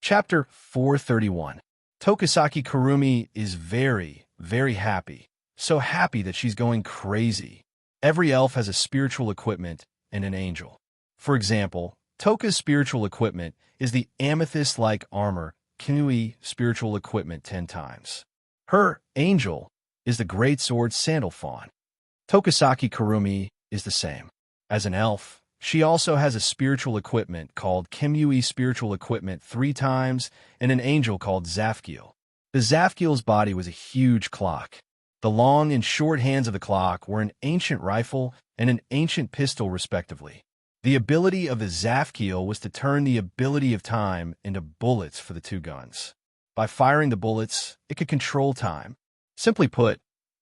Chapter 431. Tokisaki Kurumi is very, very happy. So happy that she's going crazy. Every elf has a spiritual equipment and an angel. For example, Toka's spiritual equipment is the amethyst-like armor Kinui spiritual equipment 10 times. Her angel is the great sword Sandal Fawn. Tokisaki Kurumi is the same. As an elf, she also has a spiritual equipment called Kimui spiritual equipment 3 times and an angel called Zafkiel. The Zafkiel's body was a huge clock. The long and short hands of the clock were an ancient rifle and an ancient pistol respectively. The ability of the Zafkiel was to turn the ability of time into bullets for the 2 guns. By firing the bullets, it could control time. Simply put,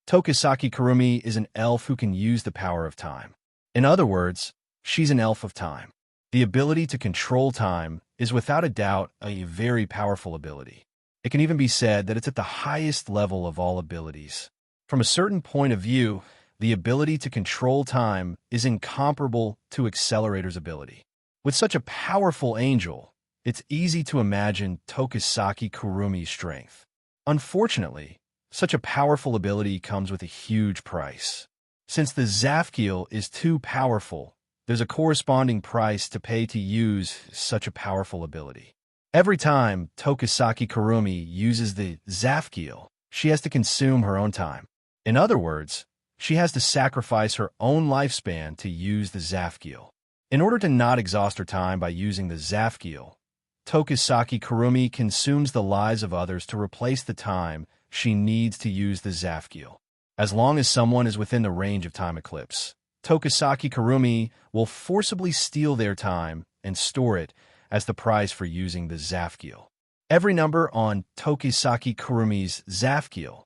Tokisaki Kurumi is an elf who can use the power of time. In other words, she's an elf of time. The ability to control time is without a doubt a very powerful ability. It can even be said that it's at the highest level of all abilities. From a certain point of view, the ability to control time is incomparable to Accelerator's ability. With such a powerful angel, it's easy to imagine Tokisaki Kurumi's strength. Unfortunately, such a powerful ability comes with a huge price. Since the Zafkiel is too powerful, there's a corresponding price to pay to use such a powerful ability. Every time Tokisaki Kurumi uses the Zafkiel, she has to consume her own time. In other words, she has to sacrifice her own lifespan to use the Zafkiel. In order to not exhaust her time by using the Zafkiel, Tokisaki Kurumi consumes the lives of others to replace the time she needs to use the Zafkiel. As long as someone is within the range of time eclipse, Tokisaki Kurumi will forcibly steal their time and store it as the price for using the Zafkiel. Every number on Tokisaki Kurumi's Zafkiel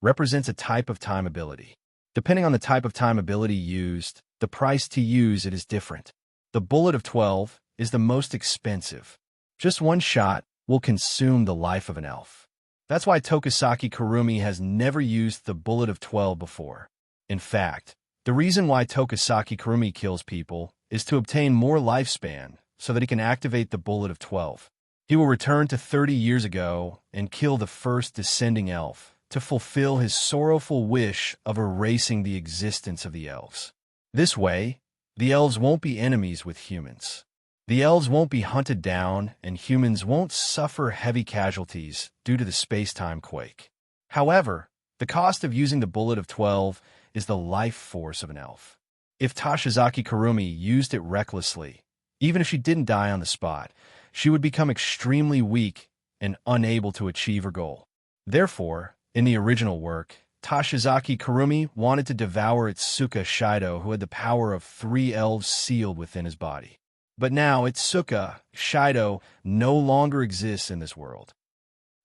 represents a type of time ability. Depending on the type of time ability used, the price to use it is different. The bullet of 12 is the most expensive. Just one shot will consume the life of an elf. That's why Tokisaki Kurumi has never used the bullet of 12 before. In fact, the reason why Tokisaki Kurumi kills people is to obtain more lifespan so that he can activate the bullet of 12. He will return to 30 years ago and kill the first descending elf to fulfill his sorrowful wish of erasing the existence of the elves. This way, the elves won't be enemies with humans. The elves won't be hunted down, and humans won't suffer heavy casualties due to the space-time quake. However, the cost of using the bullet of 12 is the life force of an elf. If Tashizaki Kurumi used it recklessly, even if she didn't die on the spot, she would become extremely weak and unable to achieve her goal. Therefore, in the original work, Tashizaki Kurumi wanted to devour Itsuka Shido, who had the power of 3 elves sealed within his body. But now Itsuka Shido no longer exists in this world.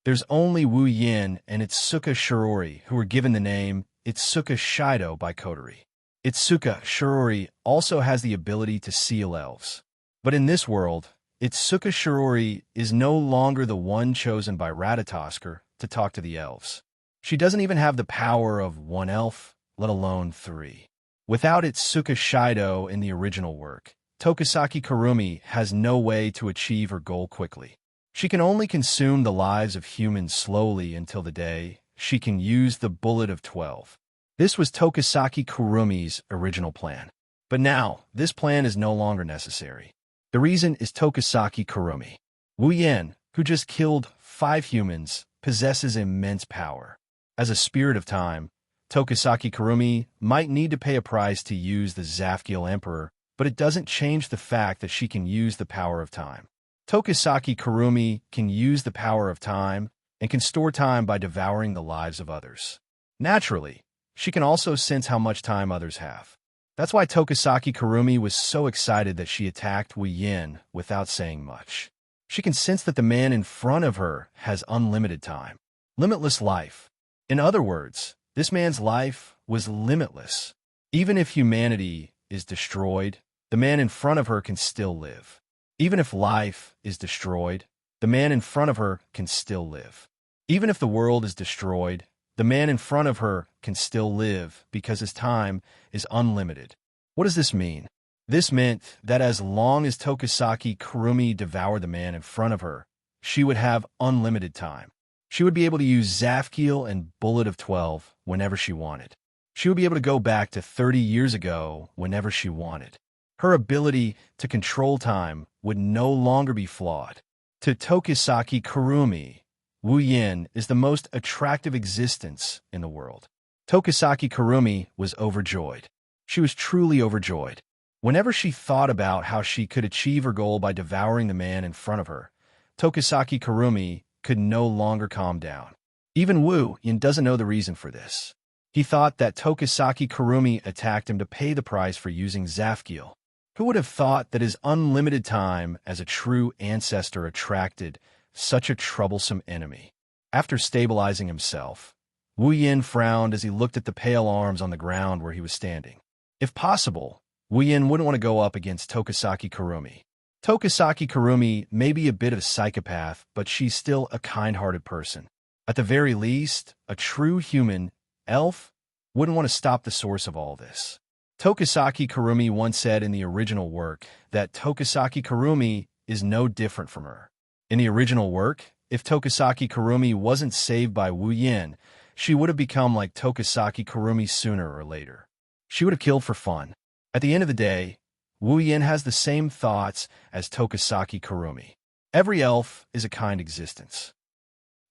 There's only Wu Yin and Itsuka Shirori who were given the name Itsuka Shido by Kotori. Itsuka Shirori also has the ability to seal elves. But in this world, Itsuka Shirori is no longer the one chosen by Ratatosker to talk to the elves. She doesn't even have the power of 1 elf, let alone 3. Without Itsuka Shido in the original work, Tokisaki Kurumi has no way to achieve her goal quickly. She can only consume the lives of humans slowly until the day she can use the bullet of 12. This was Tokisaki Kurumi's original plan. But now, this plan is no longer necessary. The reason is Tokisaki Kurumi. Wu Yen, who just killed 5 humans, possesses immense power. As a spirit of time, Tokisaki Kurumi might need to pay a price to use the Zafkiel Emperor, but it doesn't change the fact that she can use the power of time. Tokisaki Kurumi can use the power of time and can store time by devouring the lives of others. Naturally, she can also sense how much time others have. That's why Tokisaki Kurumi was so excited that she attacked Wu Yin without saying much. She can sense that the man in front of her has unlimited time. Limitless life. In other words, this man's life was limitless. Even if humanity is destroyed, the man in front of her can still live. Even if life is destroyed, the man in front of her can still live. Even if the world is destroyed, the man in front of her can still live because his time is unlimited. What does this mean? This meant that as long as Tokisaki Kurumi devoured the man in front of her, she would have unlimited time. She would be able to use Zafkiel and Bullet of 12 whenever she wanted. She would be able to go back to 30 years ago whenever she wanted. Her ability to control time would no longer be flawed. To Tokisaki Kurumi, Wu Yin is the most attractive existence in the world. Tokisaki Kurumi was overjoyed. She was truly overjoyed. Whenever she thought about how she could achieve her goal by devouring the man in front of her, Tokisaki Kurumi could no longer calm down. Even Wu Yin doesn't know the reason for this. He thought that Tokisaki Kurumi attacked him to pay the price for using Zafkiel. Who would have thought that his unlimited time as a true ancestor attracted such a troublesome enemy? After stabilizing himself, Wu Yin frowned as he looked at the pale arms on the ground where he was standing. If possible, Wu Yin wouldn't want to go up against Tokisaki Kurumi. Tokisaki Kurumi may be a bit of a psychopath, but she's still a kind-hearted person. At the very least, a true human elf wouldn't want to stop the source of all this. Tokisaki Kurumi once said in the original work that Tokisaki Kurumi is no different from her. In the original work, if Tokisaki Kurumi wasn't saved by Wu Yin, she would have become like Tokisaki Kurumi sooner or later. She would have killed for fun. At the end of the day, Wu Yin has the same thoughts as Tokisaki Kurumi. Every elf is a kind existence.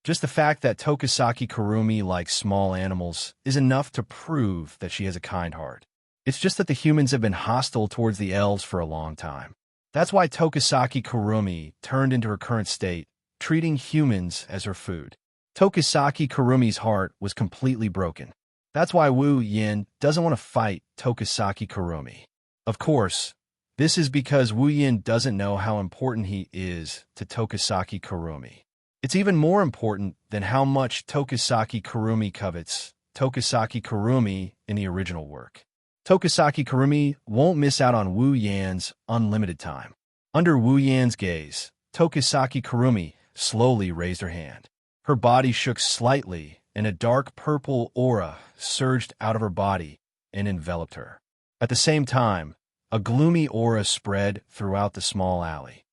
Just the fact that Tokisaki Kurumi likes small animals is enough to prove that she has a kind heart. It's just that the humans have been hostile towards the elves for a long time. That's why Tokisaki Kurumi turned into her current state, treating humans as her food. Tokisaki Kurumi's heart was completely broken. That's why Wu Yin doesn't want to fight Tokisaki Kurumi. Of course, this is because Wu Yin doesn't know how important he is to Tokisaki Kurumi. It's even more important than how much Tokisaki Kurumi covets Tokisaki Kurumi in the original work. Tokisaki Kurumi won't miss out on Wu Yan's unlimited time. Under Wu Yan's gaze, Tokisaki Kurumi slowly raised her hand. Her body shook slightly, and a dark purple aura surged out of her body and enveloped her. At the same time, a gloomy aura spread throughout the small alley.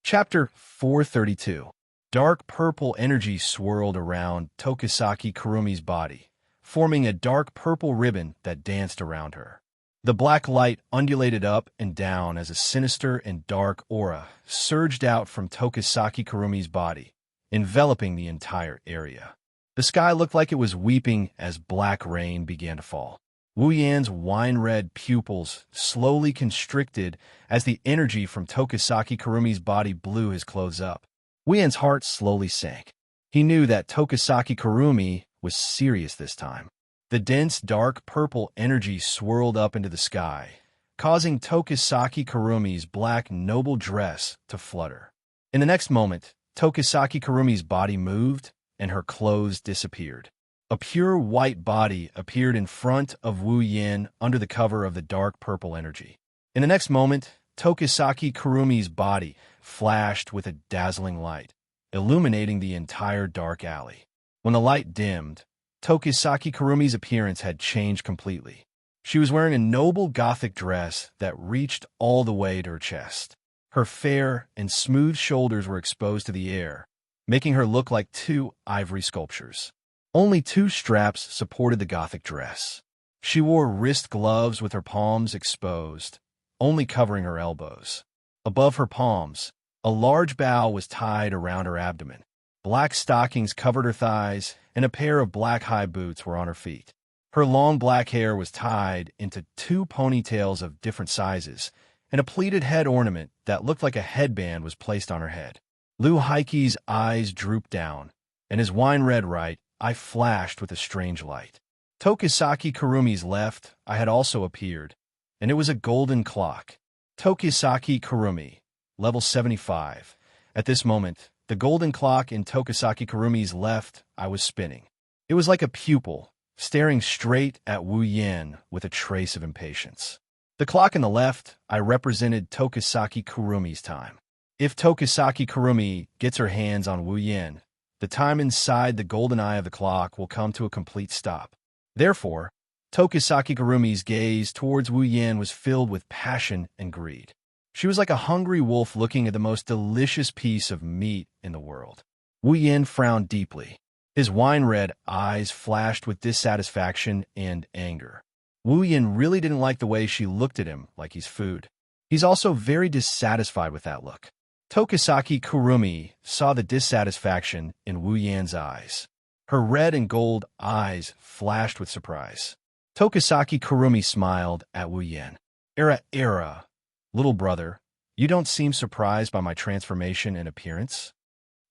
Chapter 432. Dark purple energy swirled around Tokisaki Kurumi's body, forming a dark purple ribbon that danced around her. The black light undulated up and down as a sinister and dark aura surged out from Tokisaki Kurumi's body, enveloping the entire area. The sky looked like it was weeping as black rain began to fall. Wu Yan's wine-red pupils slowly constricted as the energy from Tokisaki Kurumi's body blew his clothes up. Wu Yan's heart slowly sank. He knew that Tokisaki Kurumi was serious this time. The dense, dark purple energy swirled up into the sky, causing Tokisaki Kurumi's black noble dress to flutter. In the next moment, Tokisaki Kurumi's body moved, and her clothes disappeared. A pure white body appeared in front of Wu Yin under the cover of the dark purple energy. In the next moment, Tokisaki Kurumi's body flashed with a dazzling light, illuminating the entire dark alley. When the light dimmed, Tokisaki Kurumi's appearance had changed completely. She was wearing a noble Gothic dress that reached all the way to her chest. Her fair and smooth shoulders were exposed to the air, making her look like two ivory sculptures. Only two straps supported the Gothic dress. She wore wrist gloves with her palms exposed, only covering her elbows. Above her palms, a large bow was tied around her abdomen. Black stockings covered her thighs, and a pair of black high boots were on her feet. Her long black hair was tied into two ponytails of different sizes, and a pleated head ornament that looked like a headband was placed on her head. Liu Haiki's eyes drooped down, and his wine-red right eye flashed with a strange light. Tokisaki Kurumi's left eye had also appeared, and it was a golden clock. Tokisaki Kurumi, level 75. At this moment, the golden clock in Tokisaki Kurumi's left eye was spinning. It was like a pupil, staring straight at Wu Yin with a trace of impatience. The clock in the left eye represented Tokisaki Kurumi's time. If Tokisaki Kurumi gets her hands on Wu Yin, the time inside the golden eye of the clock will come to a complete stop. Therefore, Tokisaki Kurumi's gaze towards Wu Yin was filled with passion and greed. She was like a hungry wolf looking at the most delicious piece of meat in the world. Wu Yin frowned deeply. His wine-red eyes flashed with dissatisfaction and anger. Wu Yin really didn't like the way she looked at him like he's food. He's also very dissatisfied with that look. Tokisaki Kurumi saw the dissatisfaction in Wu Yan's eyes. Her red and gold eyes flashed with surprise. Tokisaki Kurumi smiled at Wu Yan. Era, little brother, you don't seem surprised by my transformation and appearance?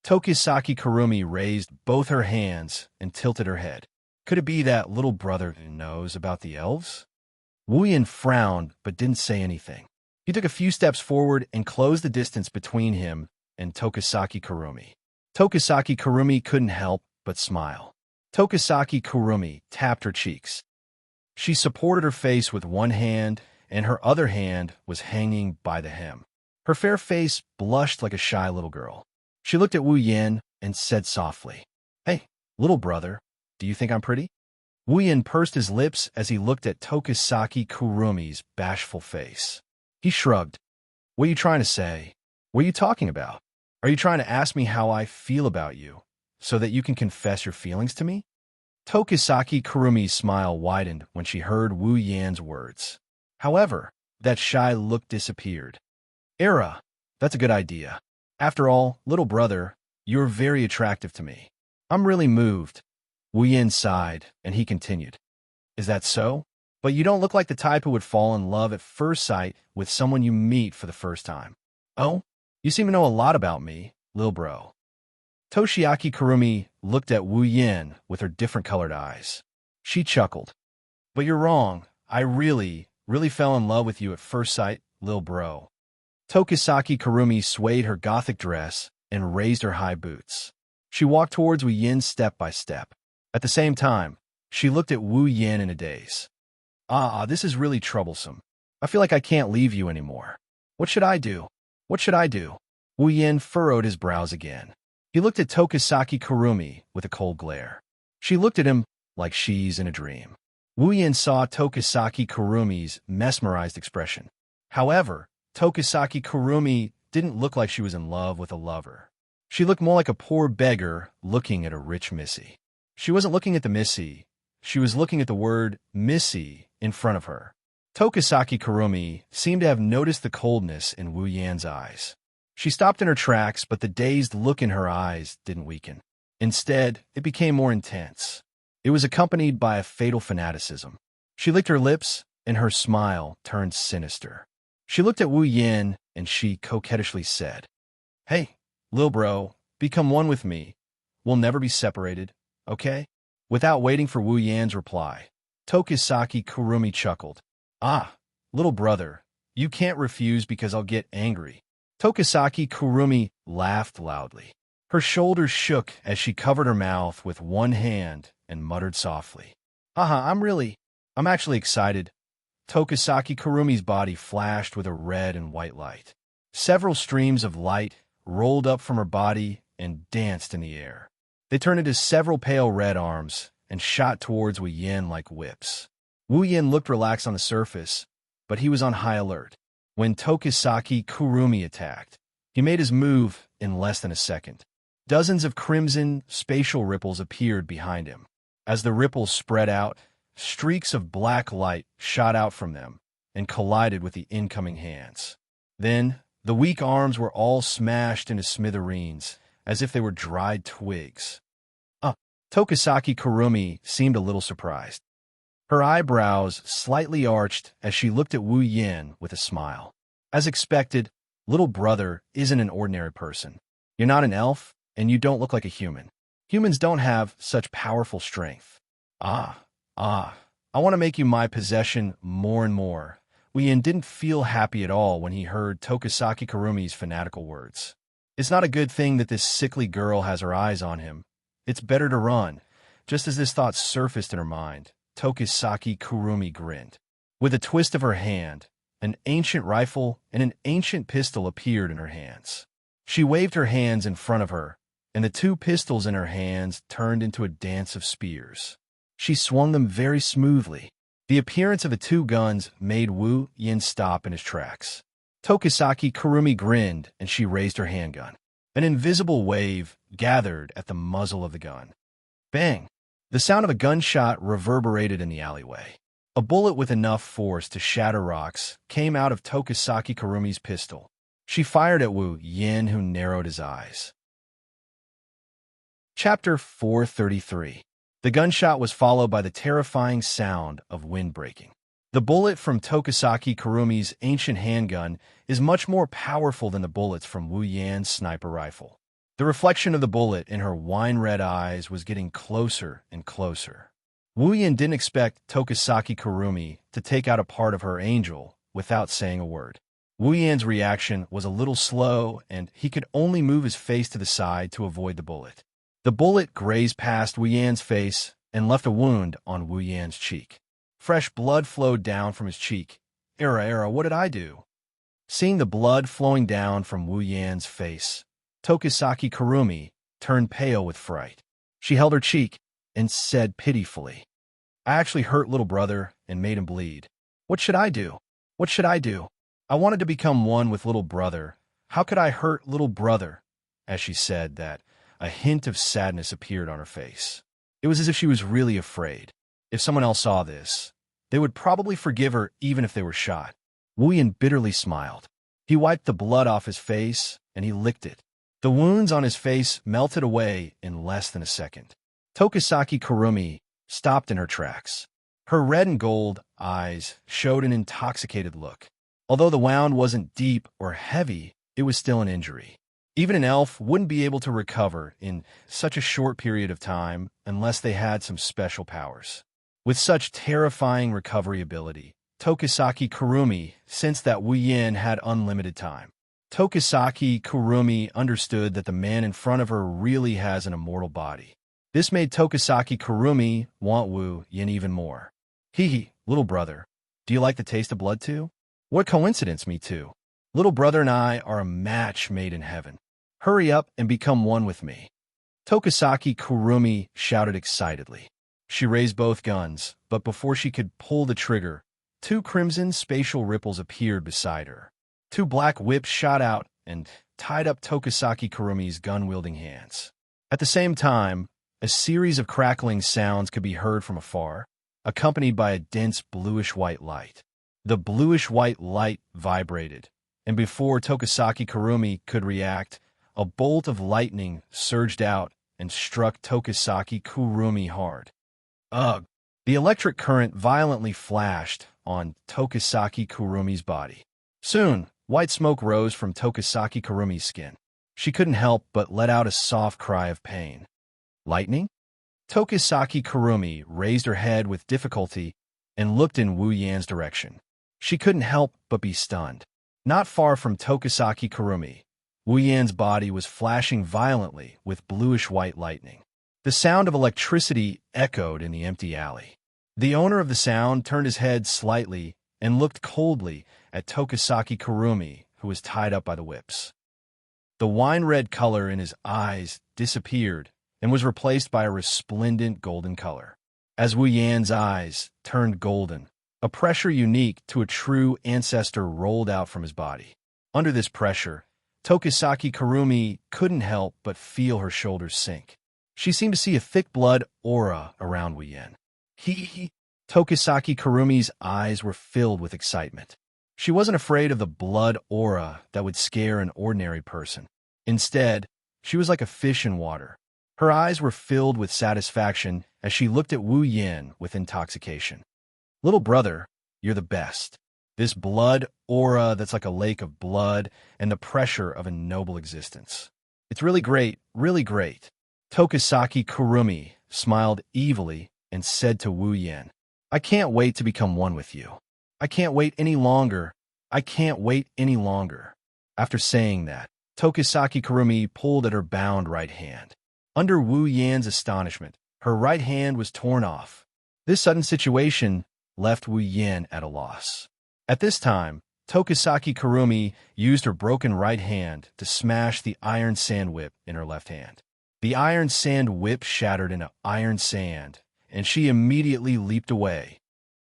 Tokisaki Kurumi raised both her hands and tilted her head. Could it be that little brother knows about the elves? Wu Yan frowned but didn't say anything. He took a few steps forward and closed the distance between him and Tokisaki Kurumi. Tokisaki Kurumi couldn't help but smile. Tokisaki Kurumi tapped her cheeks. She supported her face with one hand, and her other hand was hanging by the hem. Her fair face blushed like a shy little girl. She looked at Wu Yan and said softly, "Hey, little brother, do you think I'm pretty?" Wu Yan pursed his lips as he looked at Tokisaki Kurumi's bashful face. He shrugged. "What are you trying to say? What are you talking about? Are you trying to ask me how I feel about you, so that you can confess your feelings to me?" Tokisaki Kurumi's smile widened when she heard Wu Yan's words. However, that shy look disappeared. "Era, that's a good idea. After all, little brother, you're very attractive to me. I'm really moved." Wu Yan sighed, and he continued. "Is that so? But you don't look like the type who would fall in love at first sight with someone you meet for the first time. Oh, you seem to know a lot about me, lil bro." Toshiaki Kurumi looked at Wu Yan with her different colored eyes. She chuckled. "But you're wrong. I really fell in love with you at first sight, lil bro." Tokisaki Kurumi swayed her gothic dress and raised her high boots. She walked towards Wu Yan step by step. At the same time, she looked at Wu Yan in a daze. This is really troublesome. I feel like I can't leave you anymore. What should I do? What should I do?" Wu Yan furrowed his brows again. He looked at Tokisaki Kurumi with a cold glare. She looked at him like she's in a dream. Wu Yan saw Tokisaki Kurumi's mesmerized expression. However, Tokisaki Kurumi didn't look like she was in love with a lover. She looked more like a poor beggar looking at a rich missy. She wasn't looking at the missy. She was looking at the word missy in front of her. Tokisaki Kurumi seemed to have noticed the coldness in Wu Yan's eyes. She stopped in her tracks, but the dazed look in her eyes didn't weaken. Instead, it became more intense. It was accompanied by a fatal fanaticism. She licked her lips, and her smile turned sinister. She looked at Wu Yan, and she coquettishly said, "Hey, lil bro, become one with me. We'll never be separated, okay?" Without waiting for Wu Yan's reply, Tokisaki Kurumi chuckled. Little brother, you can't refuse because I'll get angry." Tokisaki Kurumi laughed loudly. Her shoulders shook as she covered her mouth with one hand and muttered softly, I'm actually excited." Tokisaki Kurumi's body flashed with a red and white light. Several streams of light rolled up from her body and danced in the air. They turned into several pale red arms and shot towards Wu Yan like whips. Wu Yan looked relaxed on the surface, but he was on high alert. When Tokisaki Kurumi attacked, he made his move in less than a second. Dozens of crimson spatial ripples appeared behind him. As the ripples spread out, streaks of black light shot out from them and collided with the incoming hands. Then, the weak arms were all smashed into smithereens, as if they were dried twigs. Tokisaki Kurumi seemed a little surprised. Her eyebrows slightly arched as she looked at Wu Yan with a smile. As expected, little brother isn't an ordinary person. You're not an elf, and you don't look like a human. Humans don't have such powerful strength. I want to make you my possession more and more. Wu Yan didn't feel happy at all when he heard Tokisaki Kurumi's fanatical words. It's not a good thing that this sickly girl has her eyes on him. It's better to run. Just as this thought surfaced in her mind, Tokisaki Kurumi grinned. With a twist of her hand, an ancient rifle and an ancient pistol appeared in her hands. She waved her hands in front of her, and the two pistols in her hands turned into a dance of spears. She swung them very smoothly. The appearance of the two guns made Wu Yan stop in his tracks. Tokisaki Kurumi grinned, and she raised her handgun. An invisible wave gathered at the muzzle of the gun. Bang! The sound of a gunshot reverberated in the alleyway. A bullet with enough force to shatter rocks came out of Tokisaki Kurumi's pistol. She fired at Wu Yin, who narrowed his eyes. Chapter 433. The gunshot was followed by the terrifying sound of wind breaking. The bullet from Tokisaki Kurumi's ancient handgun is much more powerful than the bullets from Wu Yan's sniper rifle. The reflection of the bullet in her wine-red eyes was getting closer and closer. Wu Yan didn't expect Tokisaki Kurumi to take out a part of her angel without saying a word. Wu Yan's reaction was a little slow, and he could only move his face to the side to avoid the bullet. The bullet grazed past Wu Yan's face and left a wound on Wu Yan's cheek. Fresh blood flowed down from his cheek. Era, what did I do? Seeing the blood flowing down from Wu Yan's face, Tokisaki Kurumi turned pale with fright. She held her cheek and said pitifully, I actually hurt little brother and made him bleed. What should I do? What should I do? I wanted to become one with little brother. How could I hurt little brother? As she said that, a hint of sadness appeared on her face. It was as if she was really afraid. If someone else saw this, they would probably forgive her even if they were shot. Wu Yan bitterly smiled. He wiped the blood off his face, and he licked it. The wounds on his face melted away in less than a second. Tokisaki Kurumi stopped in her tracks. Her red and gold eyes showed an intoxicated look. Although the wound wasn't deep or heavy, it was still an injury. Even an elf wouldn't be able to recover in such a short period of time unless they had some special powers. With such terrifying recovery ability, Tokisaki Kurumi sensed that Wu Yan had unlimited time. Tokisaki Kurumi understood that the man in front of her really has an immortal body. This made Tokisaki Kurumi want Wu Yan even more. Hee, little brother, do you like the taste of blood too? What coincidence, me too. Little brother and I are a match made in heaven. Hurry up and become one with me. Tokisaki Kurumi shouted excitedly. She raised both guns, but before she could pull the trigger, two crimson spatial ripples appeared beside her. Two black whips shot out and tied up Tokisaki Kurumi's gun-wielding hands. At the same time, a series of crackling sounds could be heard from afar, accompanied by a dense bluish-white light. The bluish-white light vibrated, and before Tokisaki Kurumi could react, a bolt of lightning surged out and struck Tokisaki Kurumi hard. Ugh! The electric current violently flashed on Tokisaki Kurumi's body. Soon, white smoke rose from Tokisaki Kurumi's skin. She couldn't help but let out a soft cry of pain. Lightning? Tokisaki Kurumi raised her head with difficulty and looked in Wu Yan's direction. She couldn't help but be stunned. Not far from Tokisaki Kurumi, Wu Yan's body was flashing violently with bluish-white lightning. The sound of electricity echoed in the empty alley. The owner of the sound turned his head slightly and looked coldly at Tokisaki Kurumi, who was tied up by the whips. The wine-red color in his eyes disappeared and was replaced by a resplendent golden color. As Wu Yan's eyes turned golden, a pressure unique to a true ancestor rolled out from his body. Under this pressure, Tokisaki Kurumi couldn't help but feel her shoulders sink. She seemed to see a thick blood aura around Wu Yan. Tokisaki Kurumi's eyes were filled with excitement. She wasn't afraid of the blood aura that would scare an ordinary person. Instead, she was like a fish in water. Her eyes were filled with satisfaction as she looked at Wu Yan with intoxication. Little brother, you're the best. This blood aura that's like a lake of blood and the pressure of a noble existence. It's really great, really great. Tokisaki Kurumi smiled evilly and said to Wu Yan, I can't wait to become one with you. I can't wait any longer. I can't wait any longer. After saying that, Tokisaki Kurumi pulled at her bound right hand. Under Wu Yan's astonishment, her right hand was torn off. This sudden situation left Wu Yan at a loss. At this time, Tokisaki Kurumi used her broken right hand to smash the iron sand whip in her left hand. The iron sand whip shattered into iron sand, and she immediately leaped away.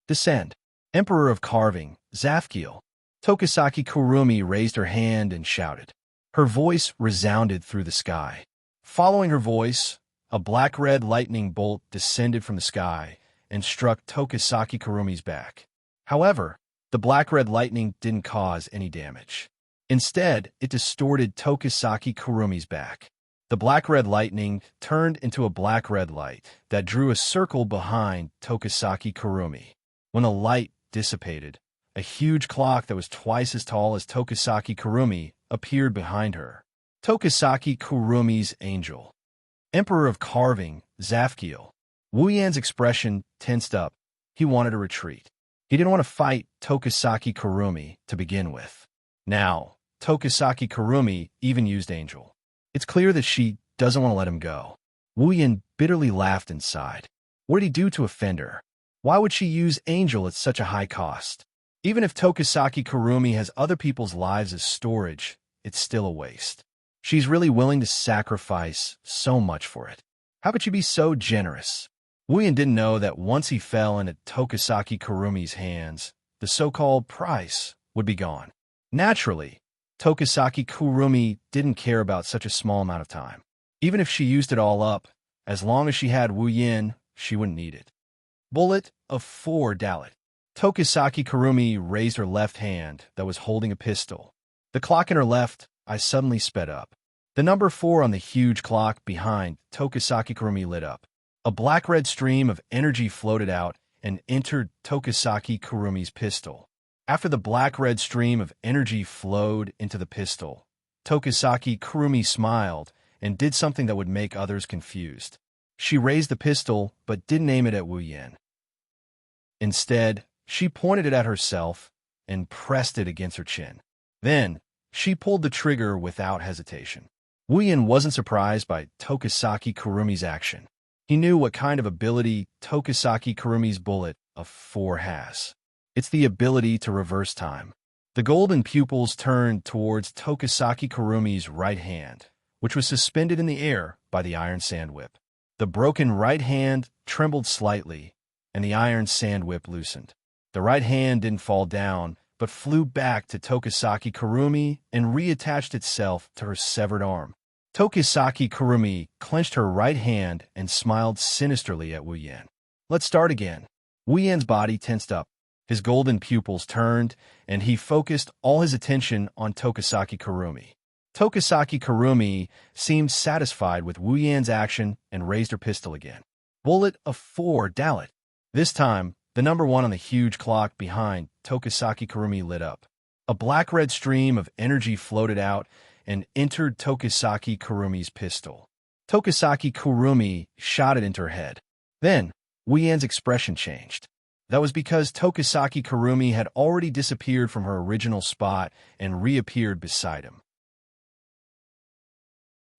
Descend. Emperor of Carving, Zafkiel. Tokisaki Kurumi raised her hand and shouted. Her voice resounded through the sky. Following her voice, a black-red lightning bolt descended from the sky and struck Tokisaki Kurumi's back. However, the black-red lightning didn't cause any damage. Instead, it distorted Tokisaki Kurumi's back. The black-red lightning turned into a black-red light that drew a circle behind Tokisaki Kurumi. When the light dissipated, a huge clock that was twice as tall as Tokisaki Kurumi appeared behind her. Tokisaki Kurumi's angel. Emperor of Carving, Zafkiel. Wu Yan's expression tensed up. He wanted a retreat. He didn't want to fight Tokisaki Kurumi to begin with. Now, Tokisaki Kurumi even used angel. It's clear that she doesn't want to let him go. Wu Yan bitterly laughed inside. What did he do to offend her? Why would she use angel at such a high cost? Even if Tokisaki Kurumi has other people's lives as storage, it's still a waste. She's really willing to sacrifice so much for it. How could she be so generous? Wu Yan didn't know that once he fell into Tokisaki Kurumi's hands, the so-called price would be gone. Naturally, Tokisaki Kurumi didn't care about such a small amount of time. Even if she used it all up, as long as she had Wu Yan, she wouldn't need it. Bullet of 4 Dalit. Tokisaki Kurumi raised her left hand that was holding a pistol. The clock in her left eye suddenly sped up. The number 4 on the huge clock behind Tokisaki Kurumi lit up. A black-red stream of energy floated out and entered Tokisaki Kurumi's pistol. After the black-red stream of energy flowed into the pistol, Tokisaki Kurumi smiled and did something that would make others confused. She raised the pistol but didn't aim it at Wu Yan. Instead, she pointed it at herself and pressed it against her chin. Then, she pulled the trigger without hesitation. Wu Yan wasn't surprised by Tokisaki Kurumi's action. He knew what kind of ability Tokisaki Kurumi's bullet of 4 has. It's the ability to reverse time. The golden pupils turned towards Tokisaki Kurumi's right hand, which was suspended in the air by the iron sand whip. The broken right hand trembled slightly, and the iron sand whip loosened. The right hand didn't fall down, but flew back to Tokisaki Kurumi and reattached itself to her severed arm. Tokisaki Kurumi clenched her right hand and smiled sinisterly at Wu Yan. Let's start again. Wu Yan's body tensed up. His golden pupils turned, and he focused all his attention on Tokisaki Kurumi. Tokisaki Kurumi seemed satisfied with Wu Yan's action and raised her pistol again. Bullet of 4 Dalit. This time, the number 1 on the huge clock behind Tokisaki Kurumi lit up. A black-red stream of energy floated out and entered Tokisaki Kurumi's pistol. Tokisaki Kurumi shot it into her head. Then, Wu Yan's expression changed. That was because Tokisaki Kurumi had already disappeared from her original spot and reappeared beside him.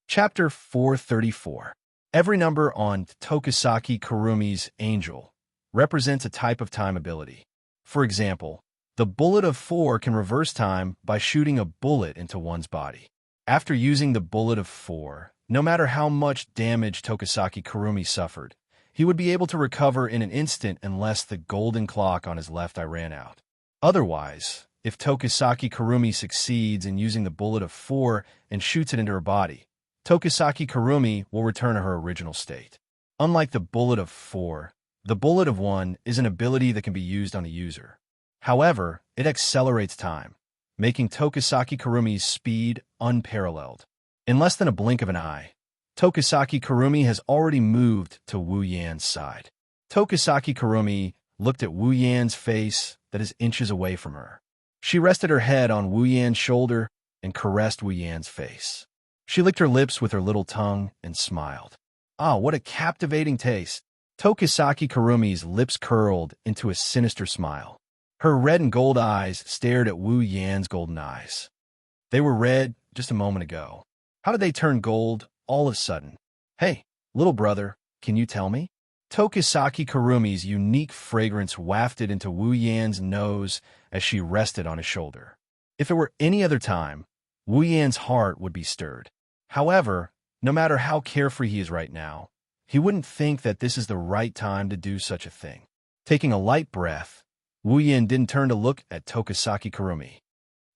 Chapter 434. Every number on Tokisaki Kurumi's angel represents a type of time ability. For example, the bullet of 4 can reverse time by shooting a bullet into one's body. After using the bullet of 4, no matter how much damage Tokisaki Kurumi suffered, he would be able to recover in an instant unless the golden clock on his left eye ran out. Otherwise, if Tokisaki Kurumi succeeds in using the bullet of 4 and shoots it into her body, Tokisaki Kurumi will return to her original state. Unlike the bullet of 4, the bullet of 1 is an ability that can be used on the user. However, it accelerates time, making Tokisaki Kurumi's speed unparalleled. In less than a blink of an eye, Tokisaki Kurumi has already moved to Wu Yan's side. Tokisaki Kurumi looked at Wu Yan's face that is inches away from her. She rested her head on Wu Yan's shoulder and caressed Wu Yan's face. She licked her lips with her little tongue and smiled. Ah, what a captivating taste! Tokisaki Kurumi's lips curled into a sinister smile. Her red and gold eyes stared at Wu Yan's golden eyes. They were red just a moment ago. How did they turn gold all of a sudden? Hey, little brother, can you tell me? Tokisaki Kurumi's unique fragrance wafted into Wu Yan's nose as she rested on his shoulder. If it were any other time, Wu Yan's heart would be stirred. However, no matter how carefree he is right now, he wouldn't think that this is the right time to do such a thing. Taking a light breath, Wu Yan didn't turn to look at Tokisaki Kurumi.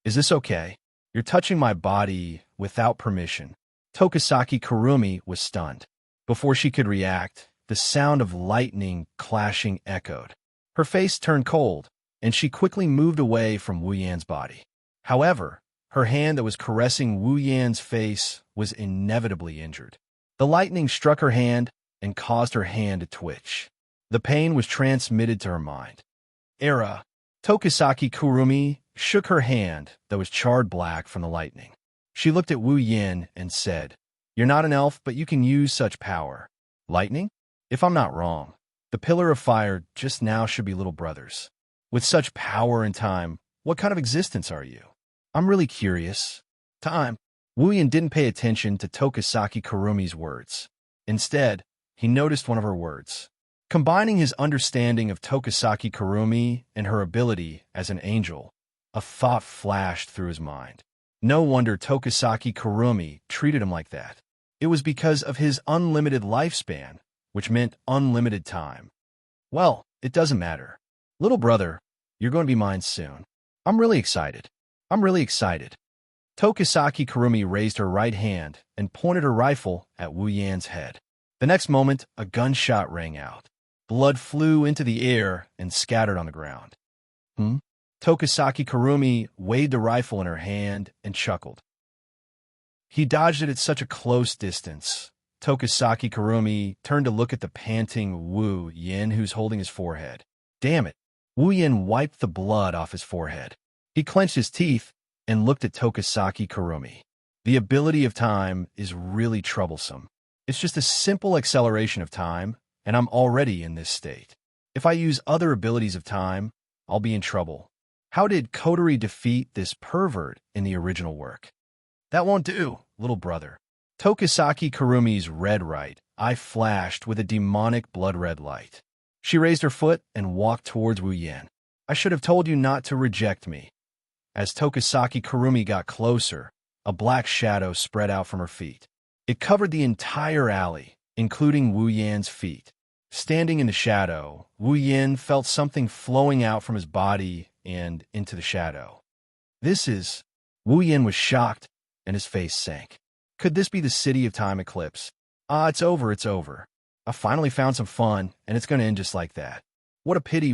Is this okay? You're touching my body without permission. Tokisaki Kurumi was stunned. Before she could react, the sound of lightning clashing echoed. Her face turned cold, and she quickly moved away from Wu Yan's body. However, her hand that was caressing Wu Yan's face was inevitably injured. The lightning struck her hand and caused her hand to twitch. The pain was transmitted to her mind. Tokisaki Kurumi shook her hand that was charred black from the lightning. She looked at Wu Yan and said, "You're not an elf, but you can use such power. Lightning? If I'm not wrong, the Pillar of Fire just now should be little brothers. With such power and time, what kind of existence are you? I'm really curious." Time. Wu Yan didn't pay attention to Tokisaki Kurumi's words. Instead, he noticed one of her words. Combining his understanding of Tokisaki Kurumi and her ability as an angel, a thought flashed through his mind. No wonder Tokisaki Kurumi treated him like that. It was because of his unlimited lifespan, which meant unlimited time. Well, it doesn't matter. Little brother, you're going to be mine soon. I'm really excited. Tokisaki Kurumi raised her right hand and pointed her rifle at Wu Yan's head. The next moment, a gunshot rang out. Blood flew into the air and scattered on the ground. Tokisaki Kurumi weighed the rifle in her hand and chuckled. He dodged it at such a close distance. Tokisaki Kurumi turned to look at the panting Wu Yan who's holding his forehead. Damn it! Wu Yan wiped the blood off his forehead. He clenched his teeth and looked at Tokisaki Kurumi. The ability of time is really troublesome. It's just a simple acceleration of time, and I'm already in this state. If I use other abilities of time, I'll be in trouble. How did Kotori defeat this pervert in the original work? That won't do, little brother. Tokisaki Kurumi's red right eye flashed with a demonic blood-red light. She raised her foot and walked towards Wu Yan. I should have told you not to reject me. As Tokisaki Kurumi got closer, a black shadow spread out from her feet. It covered the entire alley, including Wu Yan's feet. Standing in the shadow, Wu Yan felt something flowing out from his body and into the shadow. Wu Yan was shocked, and his face sank. Could this be the City of Time eclipse? It's over. I finally found some fun, and it's going to end just like that. What a pity.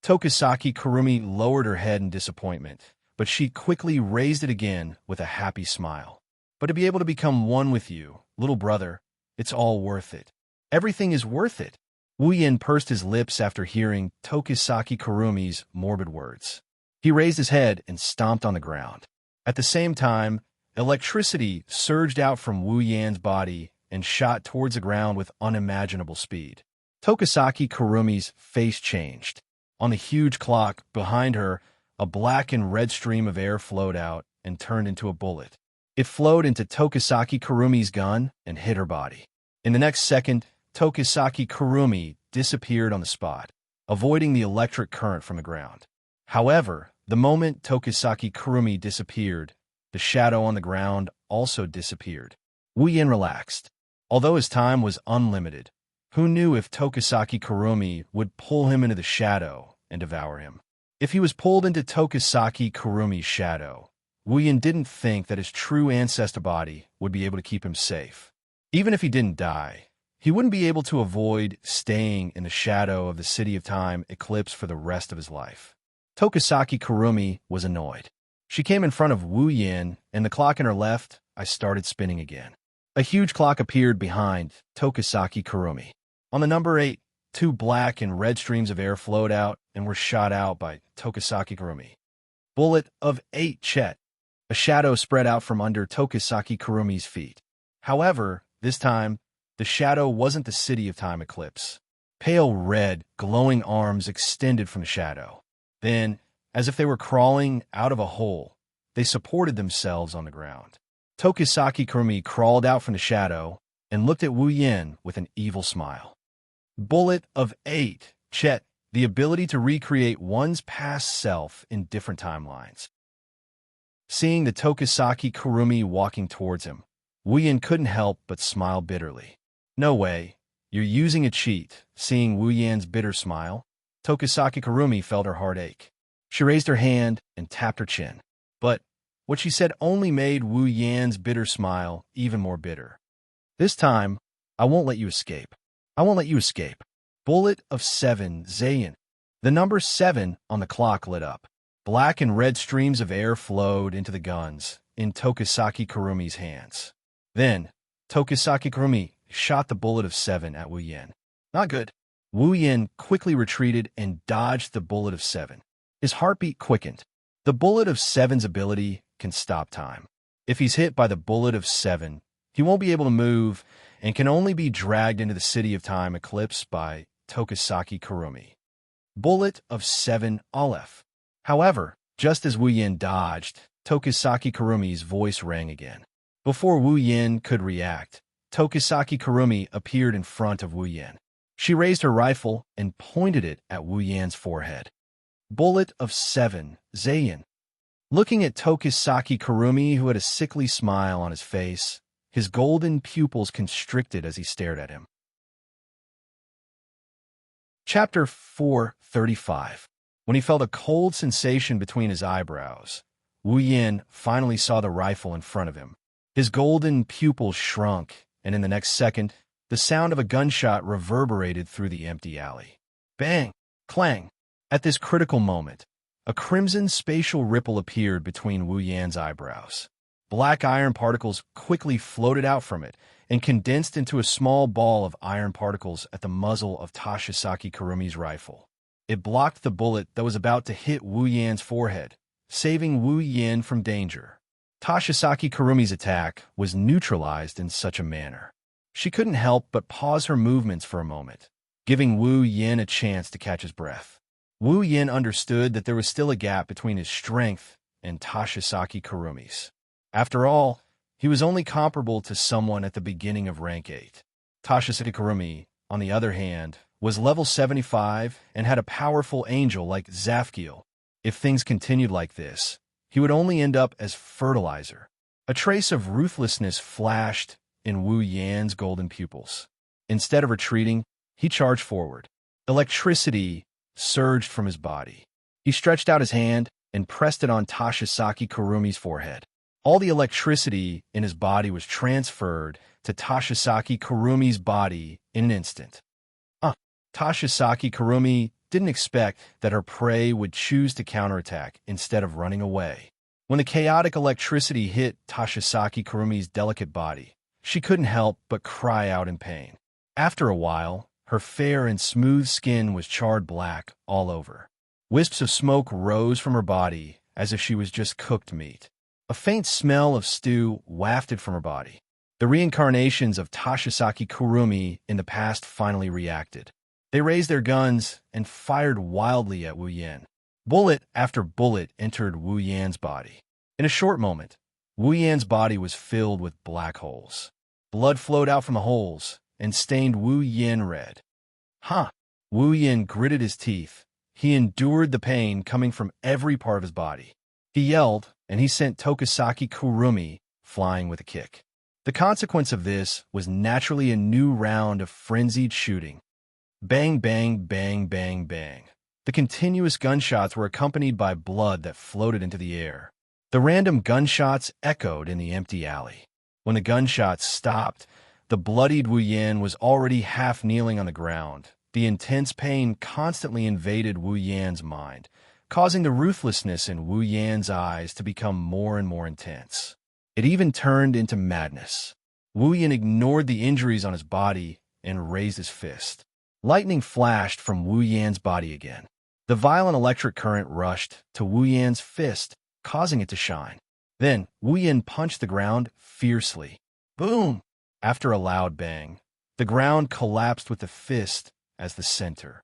Tokisaki Kurumi lowered her head in disappointment, but she quickly raised it again with a happy smile. But to be able to become one with you, little brother, it's all worth it. Everything is worth it. Wu Yan pursed his lips after hearing Tokisaki Kurumi's morbid words. He raised his head and stomped on the ground. At the same time, electricity surged out from Wu Yan's body and shot towards the ground with unimaginable speed. Tokisaki Kurumi's face changed. On the huge clock behind her, a black and red stream of air flowed out and turned into a bullet. It flowed into Tokisaki Kurumi's gun and hit her body. In the next second, Tokisaki Kurumi disappeared on the spot, avoiding the electric current from the ground. However, the moment Tokisaki Kurumi disappeared, the shadow on the ground also disappeared. Wu Yan relaxed. Although his time was unlimited, who knew if Tokisaki Kurumi would pull him into the shadow and devour him? If he was pulled into Tokisaki Kurumi's shadow, Wu Yan didn't think that his true ancestor body would be able to keep him safe. Even if he didn't die, he wouldn't be able to avoid staying in the shadow of the City of Time eclipse for the rest of his life. Tokisaki Kurumi was annoyed. She came in front of Wu Yan, and the clock in her left eye started spinning again. A huge clock appeared behind Tokisaki Kurumi. On the number 8, 2 black and red streams of air flowed out and were shot out by Tokisaki Kurumi. Bullet of 8 Chet. A shadow spread out from under Tokisaki Kurumi's feet. However, this time, the shadow wasn't the City of Time eclipse. Pale red, glowing arms extended from the shadow. Then, as if they were crawling out of a hole, they supported themselves on the ground. Tokisaki Kurumi crawled out from the shadow and looked at Wu Yan with an evil smile. Bullet of 8 Chet, the ability to recreate one's past self in different timelines. Seeing the Tokisaki Kurumi walking towards him, Wu Yan couldn't help but smile bitterly. No way, you're using a cheat. Seeing Wu Yan's bitter smile, Tokisaki Kurumi felt her heart ache. She raised her hand and tapped her chin. But what she said only made Wu Yan's bitter smile even more bitter. This time, I won't let you escape. I won't let you escape. Bullet of 7, Zayin. The number 7 on the clock lit up. Black and red streams of air flowed into the guns in Tokisaki Kurumi's hands. Then, Tokisaki Kurumi shot the bullet of 7 at Wu Yan. Not good. Wu Yan quickly retreated and dodged the bullet of 7. His heartbeat quickened. The bullet of 7's ability can stop time. If he's hit by the bullet of 7, he won't be able to move and can only be dragged into the City of Time Eclipse by Tokisaki Kurumi. Bullet of 7 Aleph. However, just as Wu Yan dodged, Tokisaki Kurumi's voice rang again. Before Wu Yan could react, Tokisaki Kurumi appeared in front of Wu Yan. She raised her rifle and pointed it at Wu Yan's forehead. Bullet of 7, Zayin. Looking at Tokisaki Kurumi, who had a sickly smile on his face, his golden pupils constricted as he stared at him. Chapter 435. When he felt a cold sensation between his eyebrows, Wu Yan finally saw the rifle in front of him. His golden pupils shrunk, and in the next second, the sound of a gunshot reverberated through the empty alley. Bang! Clang! At this critical moment, a crimson spatial ripple appeared between Wu Yan's eyebrows. Black iron particles quickly floated out from it and condensed into a small ball of iron particles at the muzzle of Tokisaki Kurumi's rifle. It blocked the bullet that was about to hit Wu Yan's forehead, saving Wu Yan from danger. Tokisaki Kurumi's attack was neutralized in such a manner. She couldn't help but pause her movements for a moment, giving Wu Yan a chance to catch his breath. Wu Yan understood that there was still a gap between his strength and Tokisaki Kurumi's. After all, he was only comparable to someone at the beginning of rank 8. Tokisaki Kurumi, on the other hand, was level 75 and had a powerful angel like Zafkiel. If things continued like this, he would only end up as fertilizer. A trace of ruthlessness flashed in Wu Yan's golden pupils. Instead of retreating, he charged forward. Electricity surged from his body. He stretched out his hand and pressed it on Tokisaki Kurumi's forehead. All the electricity in his body was transferred to Tokisaki Kurumi's body in an instant. Tokisaki Kurumi didn't expect that her prey would choose to counterattack instead of running away. When the chaotic electricity hit Tokisaki Kurumi's delicate body, she couldn't help but cry out in pain. After a while, her fair and smooth skin was charred black all over. Wisps of smoke rose from her body as if she was just cooked meat. A faint smell of stew wafted from her body. The reincarnations of Tokisaki Kurumi in the past finally reacted. They raised their guns and fired wildly at Wu Yan. Bullet after bullet entered Wu Yan's body. In a short moment, Wu Yan's body was filled with black holes. Blood flowed out from the holes and stained Wu Yan red. Wu Yan gritted his teeth. He endured the pain coming from every part of his body. He yelled, and he sent Tokisaki Kurumi flying with a kick. The consequence of this was naturally a new round of frenzied shooting. Bang, bang, bang, bang, bang. The continuous gunshots were accompanied by blood that floated into the air. The random gunshots echoed in the empty alley. When the gunshots stopped, the bloodied Wu Yan was already half kneeling on the ground. The intense pain constantly invaded Wu Yan's mind, causing the ruthlessness in Wu Yan's eyes to become more and more intense. It even turned into madness. Wu Yan ignored the injuries on his body and raised his fist. Lightning flashed from Wu Yan's body again. The violent electric current rushed to Wu Yan's fist, causing it to shine. Then, Wu Yan punched the ground fiercely. Boom! After a loud bang, the ground collapsed with the fist as the center.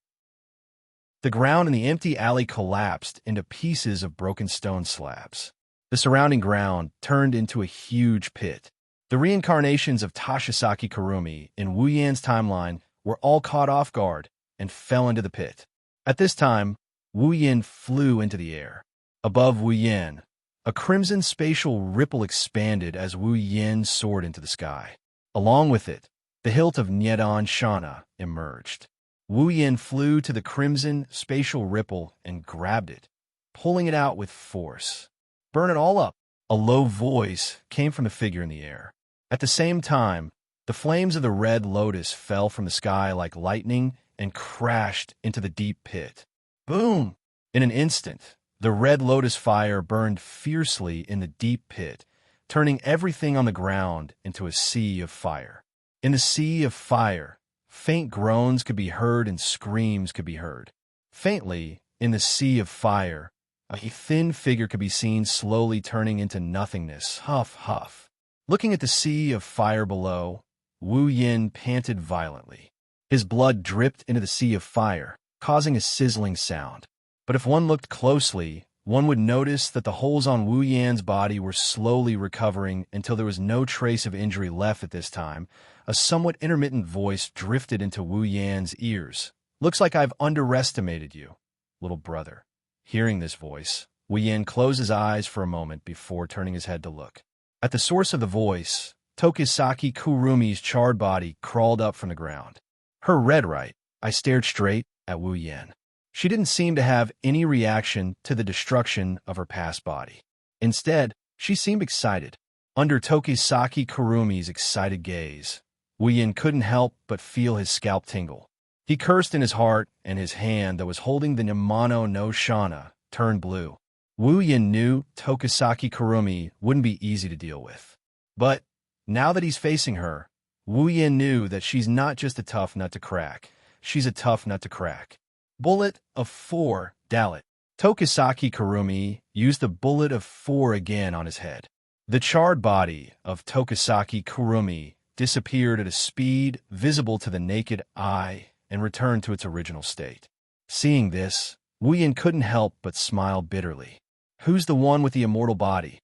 The ground in the empty alley collapsed into pieces of broken stone slabs. The surrounding ground turned into a huge pit. The reincarnations of Tokisaki Kurumi in Wu Yan's timeline were all caught off guard and fell into the pit. At this time, Wu Yan flew into the air. Above Wu Yan, a crimson spatial ripple expanded as Wu Yan soared into the sky. Along with it, the hilt of Nyedan Shana emerged. Wu Yan flew to the crimson spatial ripple and grabbed it, pulling it out with force. Burn it all up. A low voice came from the figure in the air. At the same time, the flames of the red lotus fell from the sky like lightning and crashed into the deep pit. Boom! In an instant, the red lotus fire burned fiercely in the deep pit, turning everything on the ground into a sea of fire. In the sea of fire, faint groans could be heard and screams could be heard. Faintly, in the sea of fire, a thin figure could be seen slowly turning into nothingness. Huff, huff. Looking at the sea of fire below, Wu Yin panted violently. His blood dripped into the sea of fire, causing a sizzling sound. But if one looked closely, one would notice that the holes on Wu Yan's body were slowly recovering until there was no trace of injury left at this time. A somewhat intermittent voice drifted into Wu Yan's ears. Looks like I've underestimated you, little brother. Hearing this voice, Wu Yan closed his eyes for a moment before turning his head to look. At the source of the voice, Tokisaki Kurumi's charred body crawled up from the ground. Her red right. I stared straight at Wu Yan. She didn't seem to have any reaction to the destruction of her past body. Instead, she seemed excited. Under Tokisaki Kurumi's excited gaze, Wu Yan couldn't help but feel his scalp tingle. He cursed in his heart, and his hand that was holding the Nimano no Shana turned blue. Wu Yan knew Tokisaki Kurumi wouldn't be easy to deal with. But now that he's facing her, Wu Yan knew that she's not just a tough nut to crack. She's a tough nut to crack. Bullet of 4, Dalit. Tokisaki Kurumi used the bullet of 4 again on his head. The charred body of Tokisaki Kurumi disappeared at a speed visible to the naked eye and returned to its original state. Seeing this, Wu Yan couldn't help but smile bitterly. Who's the one with the immortal body?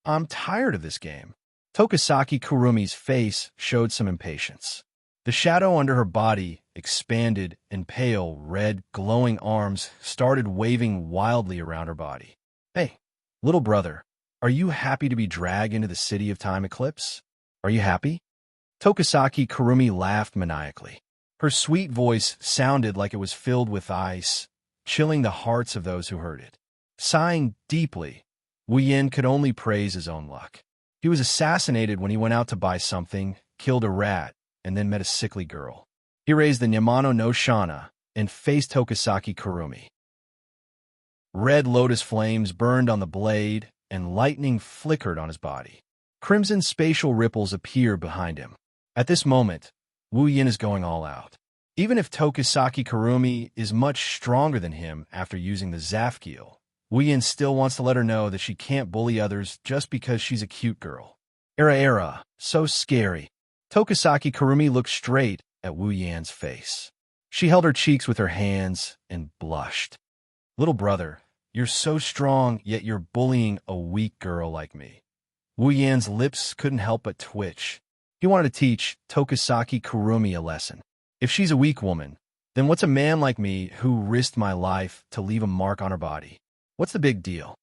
I'm tired of this game. Tokisaki Kurumi's face showed some impatience. The shadow under her body expanded and pale, red, glowing arms started waving wildly around her body. Hey, little brother, are you happy to be dragged into the city of time eclipse? Are you happy? Tokisaki Kurumi laughed maniacally. Her sweet voice sounded like it was filled with ice, chilling the hearts of those who heard it. Sighing deeply, Wu Yan could only praise his own luck. He was assassinated when he went out to buy something, killed a rat, and then met a sickly girl. He raised the Nimano no Shana and faced Tokisaki Kurumi. Red lotus flames burned on the blade, and lightning flickered on his body. Crimson spatial ripples appeared behind him. At this moment, Wu Yan is going all out. Even if Tokisaki Kurumi is much stronger than him after using the Zafkiel, Wu Yan still wants to let her know that she can't bully others just because she's a cute girl. Era, so scary. Tokisaki Kurumi looked straight at Wu Yan's face. She held her cheeks with her hands and blushed. Little brother, you're so strong, yet you're bullying a weak girl like me. Wu Yan's lips couldn't help but twitch. He wanted to teach Tokisaki Kurumi a lesson. If she's a weak woman, then what's a man like me who risked my life to leave a mark on her body? What's the big deal?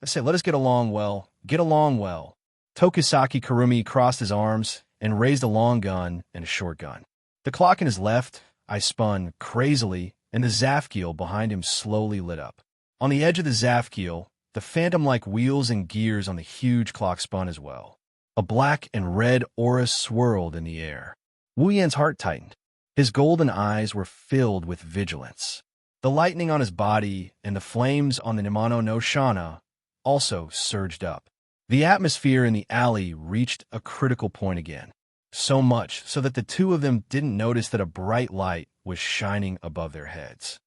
I say, let us get along well. Get along well. Tokisaki Kurumi crossed his arms and raised a long gun and a short gun. The clock in his left eye spun crazily, and the Zafkiel behind him slowly lit up. On the edge of the Zafkiel, the phantom-like wheels and gears on the huge clock spun as well. A black and red aura swirled in the air. Wu Yan's heart tightened. His golden eyes were filled with vigilance. The lightning on his body and the flames on the Nimano no Shana also surged up. The atmosphere in the alley reached a critical point again, so much so that the two of them didn't notice that a bright light was shining above their heads.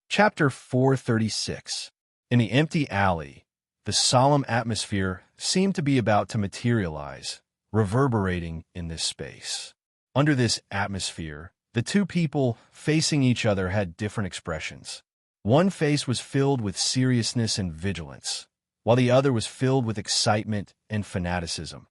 Chapter 436. In the empty alley, the solemn atmosphere seemed to be about to materialize, reverberating in this space. Under this atmosphere, the two people facing each other had different expressions. One face was filled with seriousness and vigilance, while the other was filled with excitement and fanaticism.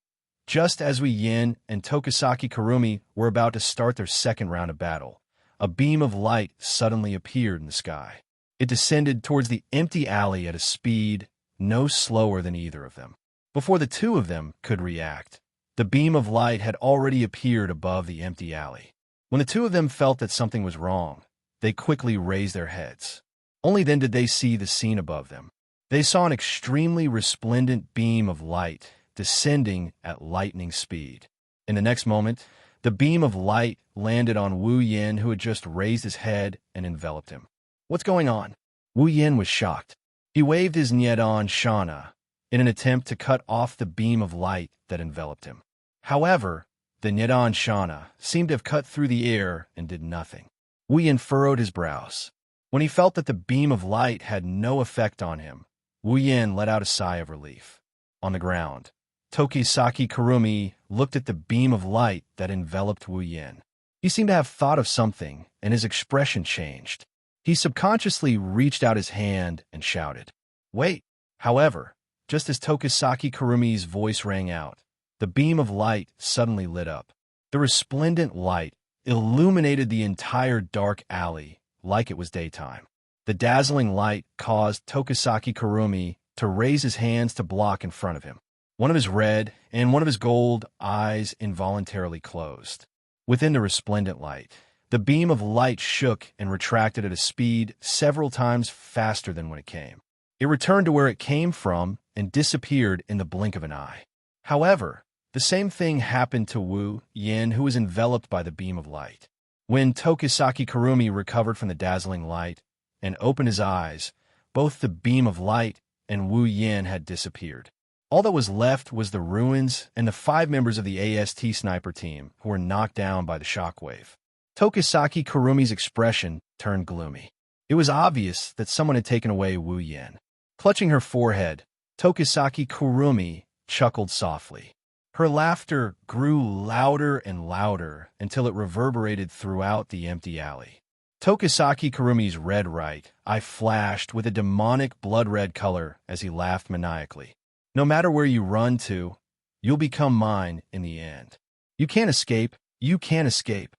Just as Wu Yan and Tokisaki Kurumi were about to start their second round of battle, a beam of light suddenly appeared in the sky. It descended towards the empty alley at a speed no slower than either of them. Before the two of them could react, the beam of light had already appeared above the empty alley. When the two of them felt that something was wrong, they quickly raised their heads. Only then did they see the scene above them. They saw an extremely resplendent beam of light descending at lightning speed. In the next moment, the beam of light landed on Wu Yin, who had just raised his head and enveloped him. "What's going on?" Wu Yin was shocked. He waved his Nyedan Shana in an attempt to cut off the beam of light that enveloped him. However, the Nyedan Shana seemed to have cut through the air and did nothing. Wu Yin furrowed his brows. When he felt that the beam of light had no effect on him, Wu Yin let out a sigh of relief. On the ground, Tokisaki Kurumi looked at the beam of light that enveloped Wu Yin. He seemed to have thought of something, and his expression changed. He subconsciously reached out his hand and shouted, "Wait!" However, just as Tokisaki Kurumi's voice rang out, the beam of light suddenly lit up. The resplendent light illuminated the entire dark alley like it was daytime. The dazzling light caused Tokisaki Kurumi to raise his hands to block in front of him. One of his red and one of his gold eyes involuntarily closed. Within the resplendent light, the beam of light shook and retracted at a speed several times faster than when it came. It returned to where it came from and disappeared in the blink of an eye. However, the same thing happened to Wu Yin, who was enveloped by the beam of light. When Tokisaki Kurumi recovered from the dazzling light and opened his eyes, both the beam of light and Wu Yin had disappeared. All that was left was the ruins and the 5 members of the AST sniper team who were knocked down by the shockwave. Tokisaki Kurumi's expression turned gloomy. It was obvious that someone had taken away Wu Yin. Clutching her forehead, Tokisaki Kurumi chuckled softly. Her laughter grew louder and louder until it reverberated throughout the empty alley. Tokisaki Kurumi's red right eye flashed with a demonic blood-red color as he laughed maniacally. "No matter where you run to, you'll become mine in the end. You can't escape. You can't escape."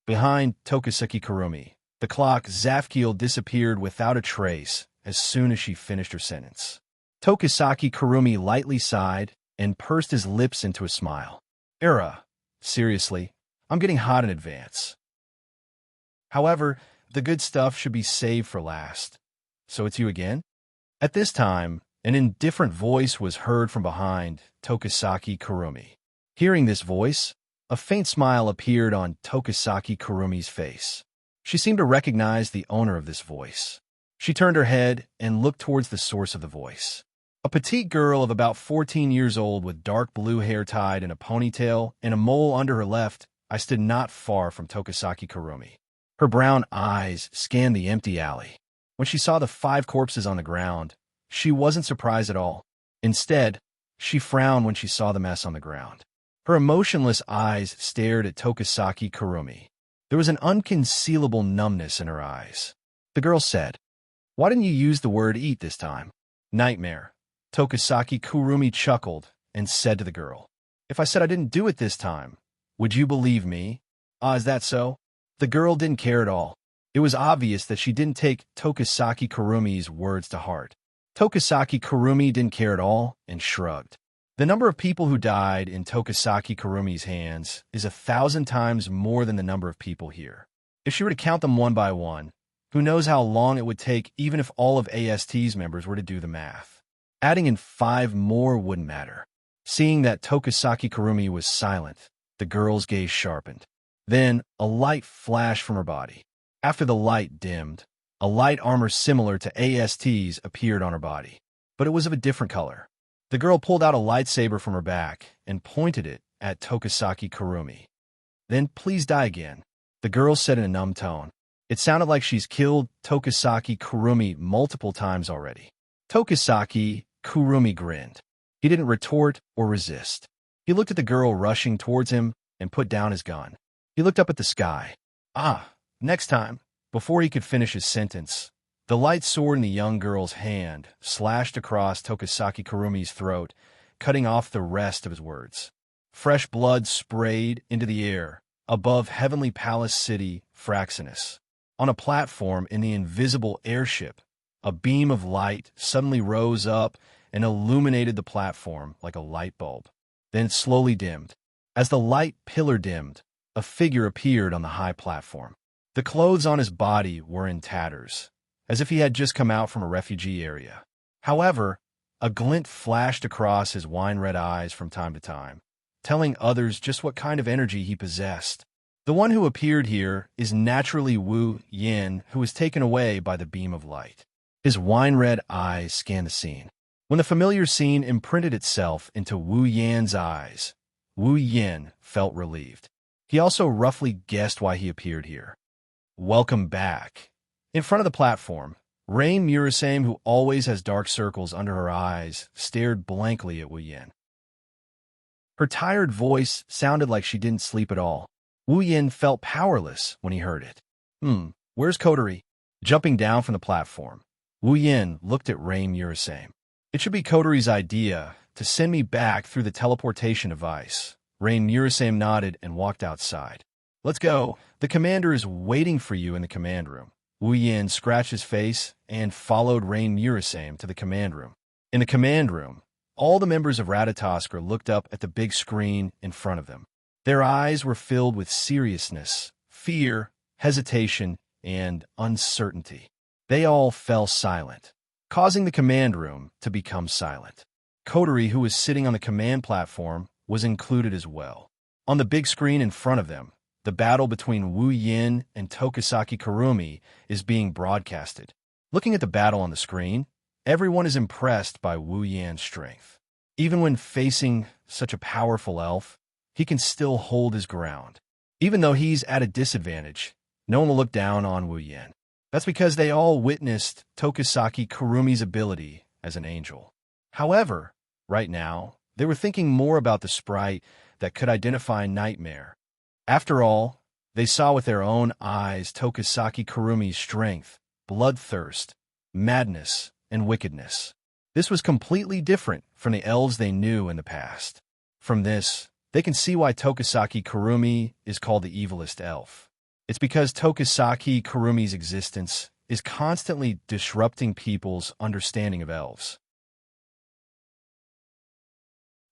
Behind Tokisaki Kurumi, the clock Zafkiel disappeared without a trace as soon as she finished her sentence. Tokisaki Kurumi lightly sighed and pursed his lips into a smile. "Era, seriously, I'm getting hot in advance. However, the good stuff should be saved for last. So it's you again?" At this time, an indifferent voice was heard from behind Tokisaki Kurumi. Hearing this voice, a faint smile appeared on Tokisaki Kurumi's face. She seemed to recognize the owner of this voice. She turned her head and looked towards the source of the voice. A petite girl of about 14 years old with dark blue hair tied in a ponytail and a mole under her left eye stood not far from Tokisaki Kurumi. Her brown eyes scanned the empty alley. When she saw the 5 corpses on the ground, she wasn't surprised at all. Instead, she frowned when she saw the mess on the ground. Her emotionless eyes stared at Tokisaki Kurumi. There was an unconcealable numbness in her eyes. The girl said, "Why didn't you use the word eat this time?" "Nightmare." Tokisaki Kurumi chuckled and said to the girl, "If I said I didn't do it this time, would you believe me?" "Ah, is that so?" The girl didn't care at all. It was obvious that she didn't take Tokisaki Kurumi's words to heart. Tokisaki Kurumi didn't care at all and shrugged. The number of people who died in Tokisaki Kurumi's hands is 1,000 times more than the number of people here. If she were to count them one by one, who knows how long it would take even if all of AST's members were to do the math. Adding in 5 more wouldn't matter. Seeing that Tokisaki Kurumi was silent, the girl's gaze sharpened. Then a light flashed from her body. After the light dimmed, a light armor similar to AST's appeared on her body, but it was of a different color. The girl pulled out a lightsaber from her back and pointed it at Tokisaki Kurumi. "Then please die again," the girl said in a numb tone. It sounded like she's killed Tokisaki Kurumi multiple times already. Tokisaki Kurumi grinned. He didn't retort or resist. He looked at the girl rushing towards him and put down his gun. He looked up at the sky. Next time. Before he could finish his sentence, the light sword in the young girl's hand slashed across Tokisaki Kurumi's throat, cutting off the rest of his words. Fresh blood sprayed into the air above Heavenly Palace City, Fraxinus. On a platform in the invisible airship, a beam of light suddenly rose up and illuminated the platform like a light bulb. Then it slowly dimmed. As the light pillar dimmed, a figure appeared on the high platform. The clothes on his body were in tatters. as if he had just come out from a refugee area. However, a glint flashed across his wine-red eyes from time to time, telling others just what kind of energy he possessed. The one who appeared here is naturally Wu Yin, who was taken away by the beam of light. His wine-red eyes scanned the scene. When the familiar scene imprinted itself into Wu Yan's eyes, Wu Yin felt relieved. He also roughly guessed why he appeared here. Welcome back. In front of the platform, Rain Murasame, who always has dark circles under her eyes, stared blankly at Wu Yin. Her tired voice sounded like she didn't sleep at all. Wu Yin felt powerless when he heard it. Where's Coterie? Jumping down from the platform, Wu Yin looked at Rain Murasame. It should be Coterie's idea to send me back through the teleportation device. Rain Murasame nodded and walked outside. Let's go. The commander is waiting for you in the command room. Wu Yin scratched his face and followed Rain Murasame to the command room. In the command room, all the members of Ratatoskr looked up at the big screen in front of them. Their eyes were filled with seriousness, fear, hesitation, and uncertainty. They all fell silent, causing the command room to become silent. Coterie, who was sitting on the command platform, was included as well. On the big screen in front of them, the battle between Wu Yin and Tokisaki Kurumi is being broadcasted. Looking at the battle on the screen, everyone is impressed by Wu Yan's strength. Even when facing such a powerful elf, he can still hold his ground. Even though he's at a disadvantage, no one will look down on Wu Yin. That's because they all witnessed Tokisaki Kurumi's ability as an angel. However, right now, they were thinking more about the sprite that could identify Nightmare. After all, they saw with their own eyes Tokisaki Kurumi's strength, bloodthirst, madness, and wickedness. This was completely different from the elves they knew in the past. From this, they can see why Tokisaki Kurumi is called the evilest elf. It's because Tokisaki Kurumi's existence is constantly disrupting people's understanding of elves.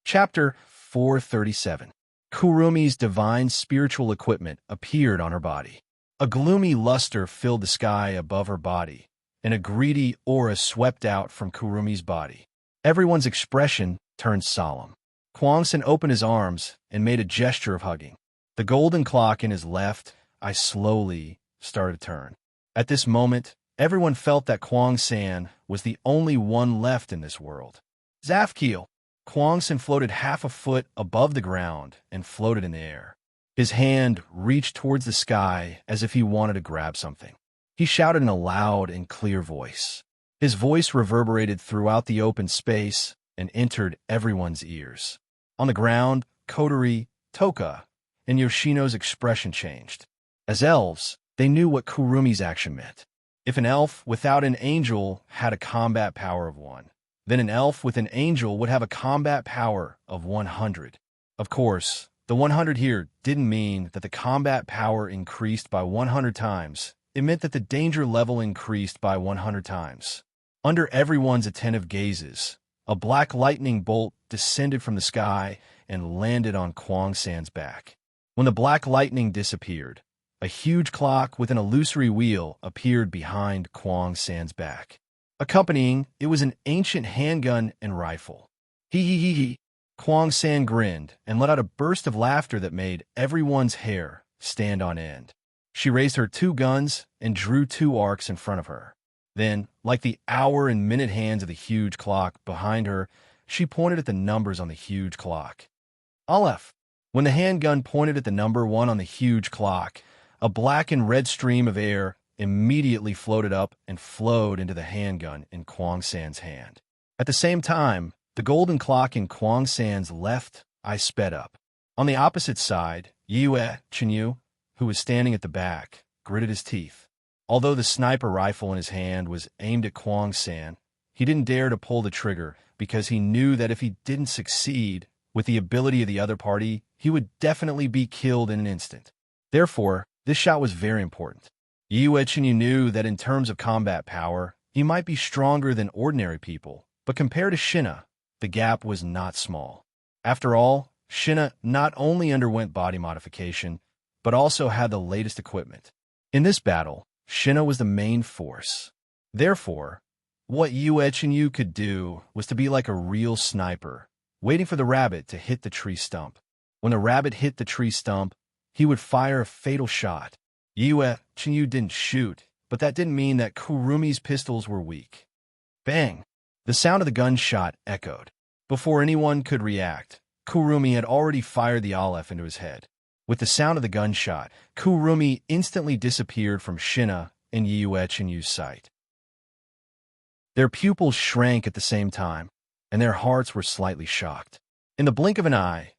Chapter 437. Kurumi's divine spiritual equipment appeared on her body. A gloomy luster filled the sky above her body, and a greedy aura swept out from Kurumi's body. Everyone's expression turned solemn. Kwangsen opened his arms and made a gesture of hugging. The golden clock in his left eye slowly started to turn. At this moment, everyone felt that Kwangsan was the only one left in this world. Zafkiel! Kwangsen floated half a foot above the ground and floated in the air. His hand reached towards the sky as if he wanted to grab something. He shouted in a loud and clear voice. His voice reverberated throughout the open space and entered everyone's ears. On the ground, Kotori, Toka, and Yoshino's expression changed. As elves, they knew what Kurumi's action meant. If an elf without an angel had a combat power of 1, then an elf with an angel would have a combat power of 100. Of course, the 100 here didn't mean that the combat power increased by 100 times. It meant that the danger level increased by 100 times. Under everyone's attentive gazes, a black lightning bolt descended from the sky and landed on Kwangsan's back. When the black lightning disappeared, a huge clock with an illusory wheel appeared behind Kwangsan's back. Accompanying, it was an ancient handgun and rifle. Hee. Kwangsan grinned and let out a burst of laughter that made everyone's hair stand on end. She raised her 2 guns and drew 2 arcs in front of her. Then, like the hour and minute hands of the huge clock behind her, she pointed at the numbers on the huge clock. Aleph. When the handgun pointed at the number 1 on the huge clock, a black and red stream of air immediately floated up and flowed into the handgun in Kwangsan's hand. At the same time, the golden clock in Kwangsan's left eye sped up. On the opposite side, Yue Chinyu, who was standing at the back, gritted his teeth. Although the sniper rifle in his hand was aimed at Kwangsan, he didn't dare to pull the trigger because he knew that if he didn't succeed with the ability of the other party, he would definitely be killed in an instant. Therefore, this shot was very important. Yue Chinyu knew that in terms of combat power, he might be stronger than ordinary people, but compared to Shinna, the gap was not small. After all, Shinna not only underwent body modification, but also had the latest equipment. In this battle, Shinna was the main force. Therefore, what Yu could do was to be like a real sniper, waiting for the rabbit to hit the tree stump. When the rabbit hit the tree stump, he would fire a fatal shot. Yu didn't shoot, but that didn't mean that Kurumi's pistols were weak. Bang! The sound of the gunshot echoed. Before anyone could react, Kurumi had already fired the Aleph into his head. With the sound of the gunshot, Kurumi instantly disappeared from Shina and Yu's sight. Their pupils shrank at the same time, and their hearts were slightly shocked. In the blink of an eye,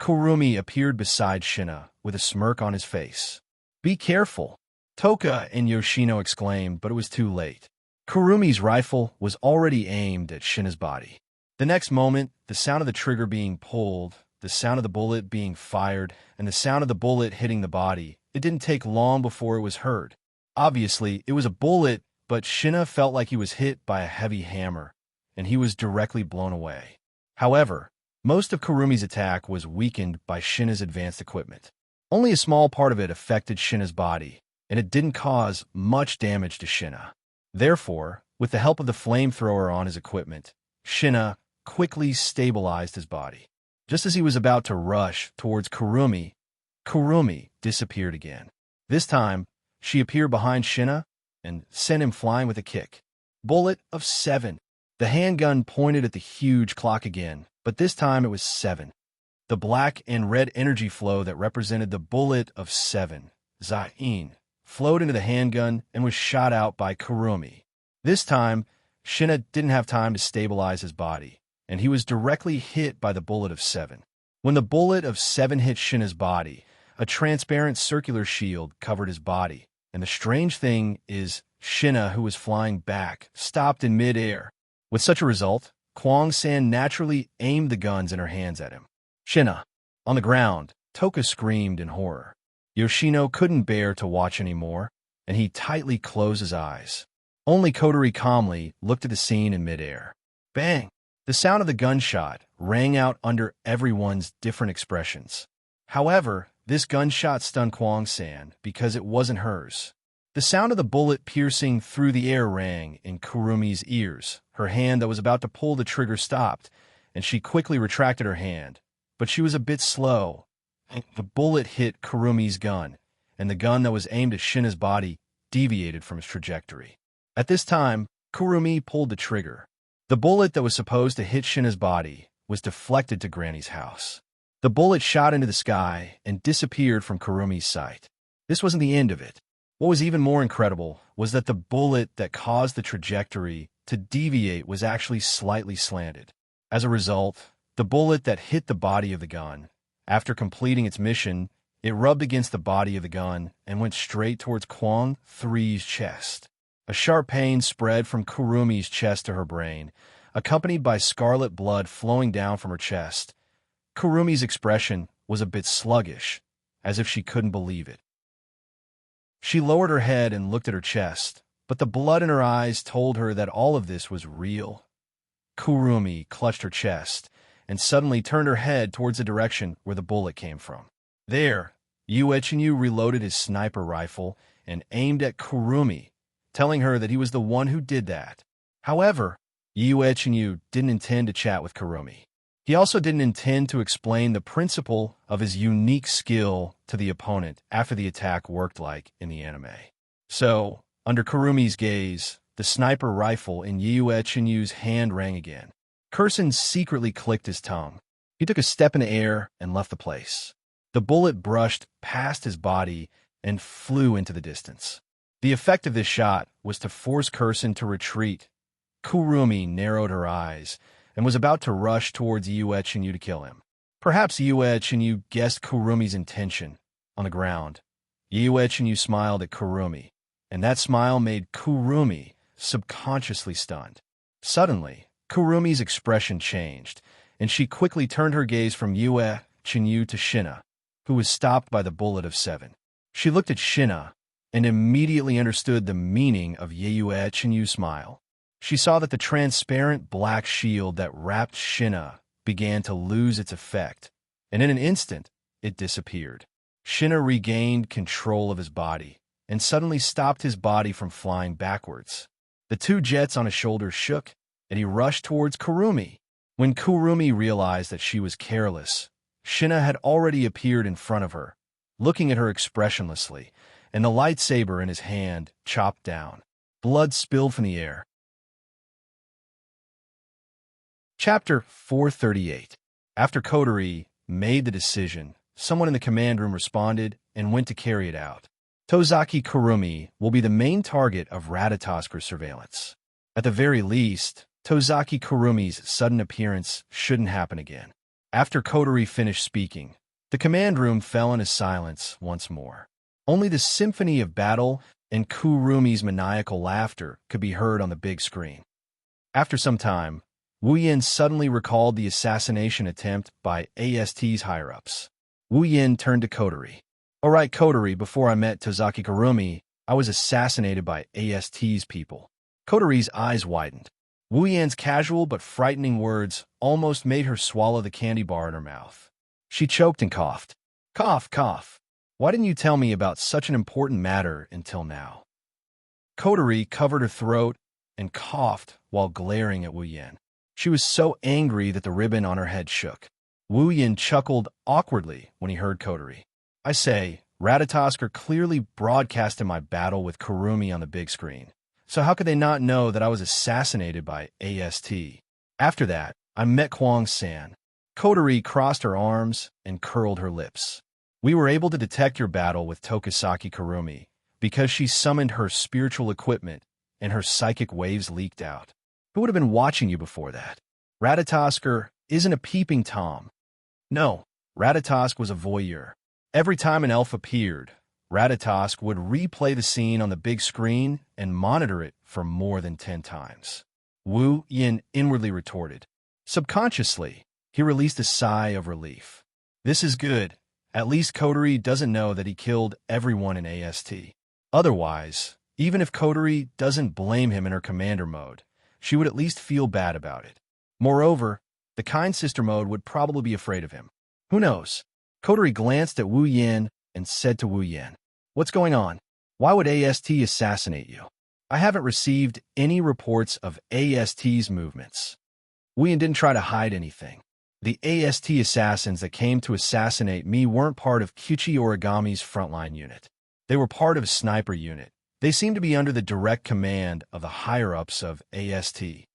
Kurumi appeared beside Shina with a smirk on his face. "Be careful!" Toka and Yoshino exclaimed, but it was too late. Kurumi's rifle was already aimed at Shina's body. The next moment, the sound of the trigger being pulled, the sound of the bullet being fired, and the sound of the bullet hitting the body, it didn't take long before it was heard. Obviously, it was a bullet, but Shina felt like he was hit by a heavy hammer, and he was directly blown away. However, most of Kurumi's attack was weakened by Shina's advanced equipment. Only a small part of it affected Shina's body, and it didn't cause much damage to Shina. Therefore, with the help of the flamethrower on his equipment, Shina quickly stabilized his body. Just as he was about to rush towards Kurumi, Kurumi disappeared again. This time, she appeared behind Shina and sent him flying with a kick. Bullet of 7. The handgun pointed at the huge clock again, but this time it was 7. The black and red energy flow that represented the bullet of 7, Zain, flowed into the handgun and was shot out by Kurumi. This time, Shina didn't have time to stabilize his body, and he was directly hit by the bullet of 7. When the bullet of 7 hit Shina's body, a transparent circular shield covered his body, and the strange thing is, Shina, who was flying back, stopped in mid-air. With such a result, Kwang-san naturally aimed the guns in her hands at him. Shina. On the ground, Toka screamed in horror. Yoshino couldn't bear to watch anymore, and he tightly closed his eyes. Only Kotori calmly looked at the scene in midair. Bang! The sound of the gunshot rang out under everyone's different expressions. However, this gunshot stunned Kwang-san because it wasn't hers. The sound of the bullet piercing through the air rang in Kurumi's ears. Her hand that was about to pull the trigger stopped, and she quickly retracted her hand. But she was a bit slow. The bullet hit Kurumi's gun, and the gun that was aimed at Shina's body deviated from its trajectory. At this time, Kurumi pulled the trigger. The bullet that was supposed to hit Shina's body was deflected to Granny's house. The bullet shot into the sky and disappeared from Kurumi's sight. This wasn't the end of it. What was even more incredible was that the bullet that caused the trajectory to deviate was actually slightly slanted. As a result, the bullet that hit the body of the gun, after completing its mission, it rubbed against the body of the gun and went straight towards Kwang 3's chest. A sharp pain spread from Kurumi's chest to her brain, accompanied by scarlet blood flowing down from her chest. Kurumi's expression was a bit sluggish, as if she couldn't believe it. She lowered her head and looked at her chest, but the blood in her eyes told her that all of this was real. Kurumi clutched her chest and suddenly turned her head towards the direction where the bullet came from. There, Yu reloaded his sniper rifle and aimed at Kurumi, telling her that he was the one who did that. However, Yu didn't intend to chat with Kurumi. He also didn't intend to explain the principle of his unique skill to the opponent after the attack worked like in the anime. So, under Kurumi's gaze, the sniper rifle in Yu's hand rang again. Kurson secretly clicked his tongue. He took a step in the air and left the place. The bullet brushed past his body and flew into the distance. The effect of this shot was to force Kurson to retreat. Kurumi narrowed her eyes and was about to rush towards Yu to kill him. Perhaps Yu guessed Kurumi's intention. On the ground, Yu smiled at Kurumi, and that smile made Kurumi subconsciously stunned. Suddenly, Kurumi's expression changed, and she quickly turned her gaze from Yu to Shina, who was stopped by the bullet of 7. She looked at Shina and immediately understood the meaning of Yu's smile. She saw that the transparent black shield that wrapped Shina began to lose its effect, and in an instant, it disappeared. Shina regained control of his body and suddenly stopped his body from flying backwards. The two jets on his shoulders shook, and he rushed towards Kurumi. When Kurumi realized that she was careless, Shina had already appeared in front of her, looking at her expressionlessly, and the lightsaber in his hand chopped down. Blood spilled from the air. Chapter 438. After Kotori made the decision, someone in the command room responded and went to carry it out. Tozaki Kurumi will be the main target of Radatasker's surveillance. At the very least, Tozaki Kurumi's sudden appearance shouldn't happen again. After Kotori finished speaking, the command room fell into silence once more. Only the symphony of battle and Kurumi's maniacal laughter could be heard on the big screen. After some time, Wu Yin suddenly recalled the assassination attempt by AST's higher-ups. Wu Yin turned to Kotori. "All right, Kotori, before I met Tozaki Kurumi, I was assassinated by AST's people." Kotori's eyes widened. Wu Yin's casual but frightening words almost made her swallow the candy bar in her mouth. She choked and coughed. "Cough, cough. Why didn't you tell me about such an important matter until now?" Kotori covered her throat and coughed while glaring at Wu Yin. She was so angry that the ribbon on her head shook. Wu Yin chuckled awkwardly when he heard Kotori. "I say, Ratatosker clearly broadcasted my battle with Kurumi on the big screen. So how could they not know that I was assassinated by AST? After that, I met Kwang-san." Kotori crossed her arms and curled her lips. "We were able to detect your battle with Tokisaki Kurumi because she summoned her spiritual equipment and her psychic waves leaked out. Who would have been watching you before that? Ratatosker isn't a peeping Tom. No, Ratatosk was a voyeur. Every time an elf appeared, Ratatosk would replay the scene on the big screen and monitor it for more than 10 times. Wu Yin inwardly retorted. Subconsciously, he released a sigh of relief. "This is good. At least Kotori doesn't know that he killed everyone in AST. Otherwise, even if Kotori doesn't blame him in her commander mode, she would at least feel bad about it. Moreover, the kind sister mode would probably be afraid of him. Who knows?" Kotori glanced at Wu Yin and said to Wu Yin, "What's going on? Why would AST assassinate you?" "I haven't received any reports of AST's movements." Wu Yin didn't try to hide anything. "The AST assassins that came to assassinate me weren't part of Kyuchi Origami's frontline unit. They were part of a sniper unit. They seem to be under the direct command of the higher-ups of AST."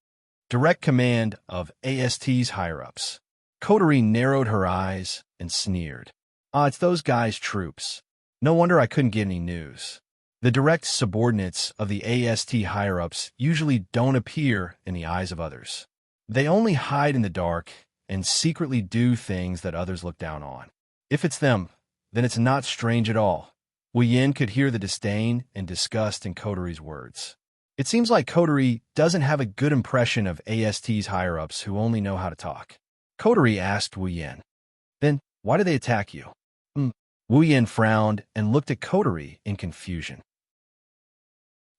Direct command of AST's higher-ups. Kotori narrowed her eyes and sneered. "Ah, it's those guys' troops. No wonder I couldn't get any news. The direct subordinates of the AST higher-ups usually don't appear in the eyes of others. They only hide in the dark and secretly do things that others look down on. If it's them, then it's not strange at all." Wu Yin could hear the disdain and disgust in Kotori's words. It seems like Kotori doesn't have a good impression of AST's higher-ups who only know how to talk. Kotori asked Wu Yin, "Then why did they attack you?" Wu Yin frowned and looked at Kotori in confusion.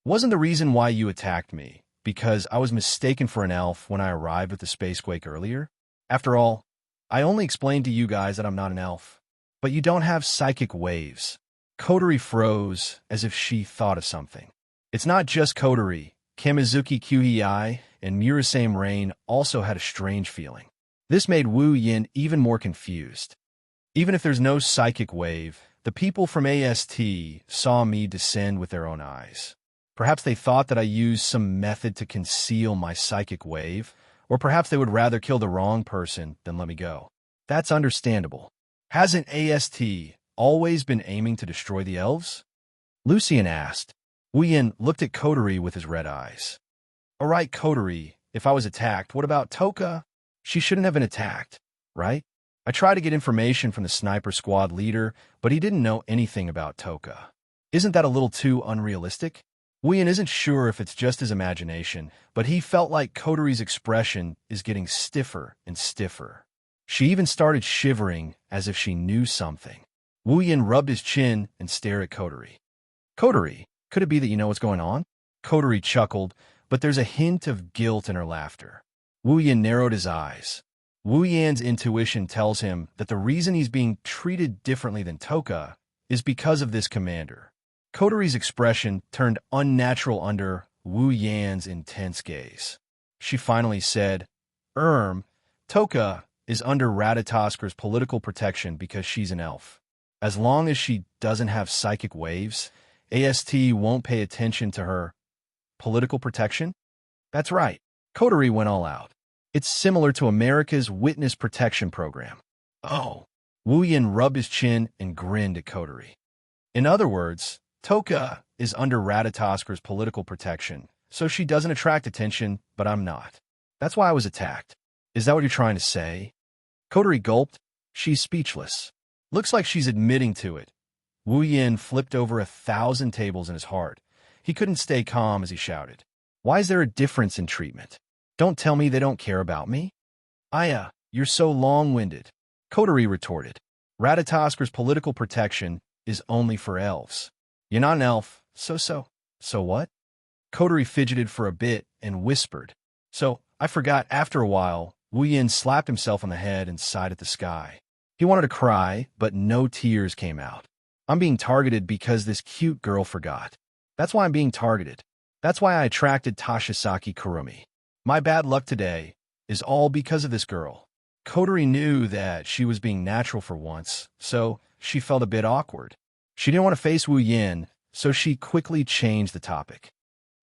"Wasn't the reason why you attacked me because I was mistaken for an elf when I arrived at the spacequake earlier? After all, I only explained to you guys that I'm not an elf. But you don't have psychic waves." Kotori froze as if she thought of something. It's not just Kotori. Kamizuki Kyuhei and Murasame Rain also had a strange feeling. This made Wu Yin even more confused. "Even if there's no psychic wave, the people from AST saw me descend with their own eyes. Perhaps they thought that I used some method to conceal my psychic wave, or perhaps they would rather kill the wrong person than let me go. That's understandable. Hasn't AST always been aiming to destroy the elves?" Lucian asked. Wu Yin looked at Kotori with his red eyes. "All right, Kotori, if I was attacked, what about Toka? She shouldn't have been attacked, right? I tried to get information from the sniper squad leader, but he didn't know anything about Toka. Isn't that a little too unrealistic?" Wu Yin isn't sure if it's just his imagination, but he felt like Kotori's expression is getting stiffer and stiffer. She even started shivering as if she knew something. Wu Yin rubbed his chin and stared at Kotori. "Kotori, could it be that you know what's going on?" Kotori chuckled, but there's a hint of guilt in her laughter. Wu Yin narrowed his eyes. Wu Yan's intuition tells him that the reason he's being treated differently than Toka is because of this commander. Kotori's expression turned unnatural under Wu Yan's intense gaze. She finally said, Toka is under Radatasker's political protection because she's an elf. As long as she doesn't have psychic waves, AST won't pay attention to her. Political protection? That's right. Coterie went all out. It's similar to America's Witness Protection Program. Oh. Wu Yan rubbed his chin and grinned at Coterie. In other words, Toka is under Radatasker's political protection, so she doesn't attract attention, but I'm not. That's why I was attacked. Is that what you're trying to say? Coterie gulped. She's speechless. Looks like she's admitting to it. Wu Yan flipped over 1,000 tables in his heart. He couldn't stay calm as he shouted. Why is there a difference in treatment? Don't tell me they don't care about me? Aya, you're so long-winded. Coterie retorted. Radatasker's political protection is only for elves. You're not an elf, so what? Coterie fidgeted for a bit and whispered. So, I forgot. After a while, Wu Yan slapped himself on the head and sighed at the sky. He wanted to cry, but no tears came out. I'm being targeted because this cute girl forgot. That's why I'm being targeted. That's why I attracted Tashisaki Kurumi. My bad luck today is all because of this girl. Coterie knew that she was being natural for once, so she felt a bit awkward. She didn't want to face Wu Yan, so she quickly changed the topic.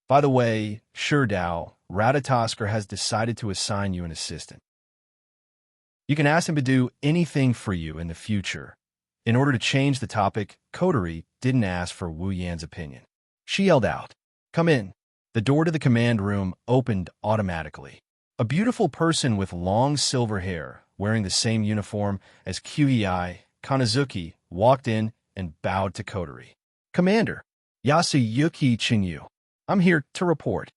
By the way, Dao, Radatasker has decided to assign you an assistant. You can ask him to do anything for you in the future. In order to change the topic, Coterie didn't ask for Wu Yan's opinion. She yelled out, "Come in." The door to the command room opened automatically. A beautiful person with long silver hair, wearing the same uniform as Kyuei Kanazuki, walked in and bowed to Coterie. "Commander, Yasuyuki Chinyu, I'm here to report."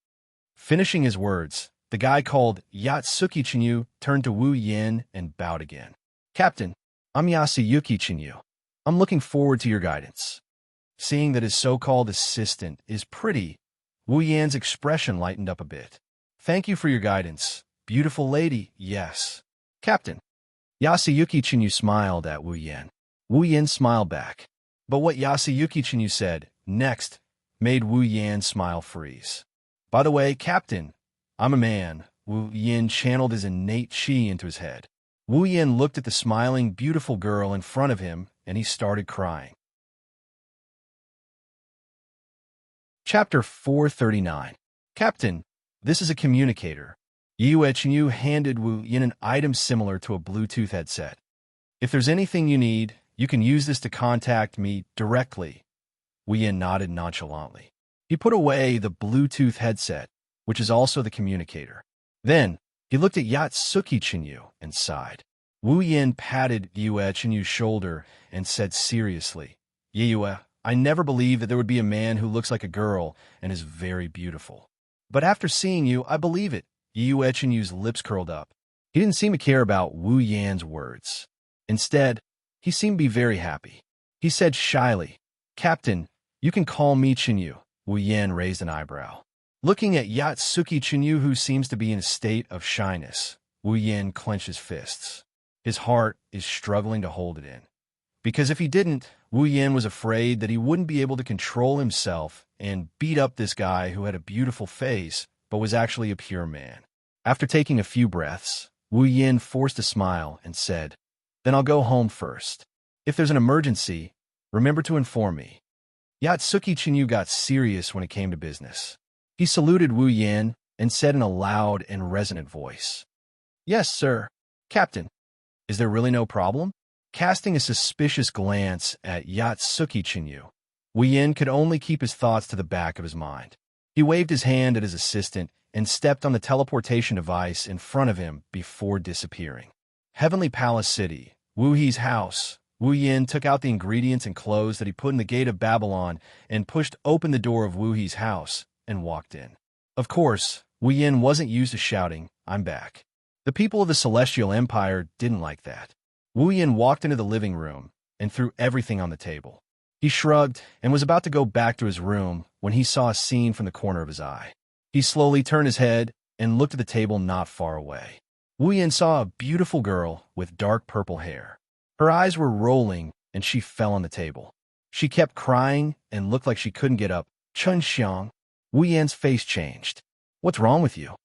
Finishing his words, the guy called Yatsuki Chinyu turned to Wu Yan and bowed again. "Captain, I'm Yasuyuki Chinyu. I'm looking forward to your guidance." Seeing that his so-called assistant is pretty, Wu Yan's expression lightened up a bit. "Thank you for your guidance, beautiful lady, yes." "Captain." Yasuyuki Chinyu smiled at Wu Yan. Wu Yan smiled back. But what Yasuyuki Chinyu said next made Wu Yan's smile freeze. "By the way, Captain, I'm a man." Wu Yan channeled his innate chi into his head. Wu Yan looked at the smiling, beautiful girl in front of him, and he started crying. Chapter 439. "Captain, this is a communicator." Yue Chinyu handed Wu Yan an item similar to a Bluetooth headset. "If there's anything you need, you can use this to contact me directly." Wu Yan nodded nonchalantly. He put away the Bluetooth headset, which is also the communicator. Then, he looked at Yatsuki Chinyu and sighed. Wu Yan patted Yue Chinyu's shoulder and said seriously, "Yue, I never believed that there would be a man who looks like a girl and is very beautiful. But after seeing you, I believe it." Yue Chinyu's lips curled up. He didn't seem to care about Wu Yan's words. Instead, he seemed to be very happy. He said shyly, "Captain, you can call me Chinyu." Wu Yan raised an eyebrow. Looking at Yatsuki Chinyu, who seems to be in a state of shyness, Wu Yan clenched his fists. His heart is struggling to hold it in. Because if he didn't, Wu Yan was afraid that he wouldn't be able to control himself and beat up this guy who had a beautiful face but was actually a pure man. After taking a few breaths, Wu Yan forced a smile and said, "Then I'll go home first. If there's an emergency, remember to inform me." Yatsuki Chinyu got serious when it came to business. He saluted Wu Yan and said in a loud and resonant voice, "Yes, sir. Captain, is there really no problem?" Casting a suspicious glance at Yatsuki Chinyu, Wu Yan could only keep his thoughts to the back of his mind. He waved his hand at his assistant and stepped on the teleportation device in front of him before disappearing. Heavenly Palace City, Wu He's house. Wu Yan took out the ingredients and clothes that he put in the gate of Babylon and pushed open the door of Wu He's house and walked in. Of course, Wu Yan wasn't used to shouting, "I'm back." The people of the Celestial Empire didn't like that. Wu Yan walked into the living room and threw everything on the table. He shrugged and was about to go back to his room when he saw a scene from the corner of his eye. He slowly turned his head and looked at the table not far away. Wu Yan saw a beautiful girl with dark purple hair. Her eyes were rolling and she fell on the table. She kept crying and looked like she couldn't get up. "Chun Xiang." Wu Yan's face changed. What's wrong with you?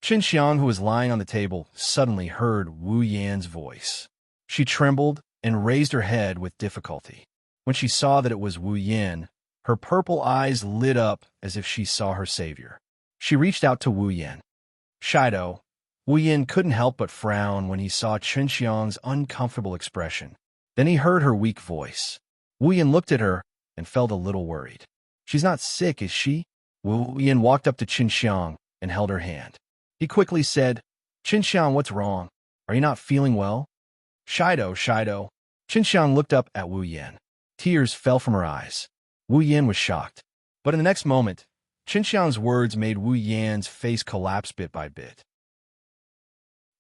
Qin Xiang, who was lying on the table, suddenly heard Wu Yan's voice. She trembled and raised her head with difficulty. When she saw that it was Wu Yan, her purple eyes lit up as if she saw her savior. She reached out to Wu Yan. Shido. Wu Yan couldn't help but frown when he saw Qin Xiang's uncomfortable expression. Then he heard her weak voice. Wu Yan looked at her and felt a little worried. She's not sick, is she? Wu Yan walked up to Qin Xiang and held her hand. He quickly said, Qin Xiang, what's wrong? Are you not feeling well? Shido. Qin Xiang looked up at Wu Yan. Tears fell from her eyes. Wu Yan was shocked. But in the next moment, Qin Xiang's words made Wu Yan's face collapse bit by bit.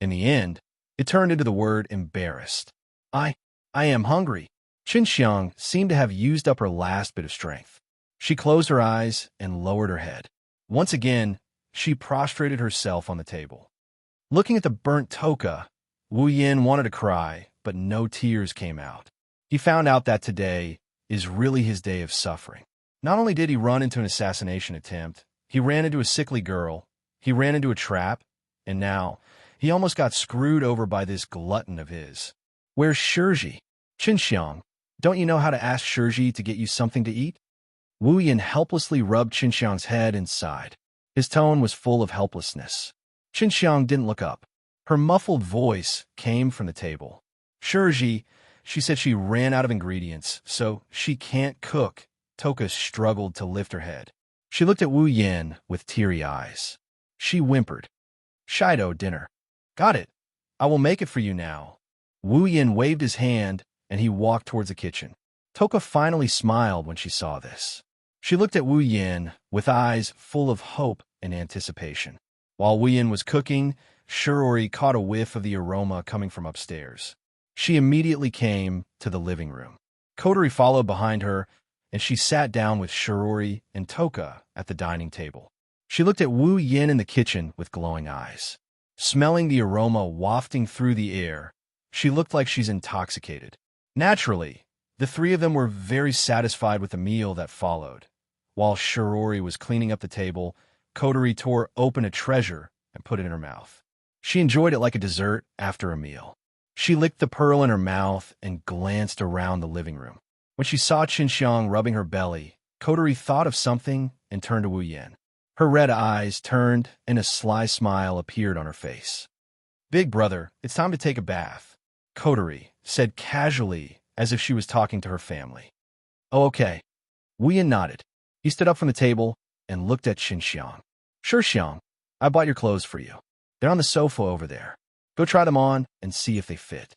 In the end, it turned into the word embarrassed. I am hungry. Qin Xiang seemed to have used up her last bit of strength. She closed her eyes and lowered her head. Once again, she prostrated herself on the table. Looking at the burnt toka, Wu Yan wanted to cry, but no tears came out. He found out that today is really his day of suffering. Not only did he run into an assassination attempt, he ran into a sickly girl, he ran into a trap, and now he almost got screwed over by this glutton of his. Where's Shiji? Qin Xiang, don't you know how to ask Shiji to get you something to eat? Wu Yan helplessly rubbed Qin Xiang's head and sighed. His tone was full of helplessness. Qin Xiang didn't look up. Her muffled voice came from the table. Shiji, she said she ran out of ingredients, so she can't cook. Toka struggled to lift her head. She looked at Wu Yan with teary eyes. She whimpered. Shido, dinner. Got it. I will make it for you now. Wu Yan waved his hand, and he walked towards the kitchen. Toka finally smiled when she saw this. She looked at Wu Yan with eyes full of hope and anticipation. While Wu Yan was cooking, Shirori caught a whiff of the aroma coming from upstairs. She immediately came to the living room. Kotori followed behind her, and she sat down with Shirori and Toka at the dining table. She looked at Wu Yan in the kitchen with glowing eyes. Smelling the aroma wafting through the air, she looked like she's intoxicated. Naturally, the three of them were very satisfied with the meal that followed. While Shirori was cleaning up the table, Kotori tore open a treasure and put it in her mouth. She enjoyed it like a dessert after a meal. She licked the pearl in her mouth and glanced around the living room. When she saw Qin Xiang rubbing her belly, Kotori thought of something and turned to Wu Yan. Her red eyes turned and a sly smile appeared on her face. Big brother, it's time to take a bath, Kotori said casually as if she was talking to her family. Oh, okay. Wu Yan nodded. He stood up from the table and looked at Qin Xiang. Sure, Xiang. I bought your clothes for you. They're on the sofa over there. Go try them on and see if they fit.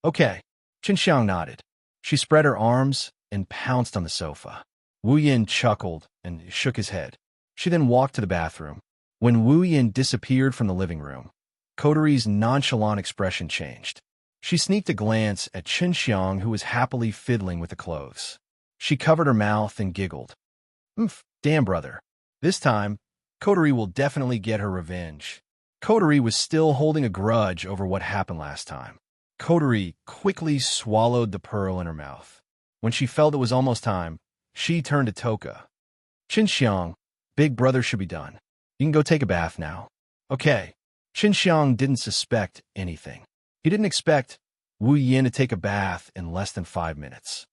Okay. Qin Xiang nodded. She spread her arms and pounced on the sofa. Wu Yan chuckled and shook his head. She then walked to the bathroom. When Wu Yan disappeared from the living room, Kotori's nonchalant expression changed. She sneaked a glance at Qin Xiang, who was happily fiddling with the clothes. She covered her mouth and giggled. Damn, brother. This time, Kotori will definitely get her revenge. Kotori was still holding a grudge over what happened last time. Kotori quickly swallowed the pearl in her mouth. When she felt it was almost time, she turned to Toka. Qin Xiang, big brother should be done. You can go take a bath now. Okay. Qin Xiang didn't suspect anything. He didn't expect Wu Yan to take a bath in less than 5 minutes.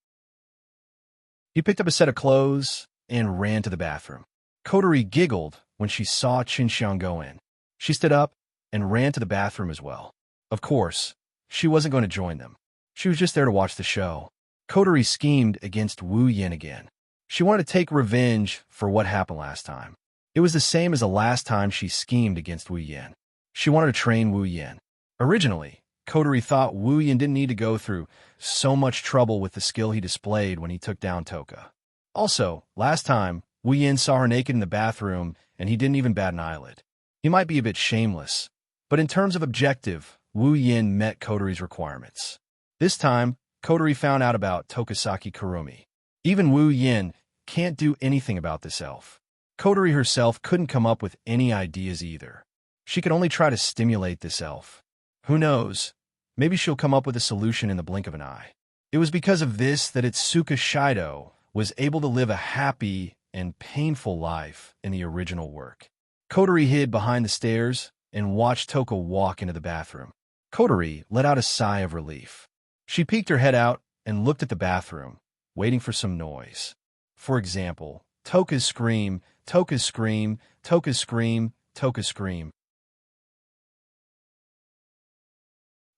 He picked up a set of clothes and ran to the bathroom. Kotori giggled when she saw Qin Xiang go in. She stood up and ran to the bathroom as well. Of course, she wasn't going to join them. She was just there to watch the show. Kotori schemed against Wu Yan again. She wanted to take revenge for what happened last time. It was the same as the last time she schemed against Wu Yan. She wanted to train Wu Yan. Originally, Kotori thought Wu Yan didn't need to go through so much trouble with the skill he displayed when he took down Toka. Also, last time, Wu Yan saw her naked in the bathroom and he didn't even bat an eyelid. He might be a bit shameless, but in terms of objective, Wu Yan met Kotori's requirements. This time, Kotori found out about Tokasaki Kurumi. Even Wu Yan can't do anything about this elf. Kotori herself couldn't come up with any ideas either. She could only try to stimulate this elf. Who knows? Maybe she'll come up with a solution in the blink of an eye. It was because of this that Itsuka Shido was able to live a happy and painful life in the original work. Kotori hid behind the stairs and watched Toka walk into the bathroom. Kotori let out a sigh of relief. She peeked her head out and looked at the bathroom, waiting for some noise. For example, Toka's scream, Toka's scream, Toka's scream, Toka's scream.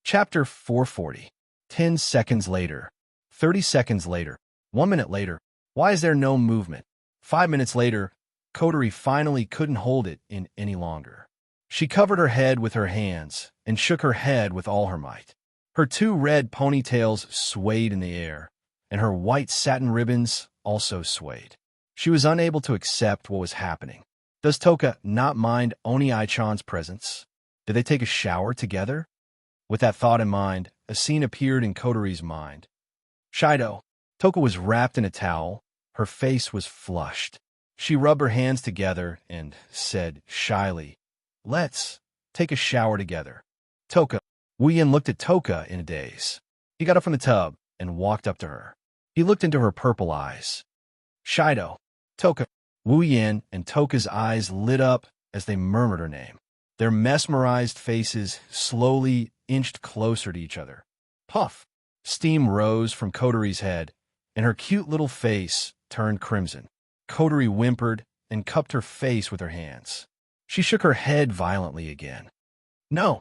Chapter 440. 10 seconds later. 30 seconds later. 1 minute later. Why is there no movement? 5 minutes later, Kotori finally couldn't hold it in any longer. She covered her head with her hands and shook her head with all her might. Her 2 red ponytails swayed in the air, and her white satin ribbons also swayed. She was unable to accept what was happening. Does Toka not mind Oni-chan's presence? Did they take a shower together? With that thought in mind, a scene appeared in Kotori's mind. Shido. Toka was wrapped in a towel. Her face was flushed. She rubbed her hands together and said shyly, "Let's take a shower together." Toka. Wu Yin looked at Toka in a daze. He got up from the tub and walked up to her. He looked into her purple eyes. Shido. Toka. Wu Yin and Toka's eyes lit up as they murmured her name. Their mesmerized faces slowly inched closer to each other. Puff! Steam rose from Kotori's head, and her cute little face turned crimson. Kotori whimpered and cupped her face with her hands. She shook her head violently again. No!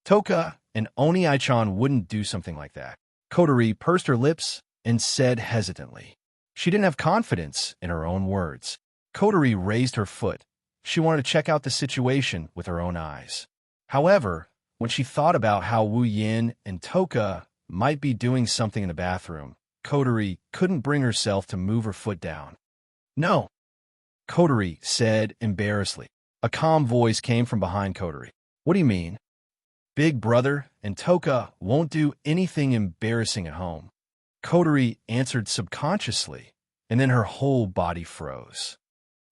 Toka and Oni-chan wouldn't do something like that. Kotori pursed her lips and said hesitantly. She didn't have confidence in her own words. Kotori raised her foot. She wanted to check out the situation with her own eyes. However, when she thought about how Wu Yin and Toka might be doing something in the bathroom, Kotori couldn't bring herself to move her foot down. No, Kotori said embarrassedly. A calm voice came from behind Kotori. What do you mean? Big brother and Toka won't do anything embarrassing at home. Kotori answered subconsciously, and then her whole body froze.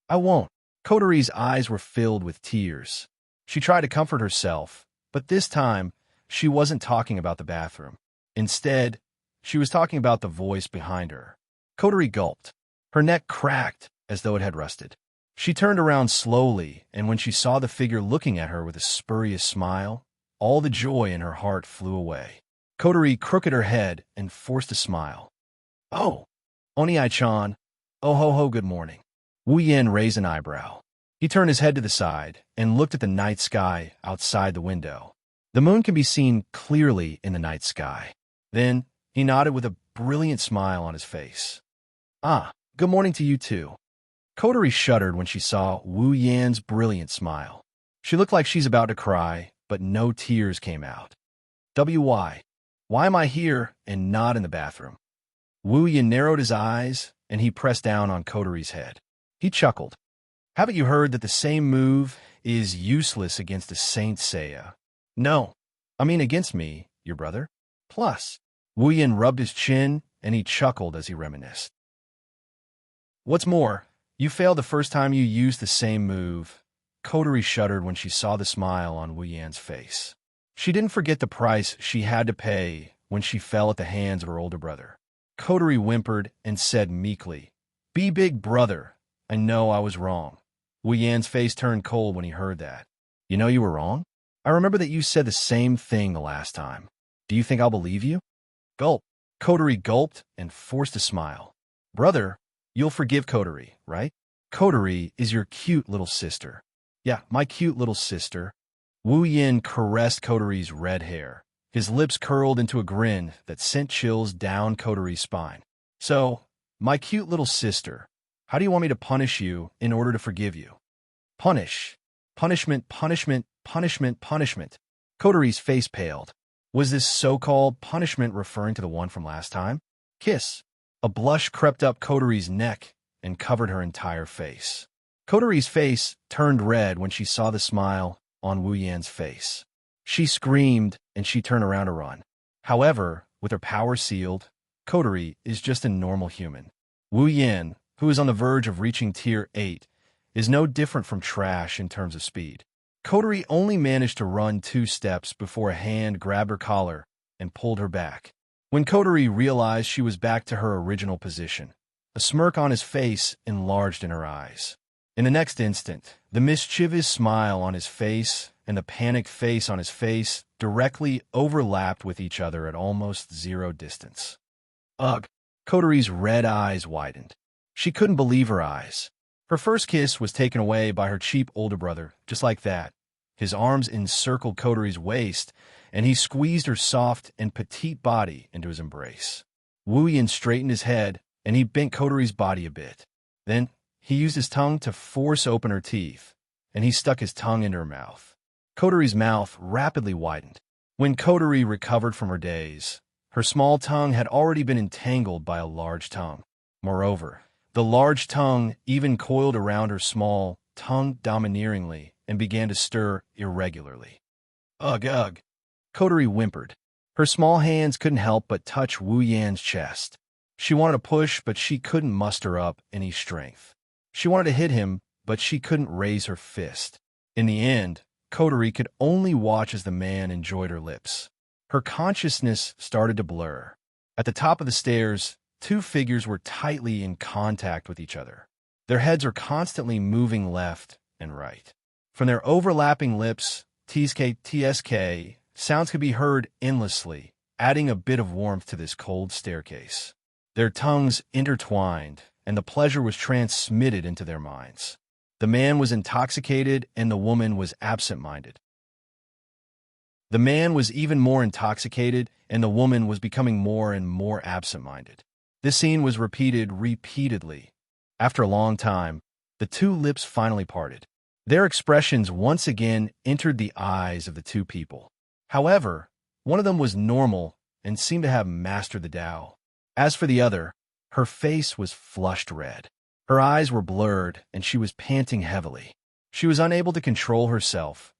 I won't. Kotori's eyes were filled with tears. She tried to comfort herself, but this time, she wasn't talking about the bathroom. Instead, she was talking about the voice behind her. Kotori gulped. Her neck cracked as though it had rusted. She turned around slowly, and when she saw the figure looking at her with a spurious smile, all the joy in her heart flew away. Kotori crooked her head and forced a smile. Oh, Oni-chan. Oh ho ho, good morning. Wu Yin raised an eyebrow. He turned his head to the side and looked at the night sky outside the window. The moon can be seen clearly in the night sky. Then he nodded with a brilliant smile on his face. Ah, good morning to you too. Kotori shuddered when she saw Wu Yin's brilliant smile. She looked like she's about to cry, but no tears came out. Why? Why am I here and not in the bathroom? Wu Yin narrowed his eyes and he pressed down on Kotori's head. He chuckled. Haven't you heard that the same move is useless against a Saint Seiya? No, I mean against me, your brother. Plus, Wu Yin rubbed his chin and he chuckled as he reminisced. What's more, you failed the first time you used the same move. Kotori shuddered when she saw the smile on Wu Yin's face. She didn't forget the price she had to pay when she fell at the hands of her older brother. Kotori whimpered and said meekly, Be big brother. I know I was wrong. Wu Yan's face turned cold when he heard that. You know you were wrong? I remember that you said the same thing the last time. Do you think I'll believe you? Gulp. Kotori gulped and forced a smile. Brother, you'll forgive Kotori, right? Kotori is your cute little sister. Yeah, my cute little sister. Wu Yin caressed Kotori's red hair. His lips curled into a grin that sent chills down Kotori's spine. So, my cute little sister, how do you want me to punish you in order to forgive you? Punish. Punishment, punishment, punishment, punishment. Kotori's face paled. Was this so-called punishment referring to the one from last time? Kiss. A blush crept up Kotori's neck and covered her entire face. Kotori's face turned red when she saw the smile on Wu Yan's face. She screamed and she turned around to run. However, with her power sealed, Kotori is just a normal human. Wu Yan, who is on the verge of reaching Tier 8, is no different from trash in terms of speed. Kotori only managed to run 2 steps before a hand grabbed her collar and pulled her back. When Kotori realized she was back to her original position, A smirk on his face enlarged in her eyes. In the next instant, the mischievous smile on his face and the panicked face on his face directly overlapped with each other at almost zero distance. Ugh! Coteries' red eyes widened. She couldn't believe her eyes. Her first kiss was taken away by her cheap older brother, just like that. His arms encircled Coteries' waist, and he squeezed her soft and petite body into his embrace. Wu Yin straightened his head, and he bent Coteries' body a bit. Then he used his tongue to force open her teeth, and he stuck his tongue into her mouth. Coteries' mouth rapidly widened. When Coterie recovered from her daze, her small tongue had already been entangled by a large tongue. Moreover, the large tongue even coiled around her small tongue domineeringly and began to stir irregularly. Ugh, ugh! Coterie whimpered. Her small hands couldn't help but touch Wu Yan's chest. She wanted to push, but she couldn't muster up any strength. She wanted to hit him, but she couldn't raise her fist. In the end, Coterie could only watch as the man enjoyed her lips. Her consciousness started to blur. At the top of the stairs, two figures were tightly in contact with each other. Their heads were constantly moving left and right. From their overlapping lips, TSK, TSK, sounds could be heard endlessly, adding a bit of warmth to this cold staircase. Their tongues intertwined, and the pleasure was transmitted into their minds. The man was intoxicated, and the woman was absent-minded. The man was even more intoxicated, and the woman was becoming more and more absent-minded. This scene was repeated repeatedly. After a long time, the two lips finally parted. Their expressions once again entered the eyes of the two people. However, one of them was normal and seemed to have mastered the Tao. As for the other, her face was flushed red. Her eyes were blurred, and she was panting heavily. She was unable to control herself.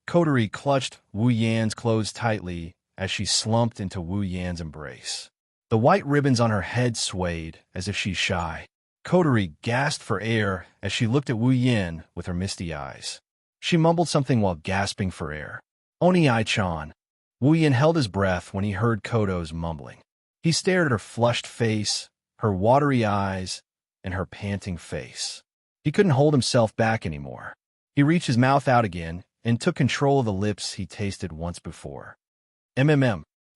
Coterie clutched Wu Yan's clothes tightly as she slumped into Wu Yan's embrace. The white ribbons on her head swayed as if she's shy. Coterie gasped for air as she looked at Wu Yan with her misty eyes. She mumbled something while gasping for air. Oni Ai-chan. Wu Yan held his breath when he heard Kodo's mumbling. He stared at her flushed face, her watery eyes, and her panting face. He couldn't hold himself back anymore. He reached his mouth out again and took control of the lips he tasted once before.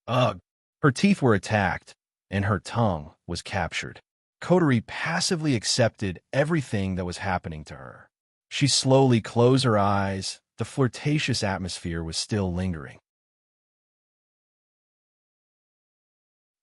Ugh. Her teeth were attacked, and her tongue was captured. Coterie passively accepted everything that was happening to her. She slowly closed her eyes. The flirtatious atmosphere was still lingering.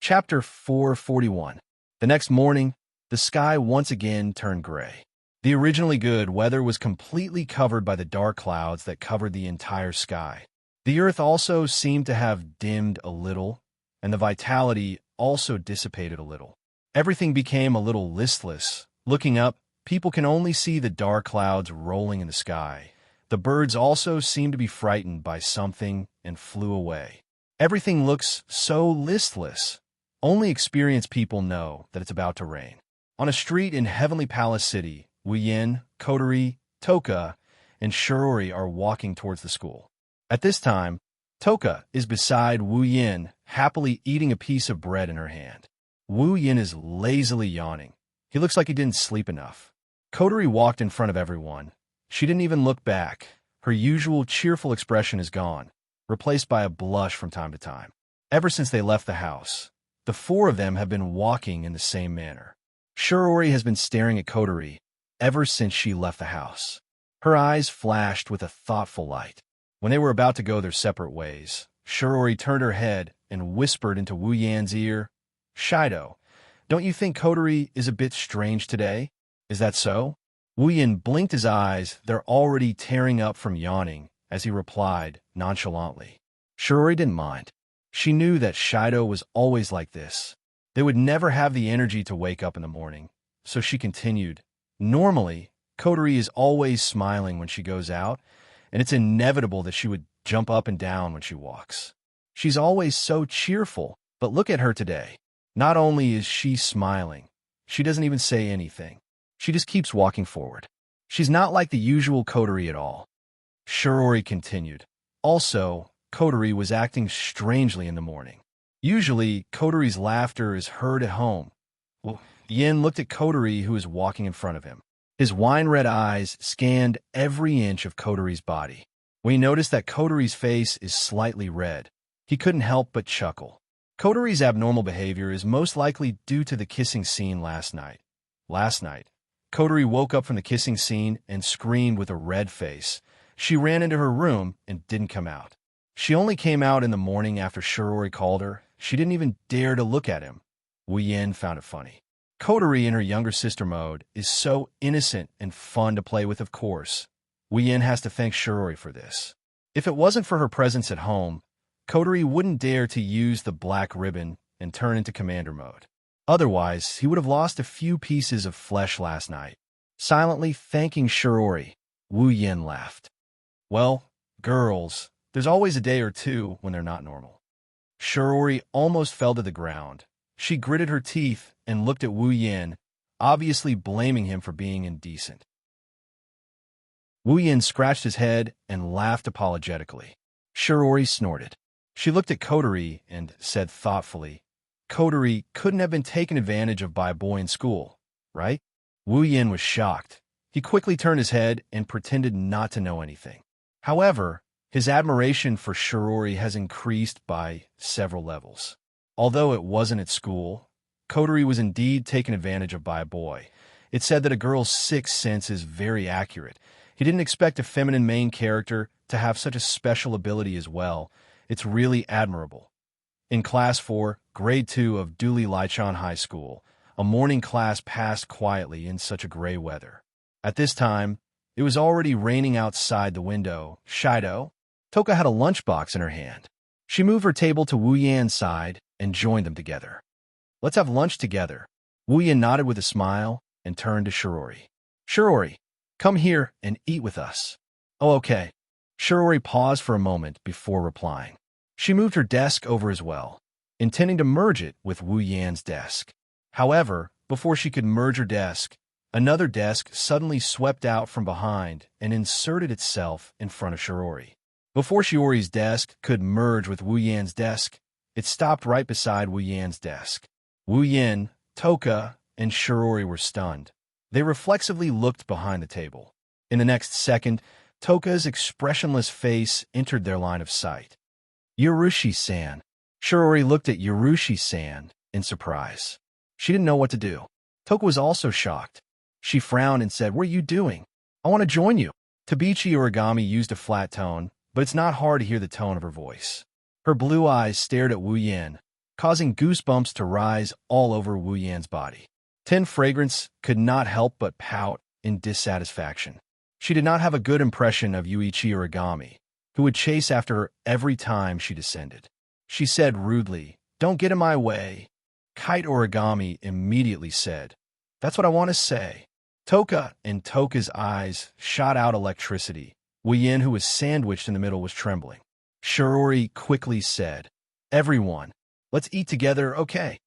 Chapter 441. The next morning, the sky once again turned gray. The originally good weather was completely covered by the dark clouds that covered the entire sky. The earth also seemed to have dimmed a little, and the vitality also dissipated a little. Everything became a little listless. Looking up, people can only see the dark clouds rolling in the sky. The birds also seemed to be frightened by something and flew away. Everything looks so listless. Only experienced people know that it's about to rain. On a street in Heavenly Palace City, Wu Yin, Coterie, Toka, and Shirori are walking towards the school. At this time, Toka is beside Wu Yin, happily eating a piece of bread in her hand. Wu Yin is lazily yawning. He looks like he didn't sleep enough. Coterie walked in front of everyone. She didn't even look back. Her usual cheerful expression is gone, replaced by a blush from time to time. Ever since they left the house, the four of them have been walking in the same manner. Shirori has been staring at Coterie ever since she left the house. Her eyes flashed with a thoughtful light. When they were about to go their separate ways, Shirori turned her head and whispered into Wu Yan's ear, "Shido, don't you think Coterie is a bit strange today? Is that so?" Wu Yan blinked his eyes, they're already tearing up from yawning, as he replied nonchalantly. Shirori didn't mind. She knew that Shido was always like this. They would never have the energy to wake up in the morning, so she continued, "Normally, Coterie is always smiling when she goes out, and it's inevitable that she would jump up and down when she walks. She's always so cheerful, but look at her today. Not only is she smiling, she doesn't even say anything. She just keeps walking forward. She's not like the usual Coterie at all." Shirori continued. Also, Coterie was acting strangely in the morning. Usually, Coterie's laughter is heard at home, Yin looked at Coterie, who was walking in front of him. His wine-red eyes scanned every inch of Coterie's body. When he noticed that Coterie's face is slightly red, he couldn't help but chuckle. Coterie's abnormal behavior is most likely due to the kissing scene last night. Coterie woke up from the kissing scene and screamed with a red face. She ran into her room and didn't come out. She only came out in the morning after Shirori called her. She didn't even dare to look at him. Wu Yin found it funny. Coterie in her younger sister mode is so innocent and fun to play with, of course. Wu Yin has to thank Shirori for this. If it wasn't for her presence at home, Coterie wouldn't dare to use the black ribbon and turn into commander mode. Otherwise, he would have lost a few pieces of flesh last night. Silently thanking Shirori, Wu Yin laughed. Well, girls, there's always a day or two when they're not normal. Shirori almost fell to the ground. She gritted her teeth and looked at Wu Yin, obviously blaming him for being indecent. Wu Yin scratched his head and laughed apologetically. Shirori snorted. She looked at Coterie and said thoughtfully, Coterie couldn't have been taken advantage of by a boy in school, right? Wu Yin was shocked. He quickly turned his head and pretended not to know anything. However, his admiration for Shirori has increased by several levels. Although it wasn't at school, Coterie was indeed taken advantage of by a boy. It said that a girl's sixth sense is very accurate. He didn't expect a feminine main character to have such a special ability as well. It's really admirable. In Class 4, Grade 2 of Duli Lichon High School, a morning class passed quietly in such a gray weather. At this time, it was already raining outside the window. Shido, Toka had a lunchbox in her hand. She moved her table to Wu Yan's side and joined them together. Let's have lunch together. Wu Yan nodded with a smile and turned to Shirori. Shirori, come here and eat with us. Oh, okay. Shirori paused for a moment before replying. She moved her desk over as well, intending to merge it with Wu Yan's desk. However, before she could merge her desk, another desk suddenly swept out from behind and inserted itself in front of Shirori. Before Shiori's desk could merge with Wu Yan's desk, it stopped right beside Wu Yan's desk. Wu Yan, Toka, and Shirori were stunned. They reflexively looked behind the table. In the next second, Toka's expressionless face entered their line of sight. Yurushi-san. Shirori looked at Yurushi-san in surprise. She didn't know what to do. Toka was also shocked. She frowned and said, "What are you doing? I want to join you." Tabichi Origami used a flat tone, but it's not hard to hear the tone of her voice. Her blue eyes stared at Wu Yan, causing goosebumps to rise all over Wu Yan's body. Ten Fragrance could not help but pout in dissatisfaction. She did not have a good impression of Yuichi Origami, who would chase after her every time she descended. She said rudely, "Don't get in my way." Kite Origami immediately said, "That's what I want to say." Toka and Toka's eyes shot out electricity. Wu Yan, who was sandwiched in the middle, was trembling. Shirori quickly said, "Everyone, let's eat together, okay?"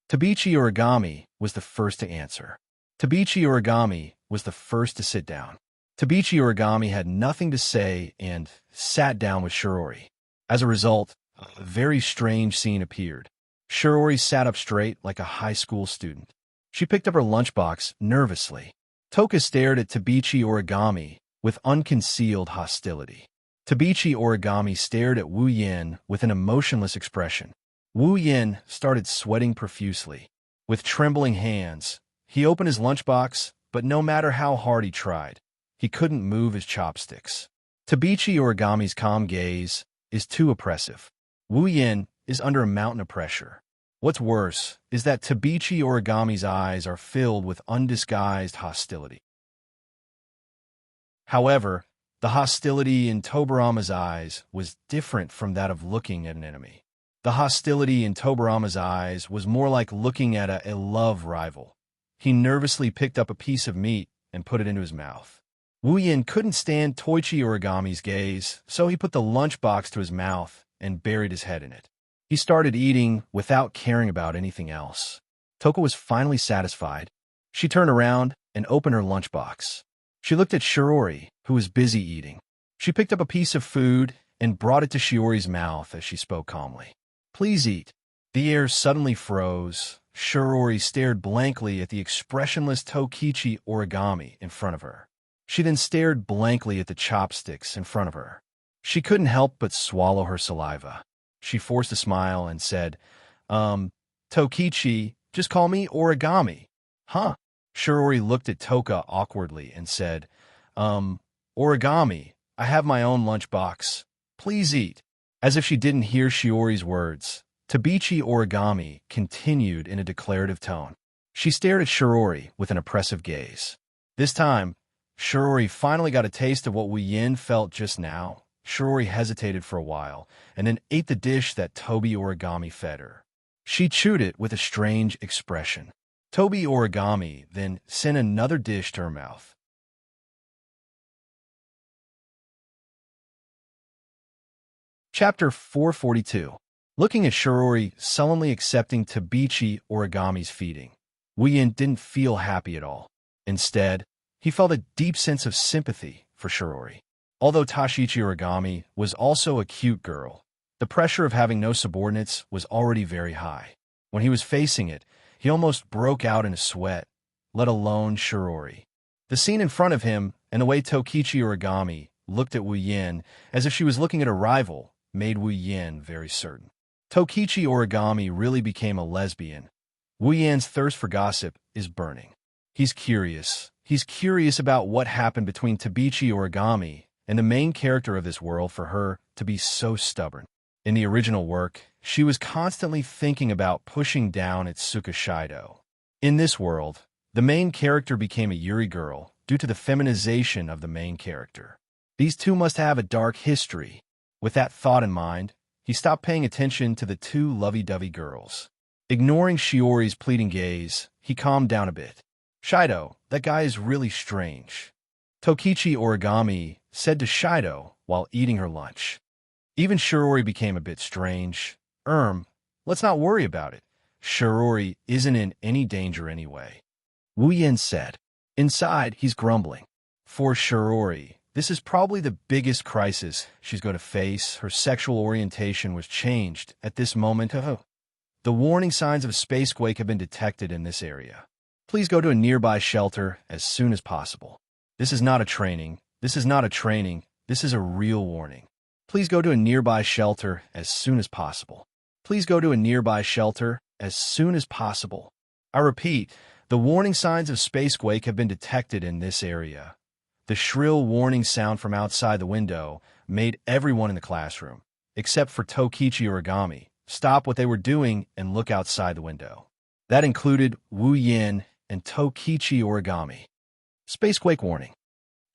Tabichi Origami was the first to answer. Tabichi Origami was the first to sit down. Tabichi Origami had nothing to say and sat down with Shirori. As a result, a very strange scene appeared. Shirori sat up straight like a high school student. She picked up her lunchbox nervously. Toka stared at Tabichi Origami with unconcealed hostility. Tabichi Origami stared at Wu Yan with an emotionless expression. Wu Yan started sweating profusely. With trembling hands, he opened his lunchbox, but no matter how hard he tried, he couldn't move his chopsticks. Tabichi Origami's calm gaze is too oppressive. Wu Yan is under a mountain of pressure. What's worse is that Tabichi Origami's eyes are filled with undisguised hostility. However, the hostility in Tobarama's eyes was different from that of looking at an enemy. The hostility in Tobarama's eyes was more like looking at a love rival. He nervously picked up a piece of meat and put it into his mouth. Wu Yan couldn't stand Toichi Origami's gaze, so he put the lunchbox to his mouth and buried his head in it. He started eating without caring about anything else. Toka was finally satisfied. She turned around and opened her lunchbox. She looked at Shirori, who was busy eating. She picked up a piece of food and brought it to Shiori's mouth as she spoke calmly. "Please eat." The air suddenly froze. Shirori stared blankly at the expressionless Tokichi origami in front of her. She then stared blankly at the chopsticks in front of her. She couldn't help but swallow her saliva. She forced a smile and said, Tokichi, just call me origami. Huh? Shirori looked at Toka awkwardly and said, origami, I have my own lunchbox. Please eat. As if she didn't hear Shiori's words, Tabichi origami continued in a declarative tone. She stared at Shirori with an oppressive gaze. This time, Shirori finally got a taste of what Wu Yin felt just now. Shirori hesitated for a while, and then ate the dish that Tobi origami fed her. She chewed it with a strange expression. Tobi origami then sent another dish to her mouth. Chapter 442. Looking at Shirori sullenly accepting Tabichi origami's feeding, Wu Yin didn't feel happy at all. Instead, he felt a deep sense of sympathy for Shirori. Although Tashichi origami was also a cute girl, the pressure of having no subordinates was already very high. When he was facing it, he almost broke out in a sweat, let alone Shirori. The scene in front of him and the way Tokichi origami looked at Wu Yin as if she was looking at a rival made Wu Yin very certain. Tokichi origami really became a lesbian. Wu Yin's thirst for gossip is burning. He's curious. He's curious about what happened between Tabichi origami and the main character of this world for her to be so stubborn. In the original work, she was constantly thinking about pushing down at Tsukashido. In this world, the main character became a Yuri girl due to the feminization of the main character. These two must have a dark history. With that thought in mind, he stopped paying attention to the two lovey-dovey girls. Ignoring Shiori's pleading gaze, he calmed down a bit. Shido, that guy is really strange, Tokichi origami said to Shido while eating her lunch. Even Shirori became a bit strange. Let's not worry about it. Shirori isn't in any danger anyway, Wu Yin said. Inside, he's grumbling. For Shirori, this is probably the biggest crisis she's going to face. Her sexual orientation was changed at this moment. The warning signs of a spacequake have been detected in this area. Please go to a nearby shelter as soon as possible. This is not a training. This is not a training. This is a real warning. Please go to a nearby shelter as soon as possible. Please go to a nearby shelter as soon as possible. I repeat, the warning signs of spacequake have been detected in this area. The shrill warning sound from outside the window made everyone in the classroom, except for Tokichi origami, stop what they were doing and look outside the window. That included Wu Yin and Tokichi origami. Spacequake warning.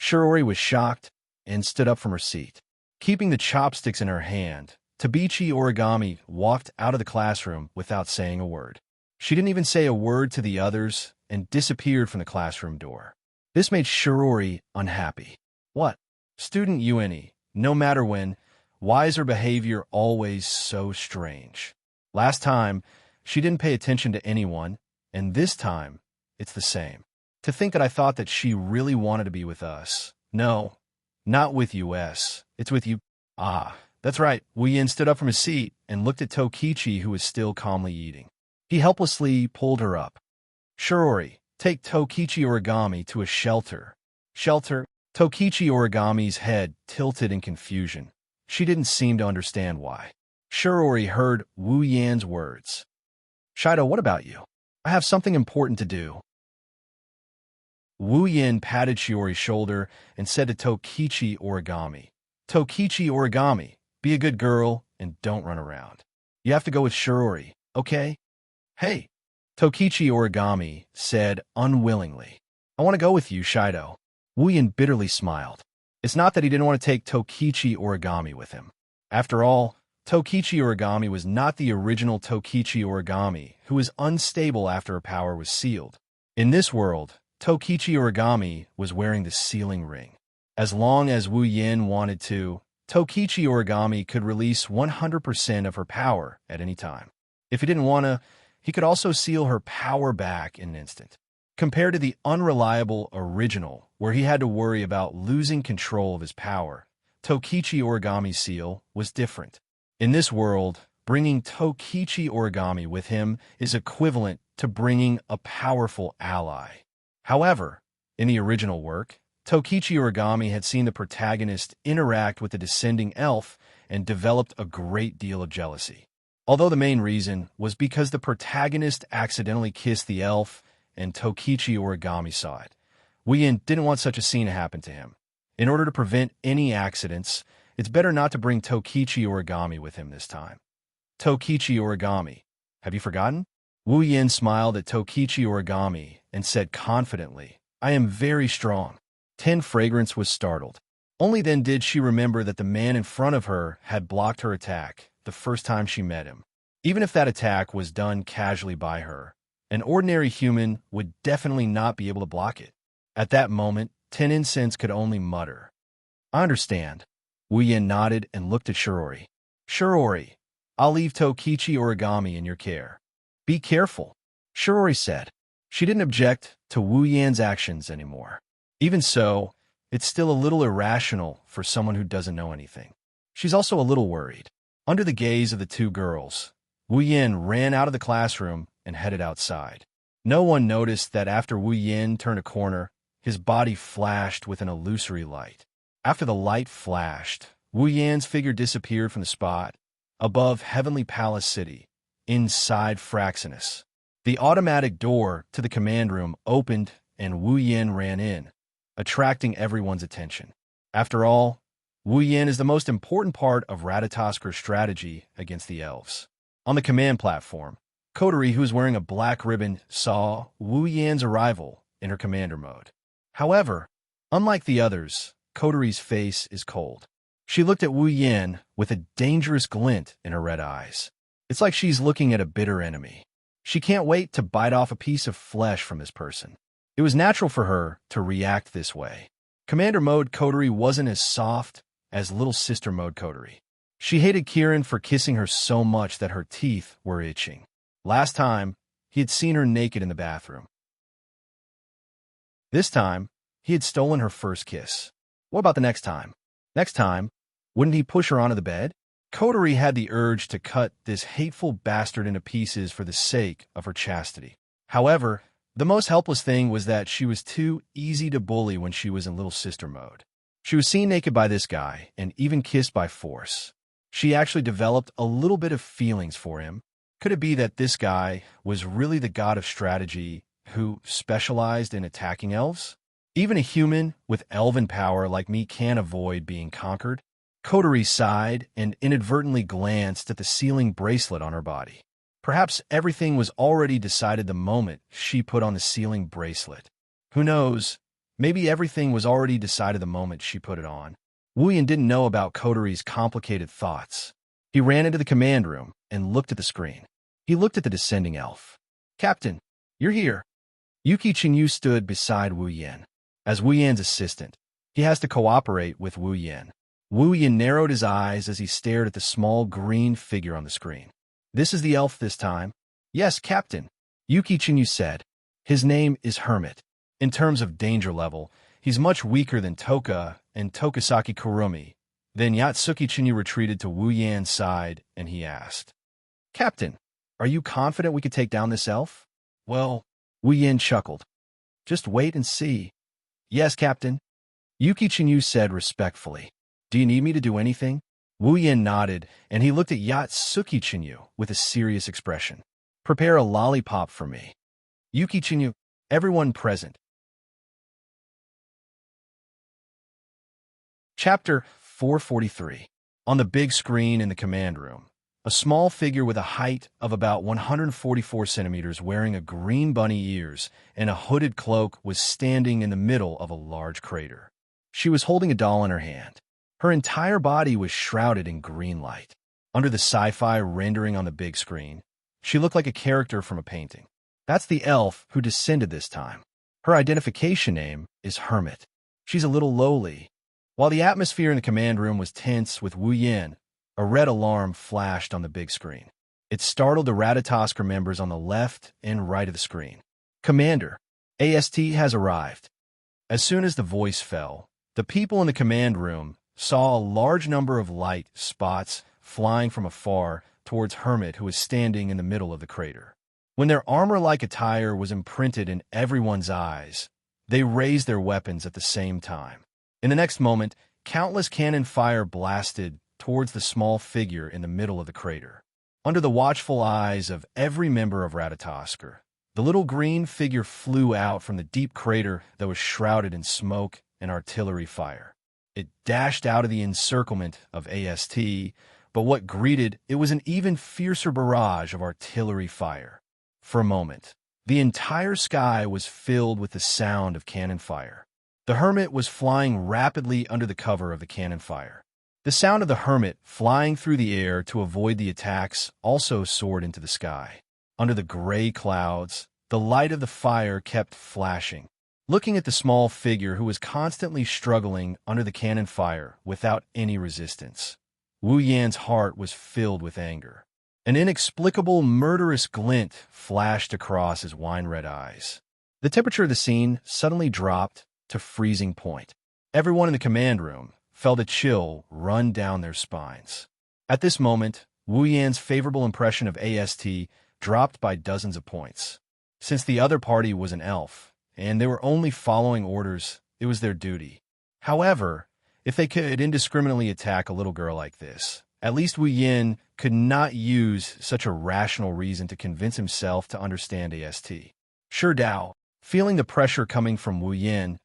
Shirori was shocked and stood up from her seat. Keeping the chopsticks in her hand, Tabichi origami walked out of the classroom without saying a word. She didn't even say a word to the others and disappeared from the classroom door. This made Shirori unhappy. What? Student Ueni, no matter when, why is her behavior always so strange? Last time, she didn't pay attention to anyone, and this time, it's the same. To think that I thought that she really wanted to be with us. No, not with US. It's with you. Ah, that's right. Wu Yin stood up from his seat and looked at Tokichi, who was still calmly eating. He helplessly pulled her up. Shirori, take Tokichi origami to a shelter. Shelter? Tokichi origami's head tilted in confusion. She didn't seem to understand why. Shirori heard Wu Yan's words. Shido, what about you? I have something important to do. Wu Yin patted Shiori's shoulder and said to Tokichi origami, Tokichi origami, be a good girl and don't run around. You have to go with Shirori, okay? Hey, Tokichi origami said unwillingly. I want to go with you, Shido. Wu Yin bitterly smiled. It's not that he didn't want to take Tokichi origami with him. After all, Tokichi origami was not the original Tokichi origami who was unstable after her power was sealed. In this world, Tokichi origami was wearing the sealing ring. As long as Wu Yin wanted to, Tokichi origami could release 100% of her power at any time. If he didn't want to, he could also seal her power back in an instant. Compared to the unreliable original, where he had to worry about losing control of his power, Tokichi origami's seal was different. In this world, bringing Tokichi origami with him is equivalent to bringing a powerful ally. However, in the original work, Tokichi Origami had seen the protagonist interact with the descending elf and developed a great deal of jealousy. Although the main reason was because the protagonist accidentally kissed the elf and Tokichi Origami saw it. Woo-Yin didn't want such a scene to happen to him. In order to prevent any accidents, it's better not to bring Tokichi Origami with him this time. Tokichi Origami, have you forgotten? Woo-Yin smiled at Tokichi Origami and said confidently, I am very strong. Ten Fragrance was startled. Only then did she remember that the man in front of her had blocked her attack the first time she met him. Even if that attack was done casually by her, an ordinary human would definitely not be able to block it. At that moment, Ten Incense could only mutter. I understand. Woo-Yin nodded and looked at Shirori. Shirori, I'll leave Tokichi Origami in your care. Be careful, Shirori said. She didn't object to Woo-Yin's actions anymore. Even so, it's still a little irrational for someone who doesn't know anything. She's also a little worried. Under the gaze of the two girls, Woo-Yin ran out of the classroom and headed outside. No one noticed that after Woo-Yin turned a corner, his body flashed with an illusory light. After the light flashed, Woo-Yin's figure disappeared from the spot above Heavenly Palace City, inside Fraxinus. The automatic door to the command room opened and Woo-Yin ran in, attracting everyone's attention. After all, Woo-Yin is the most important part of Ratatasker's strategy against the elves. On the command platform, Kotori, who was wearing a black ribbon, saw Woo-Yin's arrival in her commander mode. However, unlike the others, Kotori's face is cold. She looked at Woo-Yin with a dangerous glint in her red eyes. It's like she's looking at a bitter enemy. She can't wait to bite off a piece of flesh from this person. It was natural for her to react this way. Commander mode Kotori wasn't as soft as little sister mode Kotori. She hated Kirin for kissing her so much that her teeth were itching. Last time, he had seen her naked in the bathroom. This time, he had stolen her first kiss. What about the next time? Next time, wouldn't he push her onto the bed? Kotori had the urge to cut this hateful bastard into pieces for the sake of her chastity. However, the most helpless thing was that she was too easy to bully when she was in little sister mode. She was seen naked by this guy and even kissed by force. She actually developed a little bit of feelings for him. Could it be that this guy was really the god of strategy who specialized in attacking elves? Even a human with elven power like me can't avoid being conquered. Kotori sighed and inadvertently glanced at the sealing bracelet on her body. Perhaps everything was already decided the moment she put on the sealing bracelet. Who knows? Maybe everything was already decided the moment she put it on. Woo-Yin didn't know about Kotori's complicated thoughts. He ran into the command room and looked at the screen. He looked at the descending elf. Captain, you're here. Yuki Chinyu stood beside Woo-Yin. As Woo-Yin's assistant, he has to cooperate with Woo-Yin. Woo-Yin narrowed his eyes as he stared at the small green figure on the screen. This is the elf this time? Yes, Captain, Yuki Chinyu said. His name is Hermit. In terms of danger level, he's much weaker than Toka and Tokisaki Kurumi. Then Yatsuki Chinyu retreated to Woo-Yin's side and he asked, Captain, are you confident we could take down this elf? Well, Woo-Yin chuckled. Just wait and see. Yes, Captain, Yuki Chinyu said respectfully. Do you need me to do anything? Woo-Yin nodded, and he looked at Yatsuki Chinyu with a serious expression. Prepare a lollipop for me. Yuki Chinyu, everyone present. Chapter 443. On the big screen in the command room, a small figure with a height of about 144 centimeters wearing a green bunny ears and a hooded cloak was standing in the middle of a large crater. She was holding a doll in her hand. Her entire body was shrouded in green light. Under the sci-fi rendering on the big screen, she looked like a character from a painting. That's the elf who descended this time. Her identification name is Hermit. She's a little lowly. While the atmosphere in the command room was tense with Woo-Yin, a red alarm flashed on the big screen. It startled the Ratatosker members on the left and right of the screen. Commander, AST has arrived. As soon as the voice fell, the people in the command room saw a large number of light spots flying from afar towards Hermit, who was standing in the middle of the crater. When their armor-like attire was imprinted in everyone's eyes, they raised their weapons at the same time. In the next moment, countless cannon fire blasted towards the small figure in the middle of the crater. Under the watchful eyes of every member of Ratatoskr, the little green figure flew out from the deep crater that was shrouded in smoke and artillery fire. It dashed out of the encirclement of AST, but what greeted it was an even fiercer barrage of artillery fire. For a moment, the entire sky was filled with the sound of cannon fire. The hermit was flying rapidly under the cover of the cannon fire. The sound of the hermit flying through the air to avoid the attacks also soared into the sky. Under the gray clouds, the light of the fire kept flashing. Looking at the small figure who was constantly struggling under the cannon fire without any resistance, Wu Yan's heart was filled with anger. An inexplicable, murderous glint flashed across his wine-red eyes. The temperature of the scene suddenly dropped to freezing point. Everyone in the command room felt a chill run down their spines. At this moment, Wu Yan's favorable impression of AST dropped by dozens of points. Since the other party was an elf, and they were only following orders, it was their duty. However, if they could indiscriminately attack a little girl like this, at least Wu Yan could not use such a rational reason to convince himself to understand AST. Sure Dao, feeling the pressure coming from Wu Yan,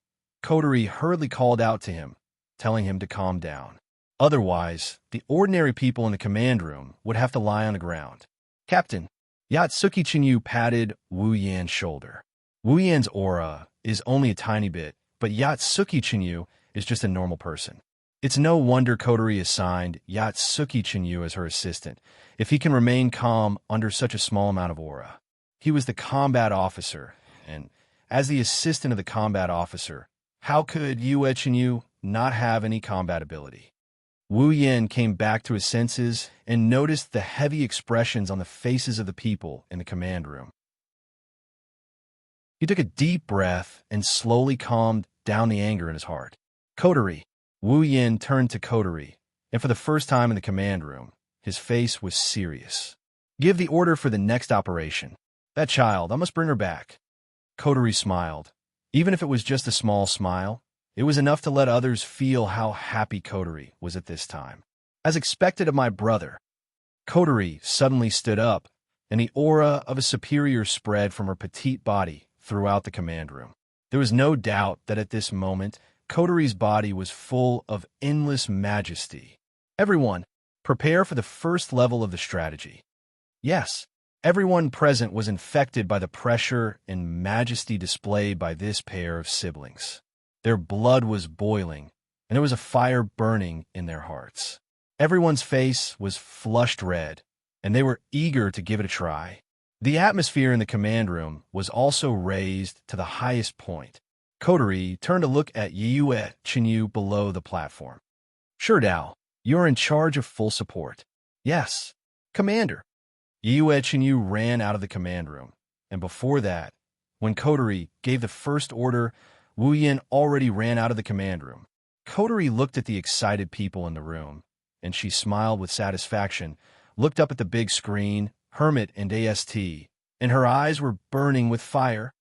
Coterie hurriedly called out to him, telling him to calm down. Otherwise, the ordinary people in the command room would have to lie on the ground. Captain, Yatsuki Chinyu patted Wu Yan's shoulder. Wu Yan's aura is only a tiny bit, but Yatsuki Chinyu is just a normal person. It's no wonder Coterie assigned Yatsuki Chinyu as her assistant, if he can remain calm under such a small amount of aura. He was the combat officer, and as the assistant of the combat officer, how could Yue Chinyu not have any combat ability? Wu Yan came back to his senses and noticed the heavy expressions on the faces of the people in the command room. He took a deep breath and slowly calmed down the anger in his heart. Coterie. Wu Yan turned to Coterie, and for the first time in the command room, his face was serious. Give the order for the next operation. That child, I must bring her back. Coterie smiled. Even if it was just a small smile, it was enough to let others feel how happy Coterie was at this time. As expected of my brother. Coterie suddenly stood up, and the aura of a superior spread from her petite body throughout the command room. There was no doubt that at this moment, Coterie's body was full of endless majesty. Everyone, prepare for the first level of the strategy. Yes, everyone present was infected by the pressure and majesty displayed by this pair of siblings. Their blood was boiling, and there was a fire burning in their hearts. Everyone's face was flushed red, and they were eager to give it a try. The atmosphere in the command room was also raised to the highest point. Coterie turned to look at Yue Chinyu below the platform. Sure, Dao, you're in charge of full support. Yes, Commander. Yue Chinyu ran out of the command room, and before that, when Coterie gave the first order, Wu Yan already ran out of the command room. Coterie looked at the excited people in the room, and she smiled with satisfaction, looked up at the big screen, Hermit and AST, and her eyes were burning with fire.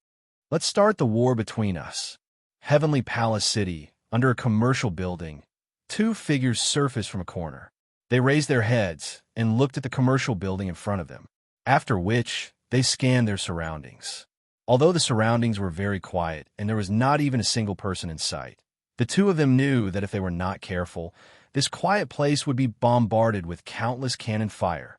Let's start the war between us. Heavenly Palace City, under a commercial building, two figures surfaced from a corner. They raised their heads and looked at the commercial building in front of them, after which they scanned their surroundings. Although the surroundings were very quiet and there was not even a single person in sight, the two of them knew that if they were not careful, this quiet place would be bombarded with countless cannon fire.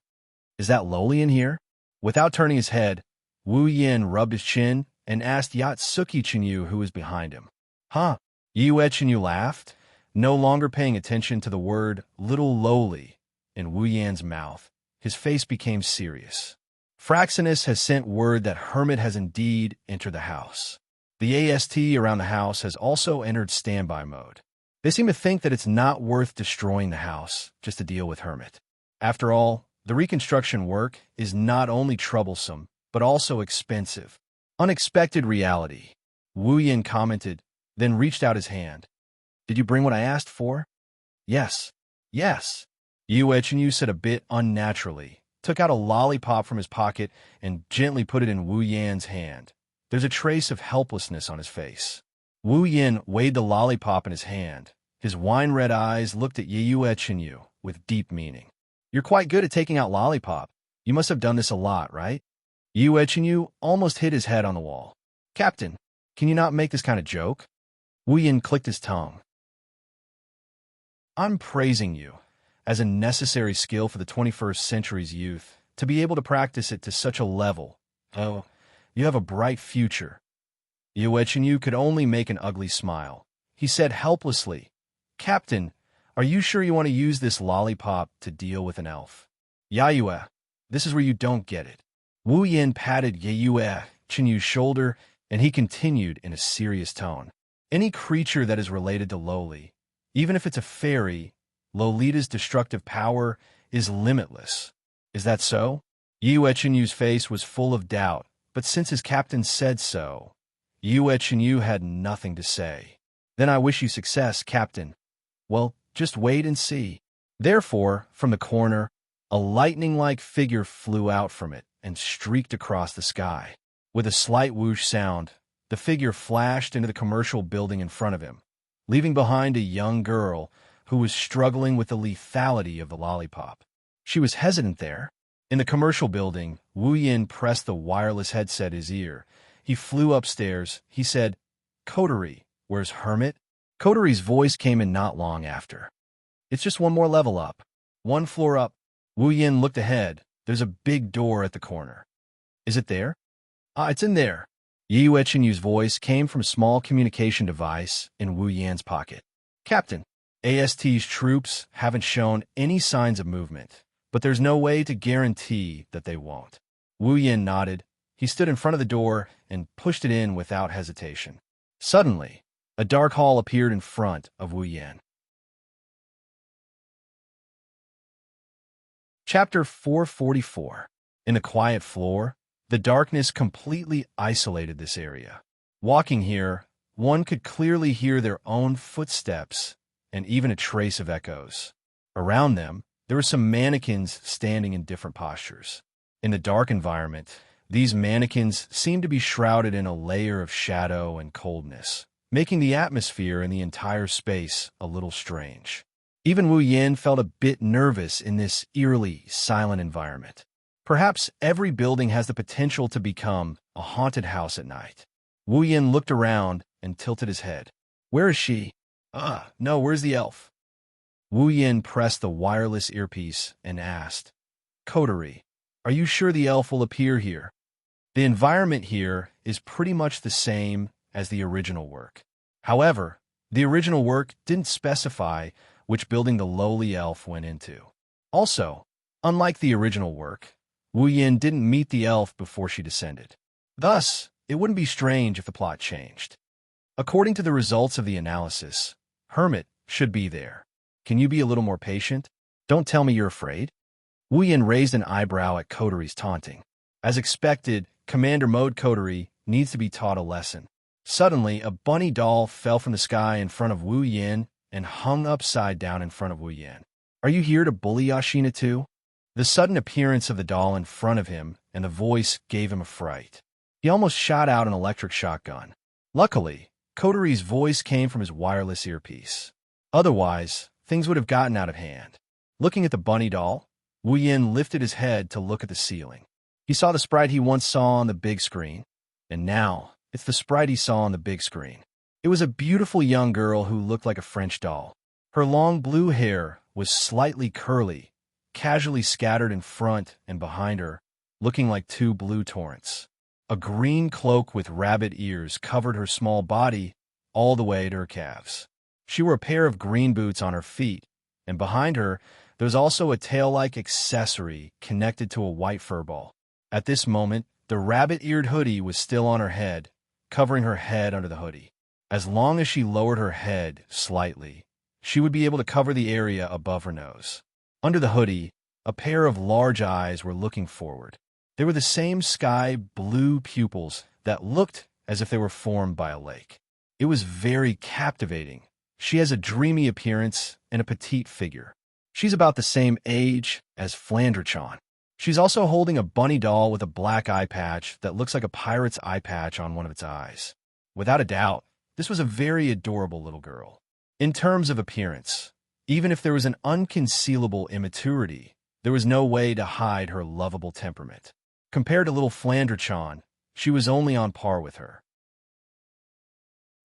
Is that Loli in here? Without turning his head, Wu Yan rubbed his chin and asked Yatsuki Chinyu who was behind him. Huh? Yue Chinyu laughed, no longer paying attention to the word little Loli in Wu Yan's mouth. His face became serious. Fraxinus has sent word that Hermit has indeed entered the house. The AST around the house has also entered standby mode. They seem to think that it's not worth destroying the house just to deal with Hermit. After all, the reconstruction work is not only troublesome, but also expensive. Unexpected reality. Wu Yan commented, then reached out his hand. Did you bring what I asked for? Yes. Yes. Yue Chinyu said a bit unnaturally, took out a lollipop from his pocket and gently put it in Wu Yan's hand. There's a trace of helplessness on his face. Wu Yan weighed the lollipop in his hand. His wine-red eyes looked at Yue Chenyu with deep meaning. You're quite good at taking out lollipop. You must have done this a lot, right? Yue Chenyu almost hit his head on the wall. Captain, can you not make this kind of joke? Wu Yan clicked his tongue. I'm praising you as a necessary skill for the 21st century's youth, to be able to practice it to such a level. Oh, you have a bright future. Yue Chenyu could only make an ugly smile. He said helplessly, Captain, are you sure you want to use this lollipop to deal with an elf? Yue, this is where you don't get it. Wu Yan patted Yue Chenyu's shoulder, and he continued in a serious tone. Any creature that is related to Loli, even if it's a fairy, Lolita's destructive power is limitless. Is that so? Yue Chenyu's face was full of doubt, but since his captain said so, Yue Chenyu had nothing to say. Then I wish you success, Captain. Well, just wait and see. Therefore, from the corner, a lightning-like figure flew out from it and streaked across the sky. With a slight whoosh sound, the figure flashed into the commercial building in front of him, leaving behind a young girl who was struggling with the lethality of the lollipop. She was hesitant there. In the commercial building, Wu Yan pressed the wireless headset his ear. He flew upstairs. He said, Coterie, where's Hermit? Coterie's voice came in not long after. It's just one more level up. One floor up. Wu Yan looked ahead. There's a big door at the corner. Is it there? It's in there. Yue Chenyu's voice came from a small communication device in Wu Yan's pocket. Captain, AST's troops haven't shown any signs of movement, but there's no way to guarantee that they won't. Wu Yan nodded. He stood in front of the door and pushed it in without hesitation. Suddenly, a dark hall appeared in front of Wu Yan. Chapter 444. In the quiet floor, the darkness completely isolated this area. Walking here, one could clearly hear their own footsteps and even a trace of echoes. Around them, there were some mannequins standing in different postures. In the dark environment, these mannequins seemed to be shrouded in a layer of shadow and coldness, making the atmosphere in the entire space a little strange. Even Wu Yan felt a bit nervous in this eerily silent environment. Perhaps every building has the potential to become a haunted house at night. Wu Yan looked around and tilted his head. Where is she? No, where's the elf? Wu Yan pressed the wireless earpiece and asked, Coterie, are you sure the elf will appear here? The environment here is pretty much the same as the original work. However, the original work didn't specify which building the lowly elf went into. Also, unlike the original work, Wu Yan didn't meet the elf before she descended. Thus, it wouldn't be strange if the plot changed. According to the results of the analysis, Hermit should be there. Can you be a little more patient? Don't tell me you're afraid. Wu Yan raised an eyebrow at Coterie's taunting. As expected, Commander Mode Coterie needs to be taught a lesson. Suddenly, a bunny doll fell from the sky in front of Wu Yan and hung upside down in front of Wu Yan. Are you here to bully Yashina too? The sudden appearance of the doll in front of him and the voice gave him a fright. He almost shot out an electric shotgun. Luckily, Coterie's voice came from his wireless earpiece. Otherwise, things would have gotten out of hand. Looking at the bunny doll, Wu Yan lifted his head to look at the ceiling. He saw the sprite he once saw on the big screen, and now it's the sprite he saw on the big screen. It was a beautiful young girl who looked like a French doll. Her long blue hair was slightly curly, casually scattered in front and behind her, looking like two blue torrents. A green cloak with rabbit ears covered her small body all the way to her calves. She wore a pair of green boots on her feet, and behind her there was also a tail-like accessory connected to a white fur ball. At this moment, the rabbit-eared hoodie was still on her head, covering her head under the hoodie. As long as she lowered her head slightly, she would be able to cover the area above her nose. Under the hoodie, a pair of large eyes were looking forward. They were the same sky-blue pupils that looked as if they were formed by a lake. It was very captivating. She has a dreamy appearance and a petite figure. She's about the same age as Flandre-chan. She's also holding a bunny doll with a black eye patch that looks like a pirate's eye patch on one of its eyes. Without a doubt, this was a very adorable little girl. In terms of appearance, even if there was an unconcealable immaturity, there was no way to hide her lovable temperament. Compared to little Flanderchan, she was only on par with her.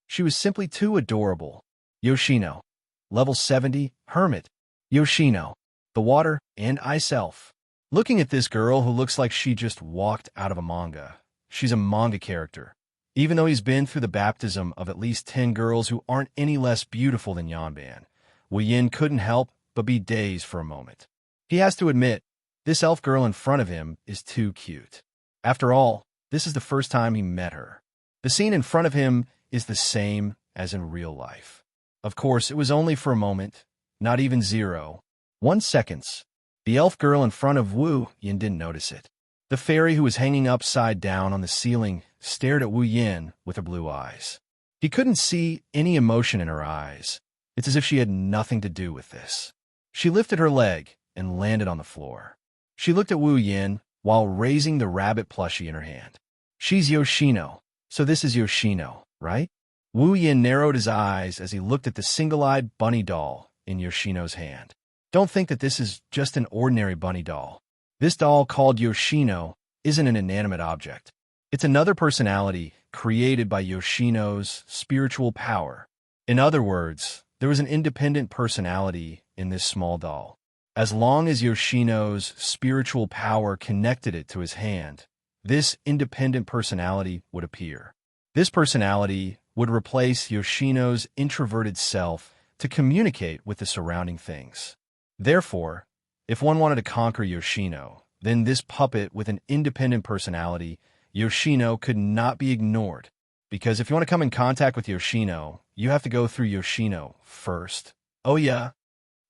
She was simply too adorable. Yoshino. Level 70, Hermit. Yoshino. The water and ice elf. Looking at this girl who looks like she just walked out of a manga. She's a manga character. Even though he's been through the baptism of at least 10 girls who aren't any less beautiful than Yanban, Wu Yin couldn't help but be dazed for a moment. He has to admit, this elf girl in front of him is too cute. After all, this is the first time he met her. The scene in front of him is the same as in real life. Of course, it was only for a moment, not even 0.1 seconds. The elf girl in front of Wu Yin didn't notice it. The fairy who was hanging upside down on the ceiling stared at Wu Yin with her blue eyes. He couldn't see any emotion in her eyes. It's as if she had nothing to do with this. She lifted her leg and landed on the floor. She looked at Wu Yin while raising the rabbit plushie in her hand. She's Yoshino, so this is Yoshino, right? Wu Yin narrowed his eyes as he looked at the single-eyed bunny doll in Yoshino's hand. Don't think that this is just an ordinary bunny doll. This doll, called Yoshino, isn't an inanimate object. It's another personality created by Yoshino's spiritual power. In other words, there was an independent personality in this small doll. As long as Yoshino's spiritual power connected it to his hand, this independent personality would appear. This personality would replace Yoshino's introverted self to communicate with the surrounding things. Therefore, if one wanted to conquer Yoshino, then this puppet with an independent personality, Yoshino, could not be ignored. Because if you want to come in contact with Yoshino, you have to go through Yoshino first. Oh yeah?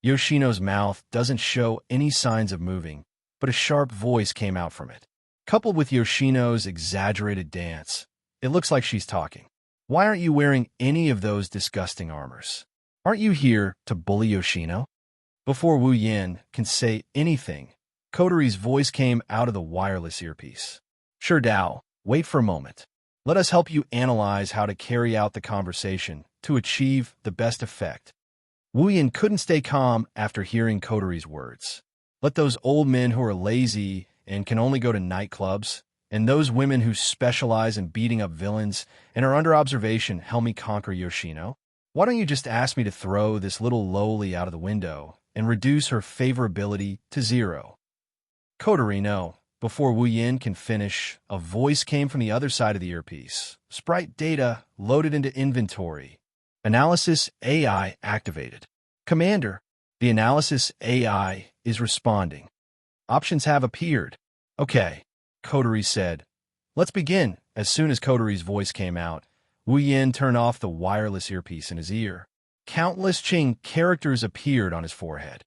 Yoshino's mouth doesn't show any signs of moving, but a sharp voice came out from it. Coupled with Yoshino's exaggerated dance, it looks like she's talking. Why aren't you wearing any of those disgusting armors? Aren't you here to bully Yoshino? Before Wu Yin can say anything, Kotori's voice came out of the wireless earpiece. Sure, Dao, wait for a moment. Let us help you analyze how to carry out the conversation to achieve the best effect. Wu Yin couldn't stay calm after hearing Kotori's words. Let those old men who are lazy and can only go to nightclubs, and those women who specialize in beating up villains and are under observation help me conquer Yoshino. Why don't you just ask me to throw this little lowly out of the window and reduce her favorability to 0? Kotori, no. Before Wu Yin can finish, a voice came from the other side of the earpiece. Sprite data loaded into inventory. Analysis AI activated. Commander, the analysis AI is responding. Options have appeared. Okay, Kotori said. Let's begin. As soon as Kotori's voice came out, Wu Yin turned off the wireless earpiece in his ear. Countless Qing characters appeared on his forehead.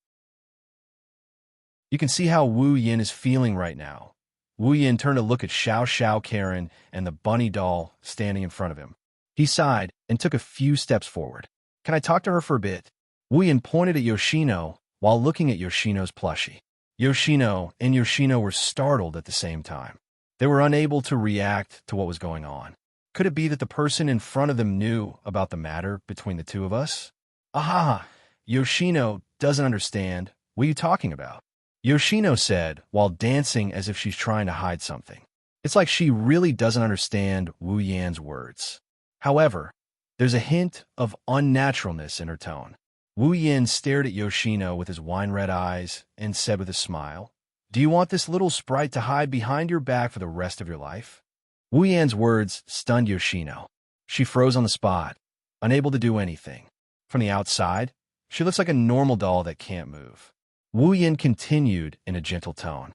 You can see how Wu Yin is feeling right now. Wu Yin turned to look at Xiao Xiao Karen and the bunny doll standing in front of him. He sighed and took a few steps forward. Can I talk to her for a bit? Wu Yin pointed at Yoshino while looking at Yoshino's plushie. Yoshino and Yoshino were startled at the same time. They were unable to react to what was going on. Could it be that the person in front of them knew about the matter between the two of us? Aha! Yoshino doesn't understand. What are you talking about? Yoshino said, while dancing as if she's trying to hide something. It's like she really doesn't understand Wu Yan's words. However, there's a hint of unnaturalness in her tone. Wu Yin stared at Yoshino with his wine-red eyes and said with a smile, Do you want this little sprite to hide behind your back for the rest of your life? Wu Yan's words stunned Yoshino. She froze on the spot, unable to do anything. From the outside, she looks like a normal doll that can't move. Wu Yin continued in a gentle tone.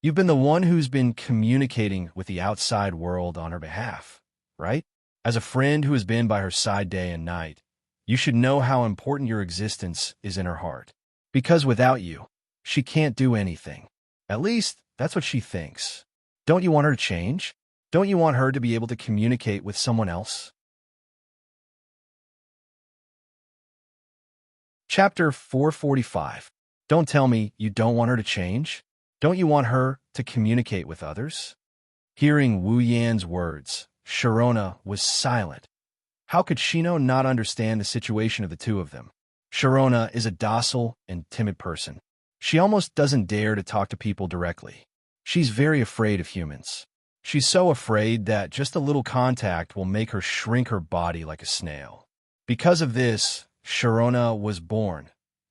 You've been the one who's been communicating with the outside world on her behalf, right? As a friend who has been by her side day and night, you should know how important your existence is in her heart. Because without you, she can't do anything. At least, that's what she thinks. Don't you want her to change? Don't you want her to be able to communicate with someone else? Chapter 445. Don't tell me you don't want her to change? Don't you want her to communicate with others? Hearing Wu Yan's words, Sharona was silent. How could Shino not understand the situation of the two of them? Sharona is a docile and timid person. She almost doesn't dare to talk to people directly. She's very afraid of humans. She's so afraid that just a little contact will make her shrink her body like a snail. Because of this, Sharona was born.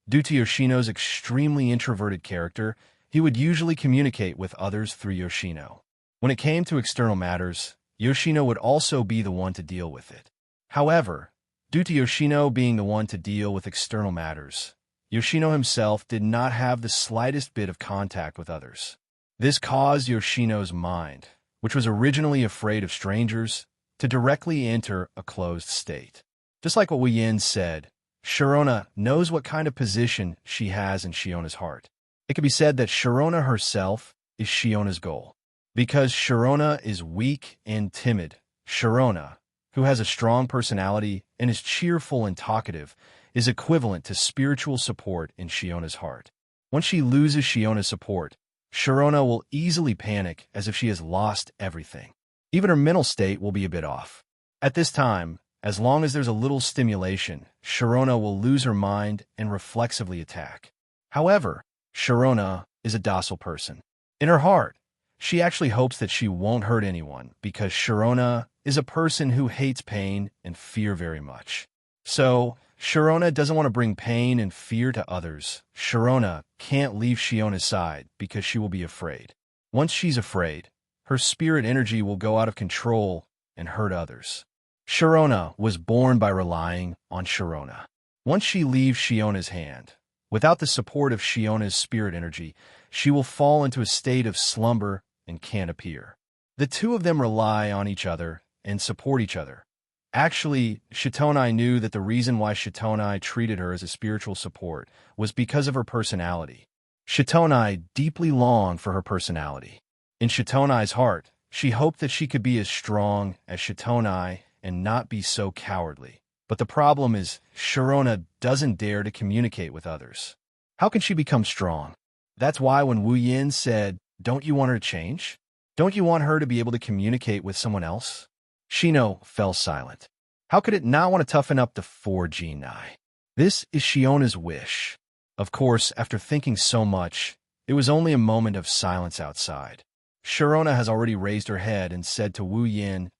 Due to Yoshino's extremely introverted character, he would usually communicate with others through Yoshino. When it came to external matters, Yoshino would also be the one to deal with it. However, due to Yoshino being the one to deal with external matters, Yoshino himself did not have the slightest bit of contact with others. This caused Yoshino's mind, which was originally afraid of strangers, to directly enter a closed state. Just like what Wu Yin said, Sharona knows what kind of position she has in Shiona's heart. It could be said that Sharona herself is Shiona's goal. Because Sharona is weak and timid, Sharona, who has a strong personality and is cheerful and talkative, is equivalent to spiritual support in Shiona's heart. Once she loses Shiona's support, Sharona will easily panic as if she has lost everything. Even her mental state will be a bit off. At this time, as long as there's a little stimulation, Sharona will lose her mind and reflexively attack. However, Sharona is a docile person. In her heart, she actually hopes that she won't hurt anyone because Sharona is a person who hates pain and fear very much. So, Sharona doesn't want to bring pain and fear to others. Sharona can't leave Shiona's side because she will be afraid. Once she's afraid, her spirit energy will go out of control and hurt others. Sharona was born by relying on Sharona. Once she leaves Shiona's hand, without the support of Shiona's spirit energy, she will fall into a state of slumber and can't appear. The two of them rely on each other and support each other. Actually, Shitonai knew that the reason why Shitonai treated her as a spiritual support was because of her personality. Shitonai deeply longed for her personality. In Shitonai's heart, she hoped that she could be as strong as Shitonai and not be so cowardly. But the problem is, Sharona doesn't dare to communicate with others. How can she become strong? That's why when Wu Yin said, "Don't you want her to change? Don't you want her to be able to communicate with someone else?" Shino fell silent. How could it not want to toughen up the 4G Nai? This is Shiona's wish. Of course, after thinking so much, it was only a moment of silence outside. Sharona has already raised her head and said to Wu Yin,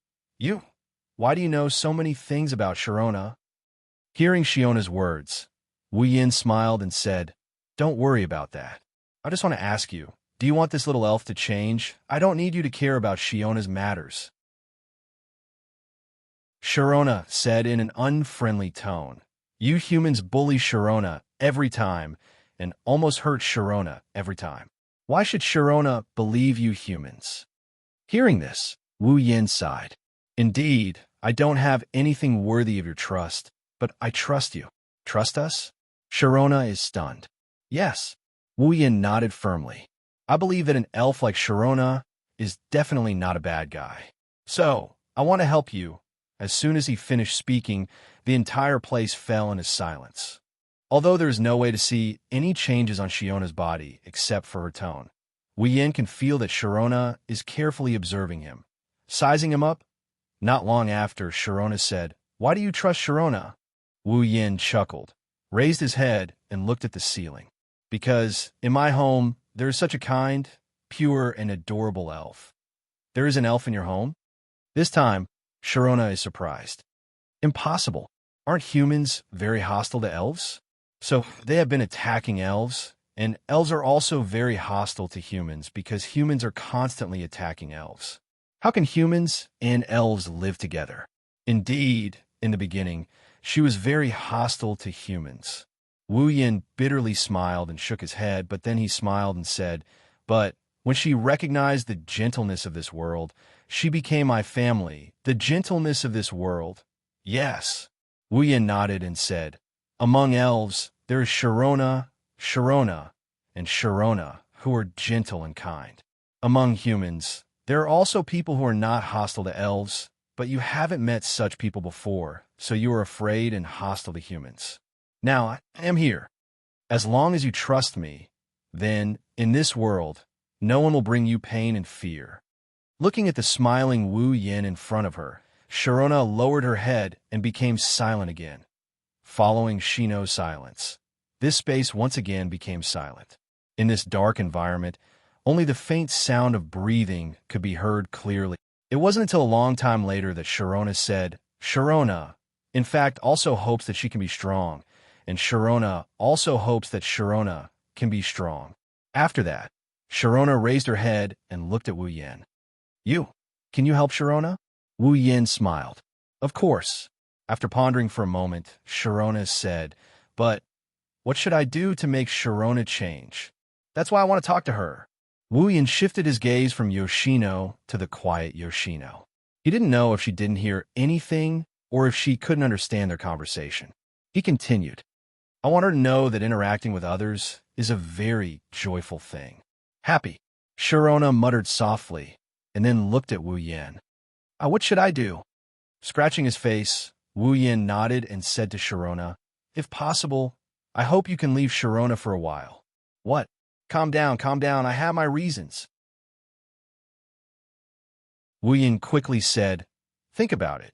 Why do you know so many things about Sharona?" Hearing Shiona's words, Wu Yin smiled and said, "Don't worry about that. I just want to ask you, do you want this little elf to change? I don't need you to care about Shiona's matters." Sharona said in an unfriendly tone, "You humans bully Sharona every time and almost hurt Sharona every time. Why should Sharona believe you humans?" Hearing this, Wu Yin sighed. "Indeed, I don't have anything worthy of your trust, but I trust you. Trust us?" Sharona is stunned. "Yes." Wu Yin nodded firmly. "I believe that an elf like Sharona is definitely not a bad guy. So, I want to help you." As soon as he finished speaking, the entire place fell into silence. Although there is no way to see any changes on Shiona's body except for her tone, Wu Yin can feel that Sharona is carefully observing him, sizing him up. Not long after, Sharona said, "Why do you trust Sharona?" Wu Yin chuckled, raised his head, and looked at the ceiling. "Because, in my home, there is such a kind, pure, and adorable elf." "There is an elf in your home?" This time, Sharona is surprised. "Impossible. Aren't humans very hostile to elves?" "So, they have been attacking elves, and elves are also very hostile to humans because humans are constantly attacking elves. How can humans and elves live together?" Indeed, in the beginning, she was very hostile to humans. Wu Yin bitterly smiled and shook his head, but then he smiled and said, "But when she recognized the gentleness of this world, she became my family. The gentleness of this world." "Yes." Wu Yin nodded and said, "Among elves, there is Sharona, and Sharona, who are gentle and kind. Among humans, there are also people who are not hostile to elves, but you haven't met such people before, so you are afraid and hostile to humans. Now, I am here. As long as you trust me, then, in this world, No one will bring you pain and fear. Looking at the smiling Wu Yin in front of her, Sharona lowered her head and became silent again. Following Shino's silence, this space once again became silent. In this dark environment, only the faint sound of breathing could be heard clearly. It wasn't until a long time later that Sharona said, Sharona, in fact, also hopes that she can be strong, and Sharona also hopes that Sharona can be strong. After that, Sharona raised her head and looked at Wu Yin. Can you help Sharona? Wu Yin smiled. Of course. After pondering for a moment, Sharona said, but what should I do to make Sharona change? That's why I want to talk to her. Wu Yin shifted his gaze from Yoshino to the quiet Yoshino. He didn't know if she didn't hear anything or if she couldn't understand their conversation. He continued, I want her to know that interacting with others is a very joyful thing. Happy. Sharona muttered softly and then looked at Wu Yin. What should I do? Scratching his face, Wu Yin nodded and said to Sharona, if possible, I hope you can leave Sharona for a while. What? Calm down, I have my reasons. Wu Yin quickly said, think about it.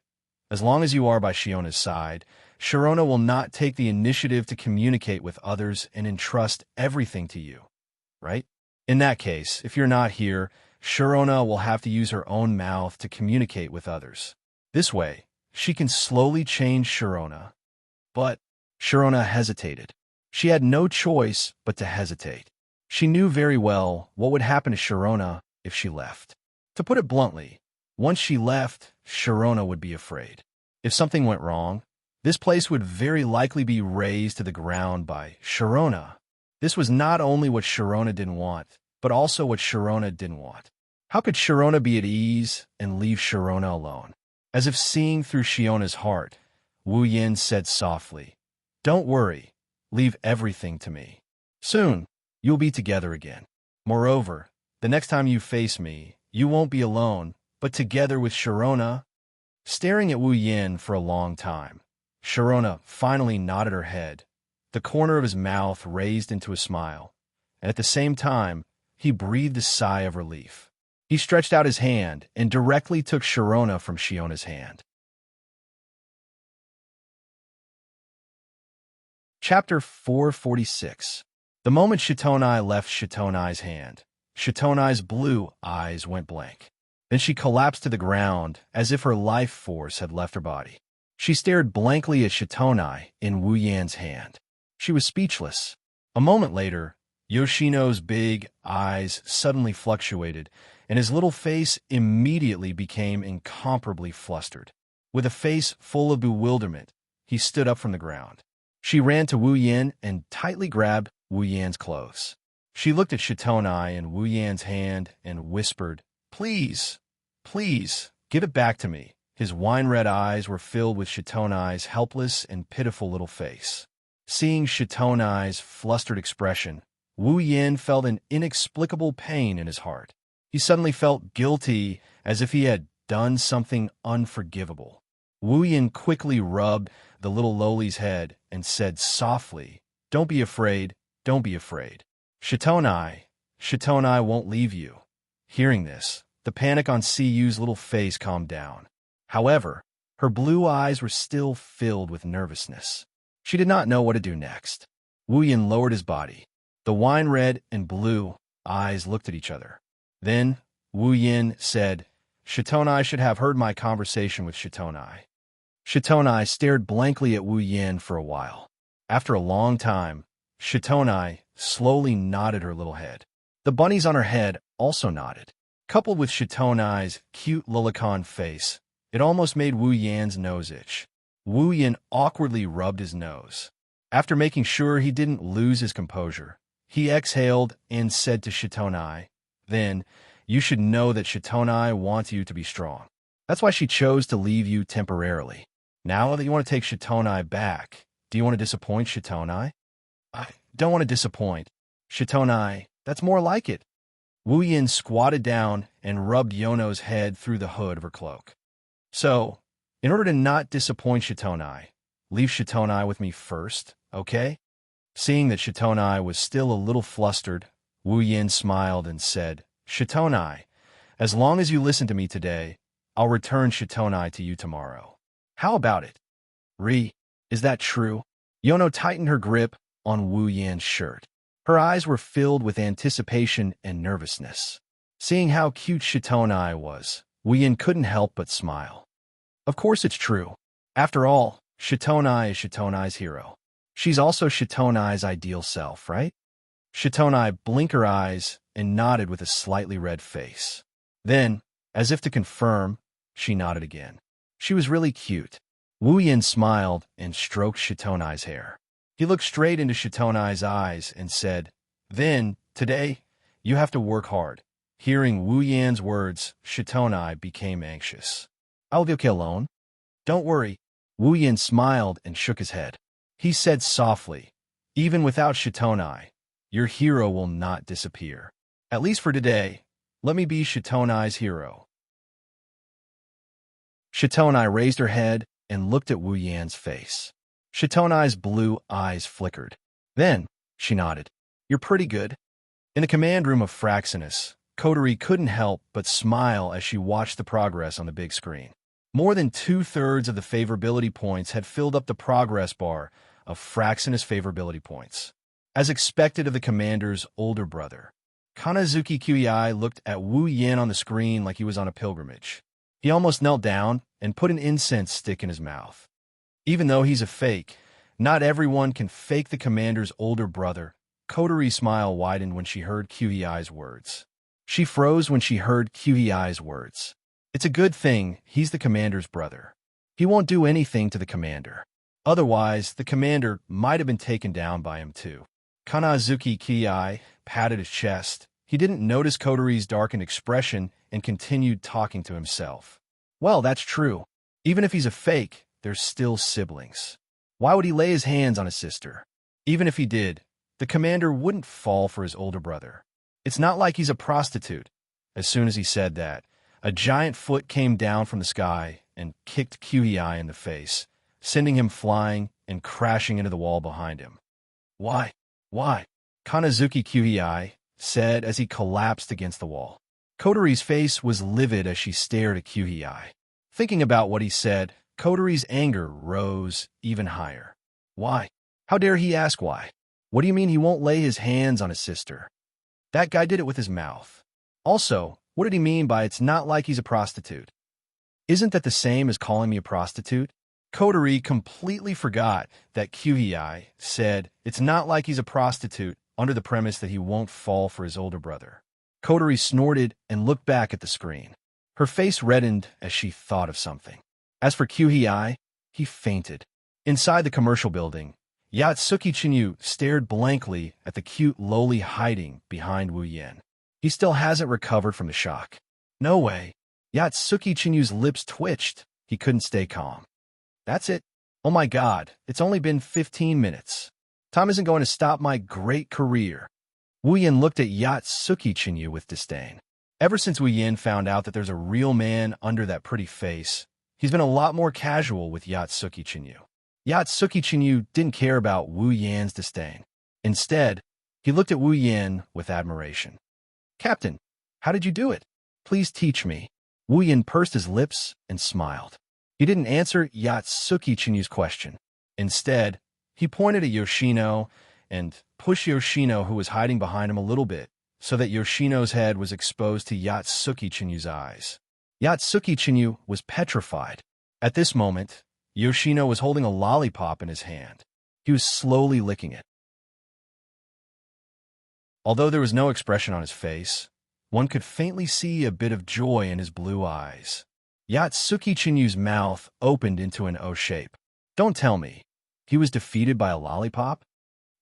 As long as you are by Shiona's side, Sharona will not take the initiative to communicate with others and entrust everything to you, right? In that case, if you're not here, Sharona will have to use her own mouth to communicate with others. This way, she can slowly change Sharona. But Sharona hesitated. She had no choice but to hesitate. She knew very well what would happen to Sharona if she left. To put it bluntly, once she left, Sharona would be afraid. If something went wrong, this place would very likely be razed to the ground by Sharona. This was not only what Sharona didn't want, but also what Sharona didn't want. How could Sharona be at ease and leave Sharona alone? As if seeing through Shiona's heart, Wu Yin said softly, don't worry, leave everything to me. Soon, you'll be together again. Moreover, the next time you face me, you won't be alone, but together with Sharona. Staring at Wu Yin for a long time, Sharona finally nodded her head. The corner of his mouth raised into a smile, and at the same time, he breathed a sigh of relief. He stretched out his hand and directly took Sharona from Shiona's hand. Chapter 446. The moment Shitonai left Shitonai's hand, Shitonai's blue eyes went blank. Then she collapsed to the ground as if her life force had left her body. She stared blankly at Shitonai in Wu Yan's hand. She was speechless. A moment later, Yoshino's big eyes suddenly fluctuated, and his little face immediately became incomparably flustered. With a face full of bewilderment, he stood up from the ground. She ran to Wu Yan and tightly grabbed Wu Yan's clothes. She looked at Shitonai in Wu Yan's hand and whispered, please, give it back to me. His wine-red eyes were filled with Shitonai's helpless and pitiful little face. Seeing Shitonai's flustered expression, Wu Yin felt an inexplicable pain in his heart. He suddenly felt guilty, as if he had done something unforgivable. Wu Yin quickly rubbed the little loli's head and said softly, don't be afraid, don't be afraid. Shitonai won't leave you. Hearing this, the panic on Cuyu's little face calmed down. However, her blue eyes were still filled with nervousness. She did not know what to do next. Wu Yin lowered his body. The wine-red and blue eyes looked at each other. Then, Wu Yin said, Shitonai should have heard my conversation with Shitonai. Shitonai stared blankly at Wu Yin for a while. After a long time, Shitonai slowly nodded her little head. The bunnies on her head also nodded. Coupled with Shitonai's cute lolicon face, it almost made Wu Yan's nose itch. Wu Yin awkwardly rubbed his nose. After making sure he didn't lose his composure, he exhaled and said to Shitonai, then, you should know that Shitonai wants you to be strong. That's why she chose to leave you temporarily. Now that you want to take Shitonai back, do you want to disappoint Shitonai? I don't want to disappoint. Shitonai, that's more like it. Wu Yin squatted down and rubbed Yono's head through the hood of her cloak. So, in order to not disappoint Shitonai, leave Shitonai with me first, okay? Seeing that Shitonai was still a little flustered, Wu Yin smiled and said, Shitonai, as long as you listen to me today, I'll return Shitonai to you tomorrow. How about it? Is that true? Yono tightened her grip on Wu Yan's shirt. Her eyes were filled with anticipation and nervousness. Seeing how cute Shitonai was, Wu Yan couldn't help but smile. Of course it's true. After all, Shitonai is Shitonai's hero. She's also Shitonai's ideal self, right? Shitonai blinked her eyes and nodded with a slightly red face. Then, as if to confirm, she nodded again. She was really cute. Wu Yin smiled and stroked Shitonai's hair. He looked straight into Shitonai's eyes and said, Then, today, you have to work hard. Hearing Wu Yan's words, Shitonai became anxious. I'll be okay alone. Don't worry. Wu Yin smiled and shook his head. He said softly, Even without Shitonai, your hero will not disappear. At least for today, let me be Shitonai's hero. Shitonai raised her head and looked at Wu Yan's face. Shitonai's blue eyes flickered. Then, she nodded. You're pretty good. In the command room of Fraxinus, Coterie couldn't help but smile as she watched the progress on the big screen. More than 2/3 of the favorability points had filled up the progress bar of Fraxinus favorability points. As expected of the commander's older brother, Kanazuki Kyui looked at Wu Yin on the screen like he was on a pilgrimage. He almost knelt down and put an incense stick in his mouth. Even though he's a fake, not everyone can fake the commander's older brother. Coterie's smile widened when she heard Kyui's words. She froze when she heard Kyui's words. It's a good thing he's the commander's brother. He won't do anything to the commander. Otherwise, the commander might have been taken down by him too. Kanazuki Kyui patted his chest. He didn't notice Coterie's darkened expression and continued talking to himself. Well, that's true. Even if he's a fake, they're still siblings. Why would he lay his hands on his sister? Even if he did, the commander wouldn't fall for his older brother. It's not like he's a prostitute. As soon as he said that, a giant foot came down from the sky and kicked Kyui in the face, sending him flying and crashing into the wall behind him. Why? Kanazuki Kyui said as he collapsed against the wall. Coterie's face was livid as she stared at Kyui. Thinking about what he said, Coterie's anger rose even higher. Why? How dare he ask why? What do you mean he won't lay his hands on his sister? That guy did it with his mouth. Also, what did he mean by it's not like he's a prostitute? Isn't that the same as calling me a prostitute? Coterie completely forgot that Kyui said it's not like he's a prostitute under the premise that he won't fall for his older brother. Coterie snorted and looked back at the screen. Her face reddened as she thought of something. As for Kyui, he fainted. Inside the commercial building, Yatsuki Chinyu stared blankly at the cute lowly hiding behind Wu Yin. He still hasn't recovered from the shock. No way. Yatsuki Chinyu's lips twitched. He couldn't stay calm. That's it. Oh my God, it's only been 15 minutes. Time isn't going to stop my great career. Wu Yin looked at Yatsuki Chinyu with disdain. Ever since Wu Yin found out that there's a real man under that pretty face, he's been a lot more casual with Yatsuki Chinyu. Yatsuki Chinyu didn't care about Wu Yan's disdain. Instead, he looked at Wu Yin with admiration. Captain, how did you do it? Please teach me. Wu Yin pursed his lips and smiled. He didn't answer Yatsuki Chinyu's question. Instead, he pointed at Yoshino and pushed Yoshino, who was hiding behind him a little bit, so that Yoshino's head was exposed to Yatsuki Chinyu's eyes. Yatsuki Chinyu was petrified. At this moment, Yoshino was holding a lollipop in his hand. He was slowly licking it. Although there was no expression on his face, one could faintly see a bit of joy in his blue eyes. Yatsuki Chinyu's mouth opened into an O shape. Don't tell me, he was defeated by a lollipop?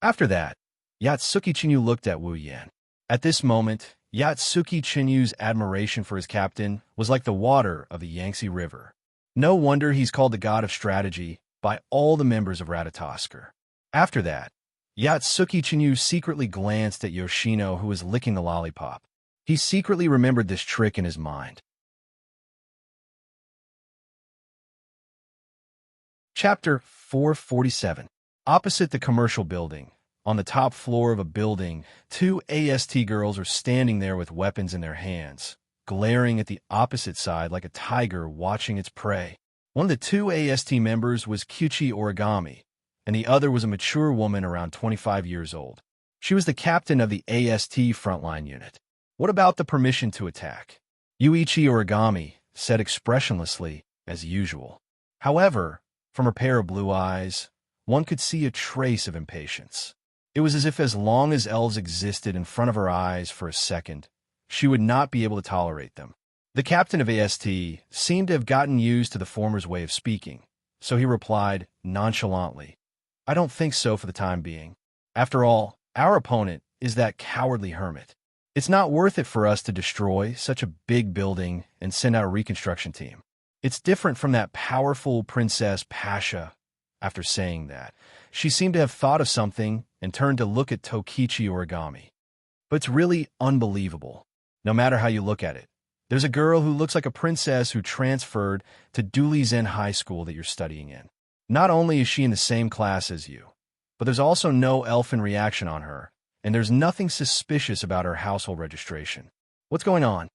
After that, Yatsuki Chinyu looked at Wu Yin. At this moment, Yatsuki Chinyu's admiration for his captain was like the water of the Yangtze River. No wonder he's called the god of strategy by all the members of Ratatoskr. After that, Yatsuki Chinyu secretly glanced at Yoshino, who was licking the lollipop. He secretly remembered this trick in his mind. Chapter 447. Opposite the commercial building, On the top floor of a building, two AST girls are standing there with weapons in their hands, glaring at the opposite side like a tiger watching its prey. One of the two AST members was Kyuchi Origami, and the other was a mature woman around 25 years old. She was the captain of the AST frontline unit. "What about the permission to attack?" Yuichi Origami said expressionlessly, as usual. However, from her pair of blue eyes, one could see a trace of impatience. It was as long as elves existed in front of her eyes for a second, she would not be able to tolerate them. The captain of AST seemed to have gotten used to the former's way of speaking, so he replied nonchalantly, "I don't think so for the time being. After all, our opponent is that cowardly hermit. It's not worth it for us to destroy such a big building and send out a reconstruction team. It's different from that powerful Princess Pasha." After saying that, she seemed to have thought of something and turned to look at Tokichi Origami. "But it's really unbelievable. No matter how you look at it, there's a girl who looks like a princess who transferred to Dulizen High School that you're studying in. Not only is she in the same class as you, but there's also no elfin reaction on her, and there's nothing suspicious about her household registration. What's going on?"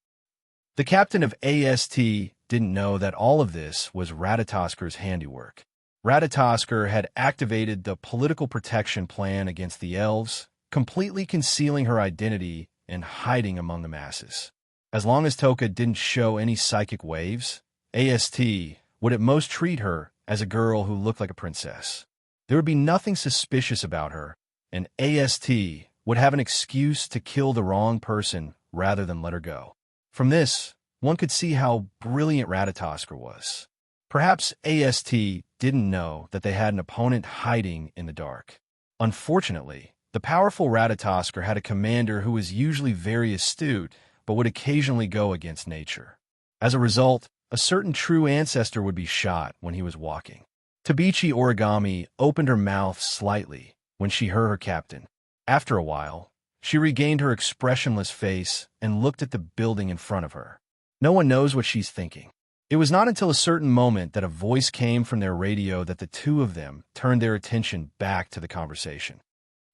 The captain of AST didn't know that all of this was Ratatosker's handiwork. Ratatosker had activated the political protection plan against the elves, completely concealing her identity and hiding among the masses. As long as Toka didn't show any psychic waves, AST would at most treat her as a girl who looked like a princess. There would be nothing suspicious about her, and AST would have an excuse to kill the wrong person rather than let her go. From this, one could see how brilliant Ratatosker was. Perhaps AST didn't know that they had an opponent hiding in the dark. Unfortunately, the powerful Ratatosker had a commander who was usually very astute, but would occasionally go against nature. As a result, a certain true ancestor would be shot when he was walking. Tabichi Origami opened her mouth slightly when she heard her captain. After a while, she regained her expressionless face and looked at the building in front of her. No one knows what she's thinking. It was not until a certain moment that a voice came from their radio that the two of them turned their attention back to the conversation.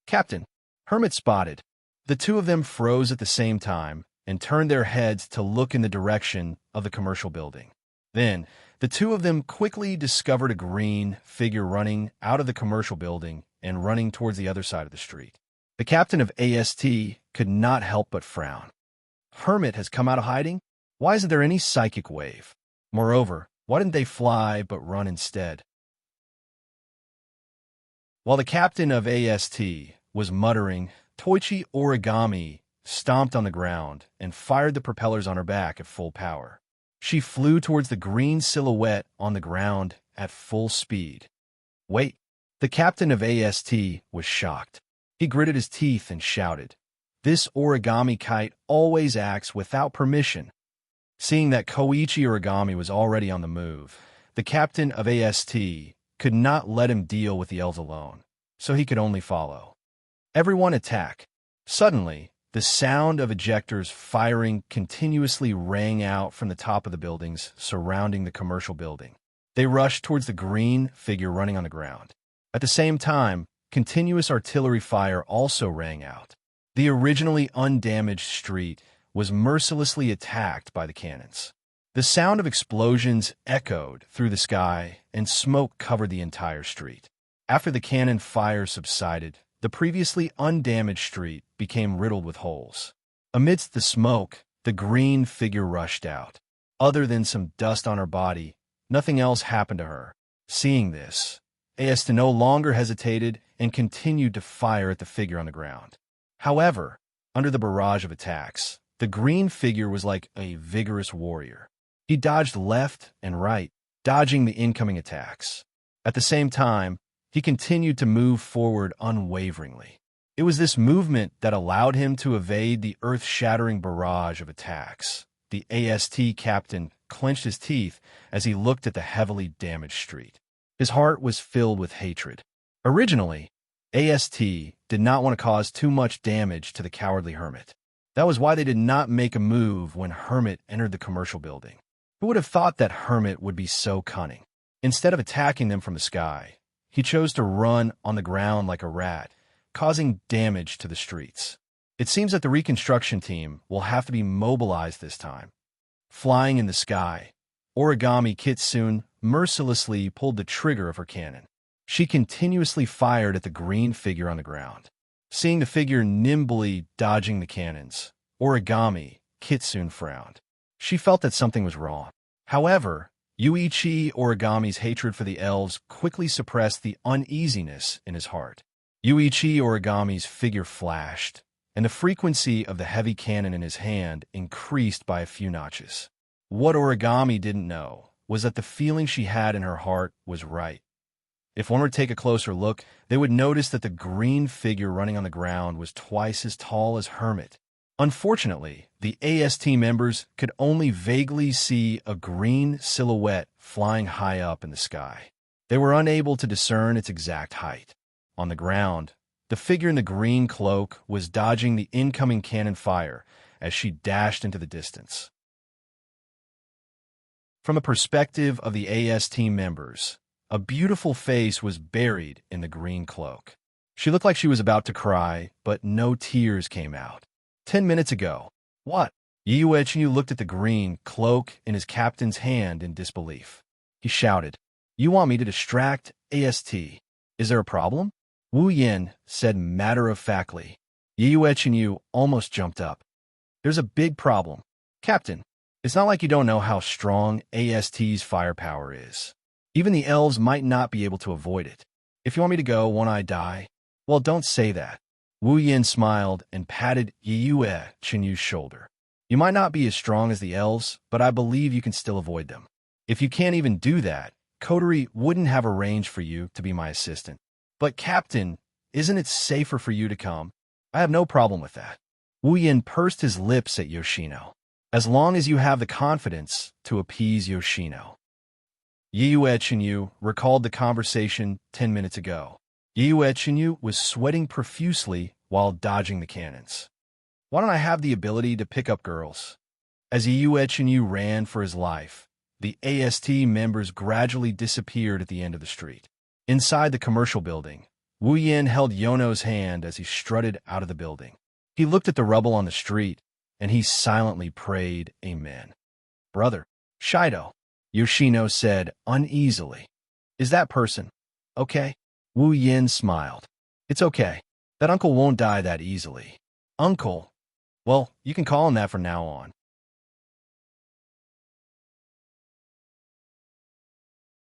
"Captain, Hermit spotted." The two of them froze at the same time and turned their heads to look in the direction of the commercial building. Then, the two of them quickly discovered a green figure running out of the commercial building and running towards the other side of the street. The captain of AST could not help but frown. Hermit has come out of hiding? Why isn't there any psychic wave? Moreover, why didn't they fly but run instead? While the captain of AST was muttering, Toichi Origami stomped on the ground and fired the propellers on her back at full power. She flew towards the green silhouette on the ground at full speed. "Wait!" The captain of AST was shocked. He gritted his teeth and shouted, "This origami kite always acts without permission." Seeing that Koichi Origami was already on the move, the captain of AST could not let him deal with the elves alone, so he could only follow. "Everyone attack!" Suddenly, the sound of ejectors firing continuously rang out from the top of the buildings surrounding the commercial building. They rushed towards the green figure running on the ground. At the same time, continuous artillery fire also rang out. The originally undamaged street was mercilessly attacked by the cannons. The sound of explosions echoed through the sky, and smoke covered the entire street. After the cannon fire subsided, the previously undamaged street became riddled with holes. Amidst the smoke, the green figure rushed out. Other than some dust on her body, nothing else happened to her. Seeing this, AST no longer hesitated and continued to fire at the figure on the ground. However, under the barrage of attacks, the green figure was like a vigorous warrior. He dodged left and right, dodging the incoming attacks. At the same time, he continued to move forward unwaveringly. It was this movement that allowed him to evade the earth-shattering barrage of attacks. The AST captain clenched his teeth as he looked at the heavily damaged street. His heart was filled with hatred. Originally, AST did not want to cause too much damage to the cowardly hermit. That was why they did not make a move when Hermit entered the commercial building. Who would have thought that Hermit would be so cunning? Instead of attacking them from the sky, he chose to run on the ground like a rat, causing damage to the streets. It seems that the reconstruction team will have to be mobilized this time. Flying in the sky, Origami Kitsune mercilessly pulled the trigger of her cannon. She continuously fired at the green figure on the ground. Seeing the figure nimbly dodging the cannons, Origami Kitsune frowned. She felt that something was wrong. However, Yuichi Origami's hatred for the elves quickly suppressed the uneasiness in his heart. Yuichi Origami's figure flashed, and the frequency of the heavy cannon in his hand increased by a few notches. What Origami didn't know was that the feeling she had in her heart was right. If one were to take a closer look, they would notice that the green figure running on the ground was twice as tall as Hermit. Unfortunately, the AST members could only vaguely see a green silhouette flying high up in the sky. They were unable to discern its exact height. On the ground, the figure in the green cloak was dodging the incoming cannon fire as she dashed into the distance. From a perspective of the AST members, a beautiful face was buried in the green cloak. She looked like she was about to cry, but no tears came out. 10 minutes ago. What? Yuichi looked at the green cloak in his captain's hand in disbelief. He shouted, "You want me to distract AST? Is there a problem?" Wu Yin said matter-of-factly. Yuichi almost jumped up. "There's a big problem. Captain, it's not like you don't know how strong AST's firepower is. Even the elves might not be able to avoid it. If you want me to go, won't I die?" "Well, don't say that." Wu Yin smiled and patted Yuichi's shoulder. "You might not be as strong as the elves, but I believe you can still avoid them. If you can't even do that, Kotori wouldn't have arranged for you to be my assistant." "But Captain, isn't it safer for you to come?" "I have no problem with that." Wu Yin pursed his lips at Yoshino. "As long as you have the confidence to appease Yoshino." Yuichi recalled the conversation 10 minutes ago. Yuichi was sweating profusely while dodging the cannons. "Why don't I have the ability to pick up girls?" As Yuichi ran for his life, the AST members gradually disappeared at the end of the street. Inside the commercial building, Wu Yin held Yono's hand as he strutted out of the building. He looked at the rubble on the street, and he silently prayed, "Amen." "Brother, Shido," Yoshino said uneasily. "Is that person okay?" Wu Yin smiled. "It's okay. That uncle won't die that easily." "Uncle? Well, you can call him that from now on."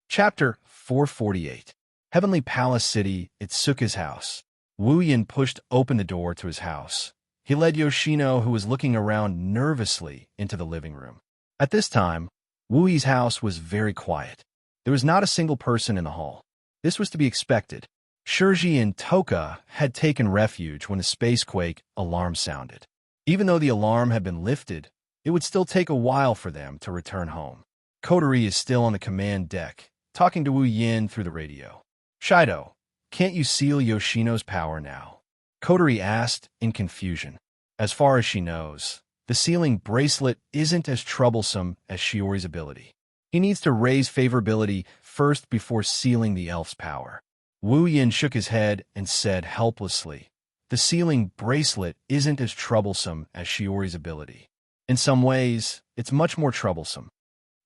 Chapter 448. Heavenly Palace City, Itsuka's house. Wu Yin pushed open the door to his house. He led Yoshino, who was looking around nervously, into the living room. At this time, Wu Yi's house was very quiet. There was not a single person in the hall. This was to be expected. Shirji and Toka had taken refuge when the spacequake alarm sounded. Even though the alarm had been lifted, it would still take a while for them to return home. Kotori is still on the command deck, talking to Wu Yin through the radio. "Shido, can't you seal Yoshino's power now?" Kotori asked in confusion. As far as she knows, the sealing bracelet isn't as troublesome as Shiori's ability. He needs to raise favorability first before sealing the elf's power. Wu Yin shook his head and said helplessly, "The sealing bracelet isn't as troublesome as Shiori's ability. In some ways, it's much more troublesome."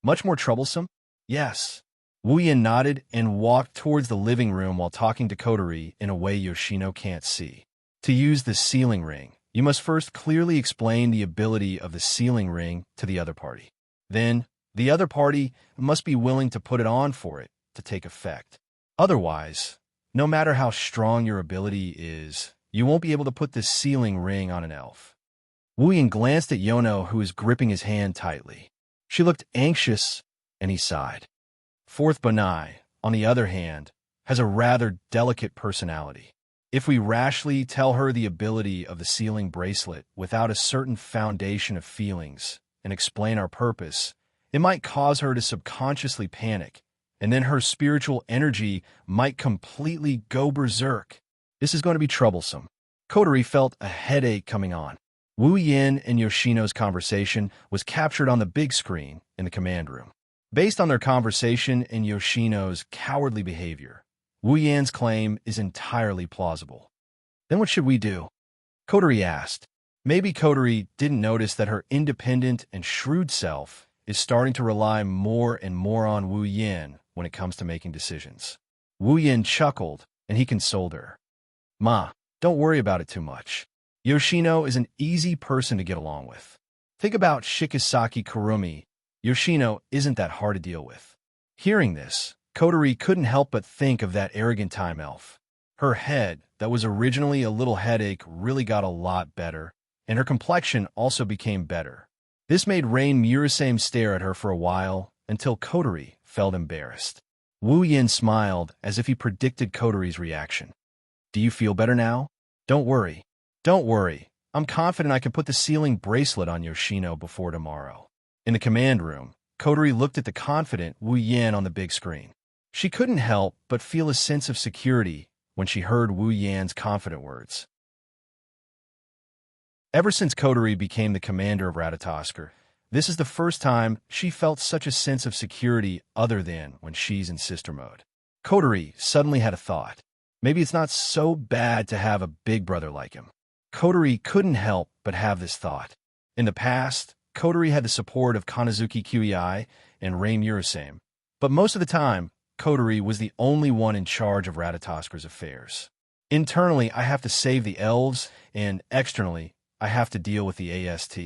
"Much more troublesome?" "Yes." Wu Yin nodded and walked towards the living room while talking to Kotori in a way Yoshino can't see. To use the sealing ring, you must first clearly explain the ability of the sealing ring to the other party. Then, the other party must be willing to put it on for it to take effect. Otherwise, no matter how strong your ability is, you won't be able to put the sealing ring on an elf. Wu Yin glanced at Yono, who was gripping his hand tightly. She looked anxious, and he sighed. Fourth Banai, on the other hand, has a rather delicate personality. If we rashly tell her the ability of the sealing bracelet without a certain foundation of feelings and explain our purpose, it might cause her to subconsciously panic, and then her spiritual energy might completely go berserk. This is going to be troublesome. Kotori felt a headache coming on. Wu Yin and Yoshino's conversation was captured on the big screen in the command room. Based on their conversation and Yoshino's cowardly behavior, Wu Yan's claim is entirely plausible. Then what should we do? Coterie asked. Maybe Coterie didn't notice that her independent and shrewd self is starting to rely more and more on Wu Yin when it comes to making decisions. Wu Yin chuckled, and he consoled her. Ma, don't worry about it too much. Yoshino is an easy person to get along with. Think about Shikisaki Kurumi. Yoshino isn't that hard to deal with. Hearing this, Coterie couldn't help but think of that arrogant time elf. Her head, that was originally a little headache, really got a lot better, and her complexion also became better. This made Rain Murasame stare at her for a while, until Coterie felt embarrassed. Wu Yin smiled as if he predicted Coterie's reaction. Do you feel better now? Don't worry. Don't worry. I'm confident I can put the sealing bracelet on Yoshino before tomorrow. In the command room, Coterie looked at the confident Wu Yin on the big screen. She couldn't help but feel a sense of security when she heard Wu Yan's confident words. Ever since Coterie became the commander of Ratatoskr, this is the first time she felt such a sense of security other than when she's in sister mode. Coterie suddenly had a thought. Maybe it's not so bad to have a big brother like him. Coterie couldn't help but have this thought. In the past, Coterie had the support of Kanazuki Kuiai and Rain Murasame, but most of the time, Coterie was the only one in charge of Ratatoskr's affairs. Internally, I have to save the elves, and externally, I have to deal with the AST.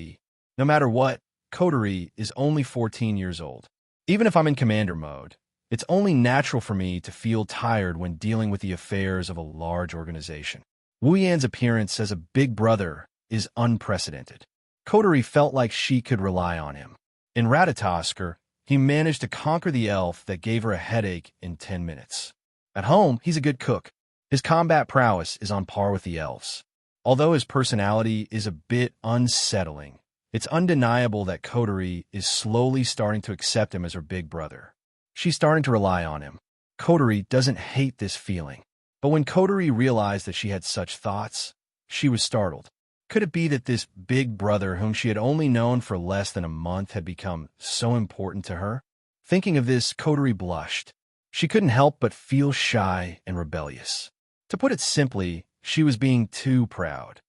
No matter what, Coterie is only 14 years old. Even if I'm in commander mode, it's only natural for me to feel tired when dealing with the affairs of a large organization. Wu Yan's appearance as a big brother is unprecedented. Coterie felt like she could rely on him. In Ratatoskr, he managed to conquer the elf that gave her a headache in 10 minutes. At home, he's a good cook. His combat prowess is on par with the elves. Although his personality is a bit unsettling, it's undeniable that Coterie is slowly starting to accept him as her big brother. She's starting to rely on him. Coterie doesn't hate this feeling. But when Coterie realized that she had such thoughts, she was startled. Could it be that this big brother, whom she had only known for less than a month, had become so important to her? Thinking of this, Coterie blushed. She couldn't help but feel shy and rebellious. To put it simply, she was being too proud.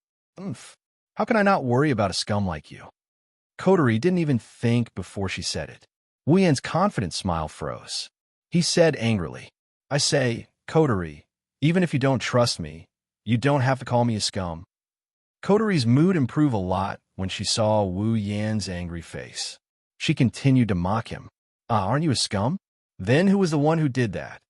How can I not worry about a scum like you? Coterie didn't even think before she said it. Wu Yan's confident smile froze. He said angrily, I say, Coterie, even if you don't trust me, you don't have to call me a scum. Coterie's mood improved a lot when she saw Wu Yan's angry face. She continued to mock him. Aren't you a scum? Then who was the one who did that?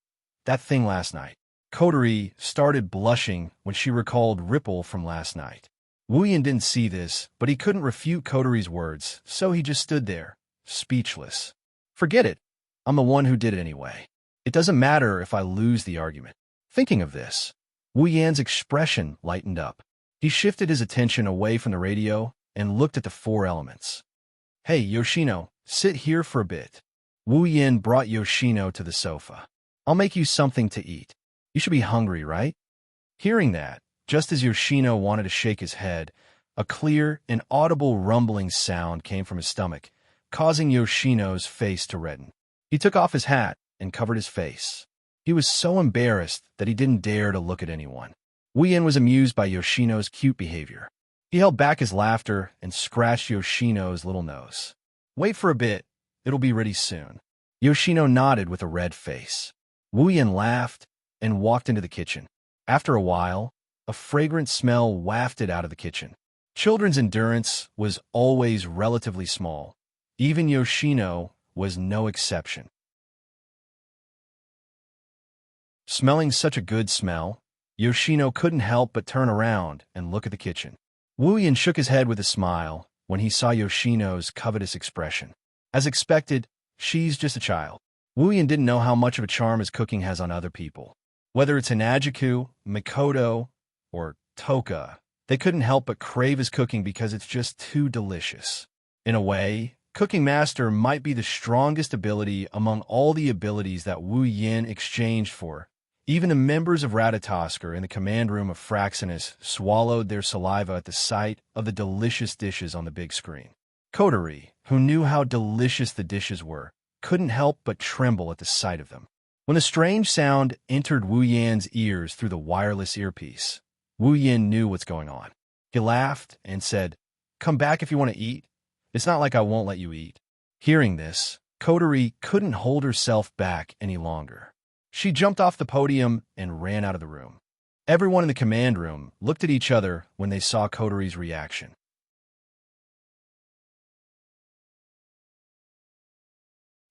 That thing last night. Coterie started blushing when she recalled Ripple from last night. Wu Yan didn't see this, but he couldn't refute Coterie's words, so he just stood there, speechless. Forget it. I'm the one who did it anyway. It doesn't matter if I lose the argument. Thinking of this, Wu Yan's expression lightened up. He shifted his attention away from the radio and looked at the four elements. Hey, Yoshino, sit here for a bit. Wu Yan brought Yoshino to the sofa. I'll make you something to eat. You should be hungry, right? Hearing that, just as Yoshino wanted to shake his head, a clear and audible rumbling sound came from his stomach, causing Yoshino's face to redden. He took off his hat and covered his face. He was so embarrassed that he didn't dare to look at anyone. Wu Yan was amused by Yoshino's cute behavior. He held back his laughter and scratched Yoshino's little nose. Wait for a bit. It'll be ready soon. Yoshino nodded with a red face. Wu Yan laughed and walked into the kitchen. After a while, a fragrant smell wafted out of the kitchen. Children's endurance was always relatively small. Even Yoshino was no exception. Smelling such a good smell, Yoshino couldn't help but turn around and look at the kitchen. Wu Yan shook his head with a smile when he saw Yoshino's covetous expression. As expected, she's just a child. Wu Yan didn't know how much of a charm his cooking has on other people. Whether it's Hanajuku, Mikoto, or Toka, they couldn't help but crave his cooking because it's just too delicious. In a way, Cooking Master might be the strongest ability among all the abilities that Wu Yan exchanged for. Even the members of Ratatoskr in the command room of Fraxinus swallowed their saliva at the sight of the delicious dishes on the big screen. Coterie, who knew how delicious the dishes were, couldn't help but tremble at the sight of them. When the strange sound entered Wu Yan's ears through the wireless earpiece, Wu Yin knew what's going on. He laughed and said, "Come back if you want to eat. It's not like I won't let you eat." Hearing this, Coterie couldn't hold herself back any longer. She jumped off the podium and ran out of the room. Everyone in the command room looked at each other when they saw Coterie's reaction.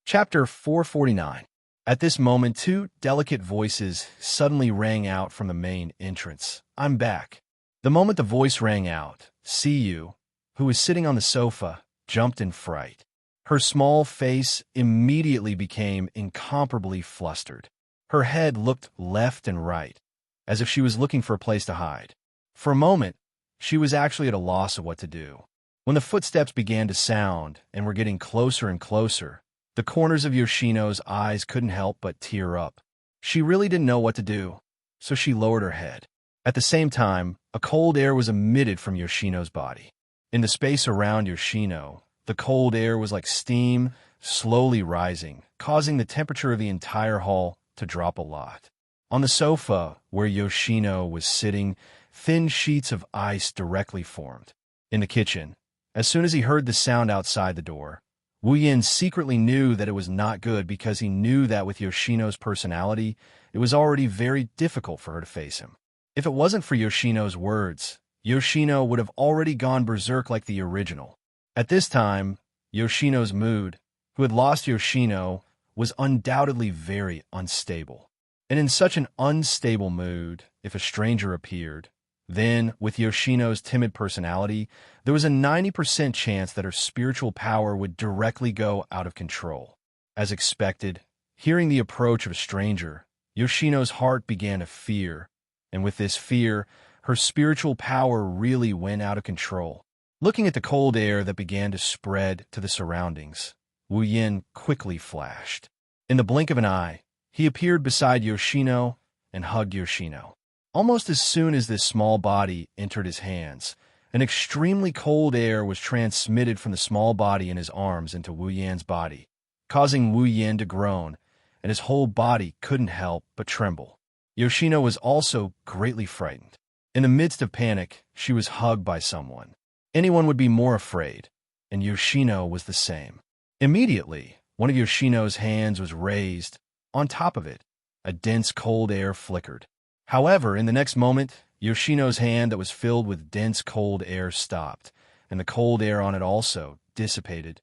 Chapter 449. At this moment, two delicate voices suddenly rang out from the main entrance. "I'm back." The moment the voice rang out, Siyu, who was sitting on the sofa, jumped in fright. Her small face immediately became incomparably flustered. Her head looked left and right, as if she was looking for a place to hide. For a moment, she was actually at a loss of what to do. When the footsteps began to sound and were getting closer and closer, the corners of Yoshino's eyes couldn't help but tear up. She really didn't know what to do, so she lowered her head. At the same time, a cold air was emitted from Yoshino's body. In the space around Yoshino, the cold air was like steam, slowly rising, causing the temperature of the entire hall to drop a lot. On the sofa where Yoshino was sitting, thin sheets of ice directly formed. In the kitchen, as soon as he heard the sound outside the door, Wu Yin secretly knew that it was not good because he knew that with Yoshino's personality, it was already very difficult for her to face him. If it wasn't for Yoshino's words, Yoshino would have already gone berserk like the original. At this time, Yoshino's mood, who had lost Yoshino, was undoubtedly very unstable. And in such an unstable mood, if a stranger appeared, then, with Yoshino's timid personality, there was a 90% chance that her spiritual power would directly go out of control. As expected, hearing the approach of a stranger, Yoshino's heart began to fear, and with this fear, her spiritual power really went out of control. Looking at the cold air that began to spread to the surroundings, Wu Yin quickly flashed. In the blink of an eye, he appeared beside Yoshino and hugged Yoshino. Almost as soon as this small body entered his hands, an extremely cold air was transmitted from the small body in his arms into Wu Yan's body, causing Wu Yan to groan, and his whole body couldn't help but tremble. Yoshino was also greatly frightened. In the midst of panic, she was hugged by someone. Anyone would be more afraid, and Yoshino was the same. Immediately, one of Yoshino's hands was raised. On top of it, a dense cold air flickered. However, in the next moment, Yoshino's hand that was filled with dense cold air stopped, and the cold air on it also dissipated.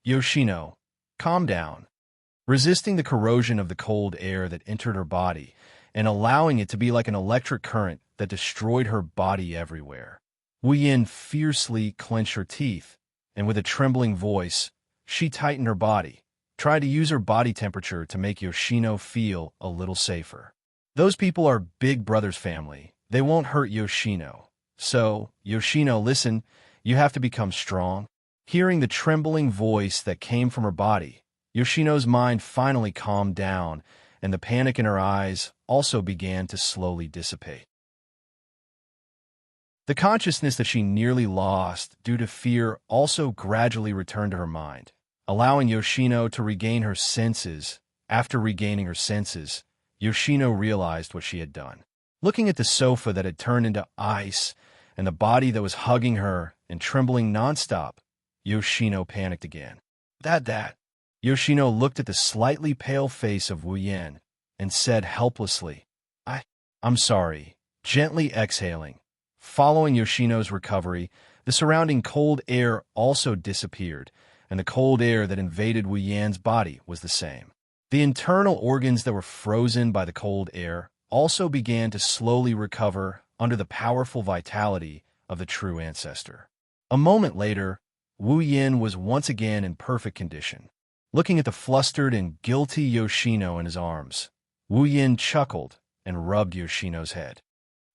"Yoshino, calm down." Resisting the corrosion of the cold air that entered her body, and allowing it to be like an electric current that destroyed her body everywhere, Wu Yin fiercely clenched her teeth, and with a trembling voice, she tightened her body, tried to use her body temperature to make Yoshino feel a little safer. Those people are Big Brother's family. They won't hurt Yoshino. So, Yoshino, listen, you have to become strong. Hearing the trembling voice that came from her body, Yoshino's mind finally calmed down, and the panic in her eyes also began to slowly dissipate. The consciousness that she nearly lost due to fear also gradually returned to her mind, allowing Yoshino to regain her senses. After regaining her senses, Yoshino realized what she had done. Looking at the sofa that had turned into ice and the body that was hugging her and trembling nonstop, Yoshino panicked again. That. Yoshino looked at the slightly pale face of Wu Yan and said helplessly, I'm sorry, gently exhaling. Following Yoshino's recovery, the surrounding cold air also disappeared, and the cold air that invaded Wu Yan's body was the same. The internal organs that were frozen by the cold air also began to slowly recover under the powerful vitality of the true ancestor. A moment later, Wu Yan was once again in perfect condition. Looking at the flustered and guilty Yoshino in his arms, Wu Yan chuckled and rubbed Yoshino's head.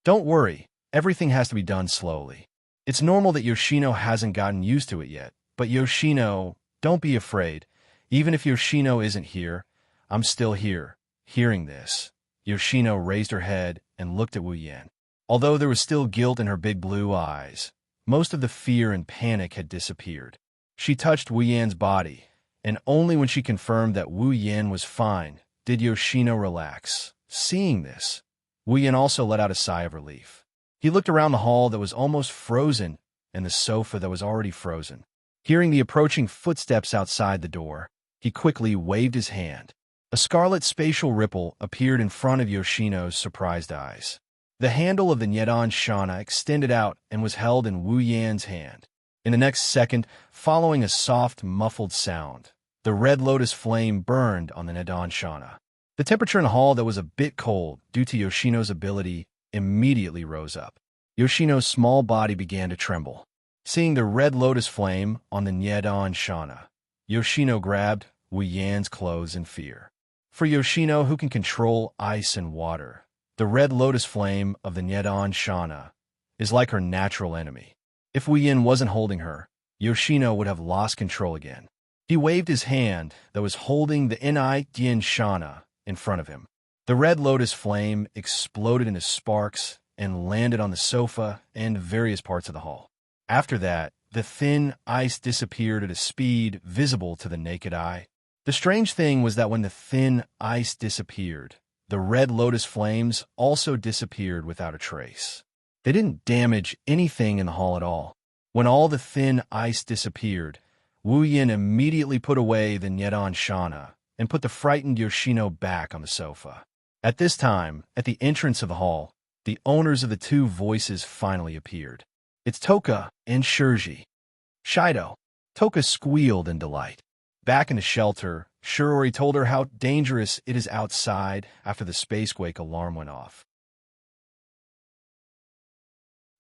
Don't worry, everything has to be done slowly. It's normal that Yoshino hasn't gotten used to it yet, but Yoshino, don't be afraid. Even if Yoshino isn't here, I'm still here. Hearing this, Yoshino raised her head and looked at Wu Yan. Although there was still guilt in her big blue eyes, most of the fear and panic had disappeared. She touched Wu Yan's body, and only when she confirmed that Wu Yan was fine did Yoshino relax. Seeing this, Wu Yan also let out a sigh of relief. He looked around the hall that was almost frozen and the sofa that was already frozen. Hearing the approaching footsteps outside the door, he quickly waved his hand. A scarlet spatial ripple appeared in front of Yoshino's surprised eyes. The handle of the Nyedan Shana extended out and was held in Wu Yan's hand. In the next second, following a soft, muffled sound, the red lotus flame burned on the Nyedan Shana. The temperature in the hall that was a bit cold due to Yoshino's ability immediately rose up. Yoshino's small body began to tremble. Seeing the red lotus flame on the Nyedan Shana, Yoshino grabbed Wu Yan's clothes in fear. For Yoshino, who can control ice and water, the red lotus flame of the Nyedan Shana is like her natural enemy. If Wu Yan wasn't holding her, Yoshino would have lost control again. He waved his hand that was holding the Nyedan Shana in front of him. The red lotus flame exploded into sparks and landed on the sofa and various parts of the hall. After that, the thin ice disappeared at a speed visible to the naked eye. The strange thing was that when the thin ice disappeared, the red lotus flames also disappeared without a trace. They didn't damage anything in the hall at all. When all the thin ice disappeared, Wu Yan immediately put away the Nyedan Shana and put the frightened Yoshino back on the sofa. At this time, at the entrance of the hall, the owners of the two voices finally appeared. It's Toka and Shurji. Shido. Toka squealed in delight. Back in the shelter, Shurori told her how dangerous it is outside after the spacequake alarm went off.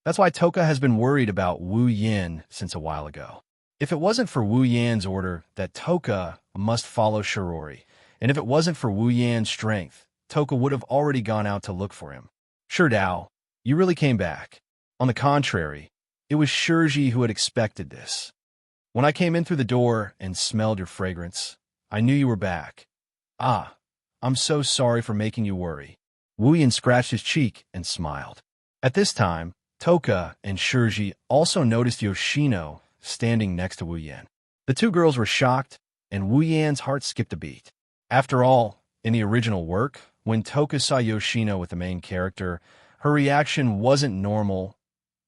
That's why Toka has been worried about Wu Yan since a while ago. If it wasn't for Wu Yan's order that Toka must follow Shurori, and if it wasn't for Wu Yan's strength, Toka would have already gone out to look for him. Shurdao, you really came back. On the contrary, it was Shurji who had expected this. When I came in through the door and smelled your fragrance, I knew you were back. Ah, I'm so sorry for making you worry. Wu Yan scratched his cheek and smiled. At this time, Toka and Shurji also noticed Yoshino standing next to Wu Yan. The two girls were shocked, and Wu Yan's heart skipped a beat. After all, in the original work, when Toka saw Yoshino with the main character, her reaction wasn't normal.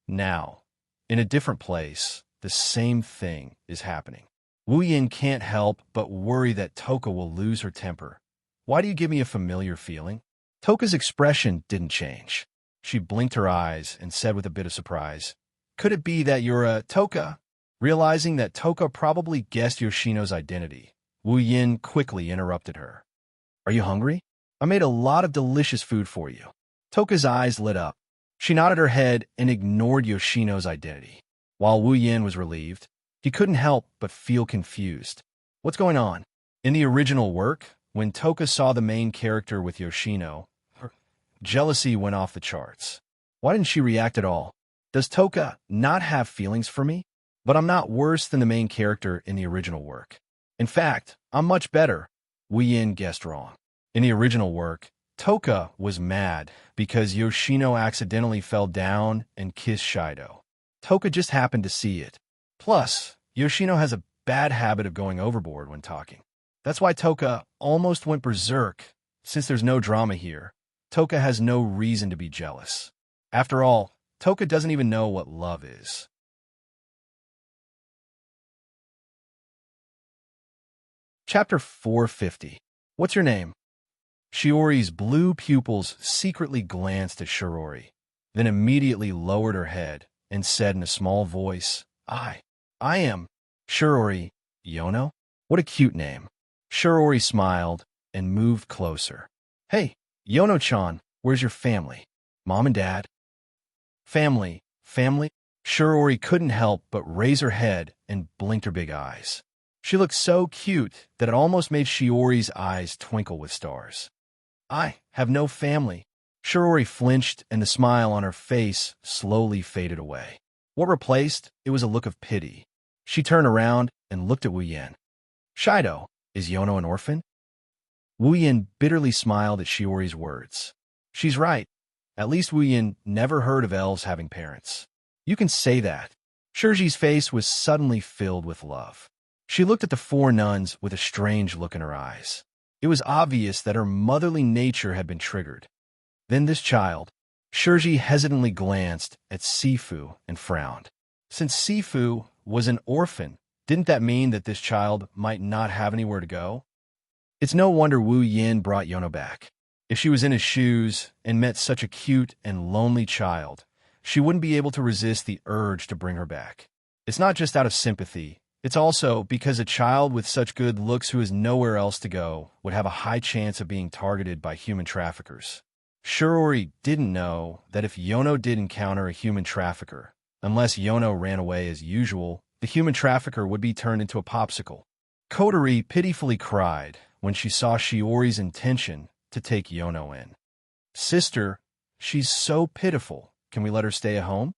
Now, in a different place, the same thing is happening. Wu Yan can't help but worry that Toka will lose her temper. Why do you give me a familiar feeling? Toka's expression didn't change. She blinked her eyes and said with a bit of surprise, "Could it be that you're Toka?" Realizing that Toka probably guessed Yoshino's identity, Wu Yan quickly interrupted her. "Are you hungry? I made a lot of delicious food for you." Toka's eyes lit up. She nodded her head and ignored Yoshino's identity. While Wu Yan was relieved, he couldn't help but feel confused. What's going on? In the original work, when Toka saw the main character with Yoshino, her jealousy went off the charts. Why didn't she react at all? Does Toka not have feelings for me? But I'm not worse than the main character in the original work. In fact, I'm much better. Wu Yan guessed wrong. In the original work, Toka was mad because Yoshino accidentally fell down and kissed Shido. Toka just happened to see it. Plus, Yoshino has a bad habit of going overboard when talking. That's why Toka almost went berserk. Since there's no drama here, Toka has no reason to be jealous. After all, Toka doesn't even know what love is. Chapter 450. What's your name? Shiori's blue pupils secretly glanced at Shurori, then immediately lowered her head and said in a small voice, I am Shurori Yono? What a cute name. Shurori smiled and moved closer. Hey, Yono-chan, where's your family? Mom and dad? Family. Shurori couldn't help but raise her head and blinked her big eyes. She looked so cute that it almost made Shiori's eyes twinkle with stars. I have no family. Shurori flinched and the smile on her face slowly faded away. What replaced it was a look of pity. She turned around and looked at Wu Yan. Shido, is Yono an orphan? Wu Yan bitterly smiled at Shiori's words. She's right. At least Wu Yan never heard of elves having parents. You can say that. Shurji's face was suddenly filled with love. She looked at the four nuns with a strange look in her eyes. It was obvious that her motherly nature had been triggered. Then this child. Shirji hesitantly glanced at Sifu and frowned. Since Sifu was an orphan, didn't that mean that this child might not have anywhere to go? It's no wonder Wu Yin brought Yono back. If she was in his shoes and met such a cute and lonely child, she wouldn't be able to resist the urge to bring her back. It's not just out of sympathy, it's also because a child with such good looks who has nowhere else to go would have a high chance of being targeted by human traffickers. Shirori didn't know that if Yono did encounter a human trafficker, unless Yono ran away as usual, the human trafficker would be turned into a popsicle. Kotori pitifully cried when she saw Shiori's intention to take Yono in. Sister, she's so pitiful. Can we let her stay at home?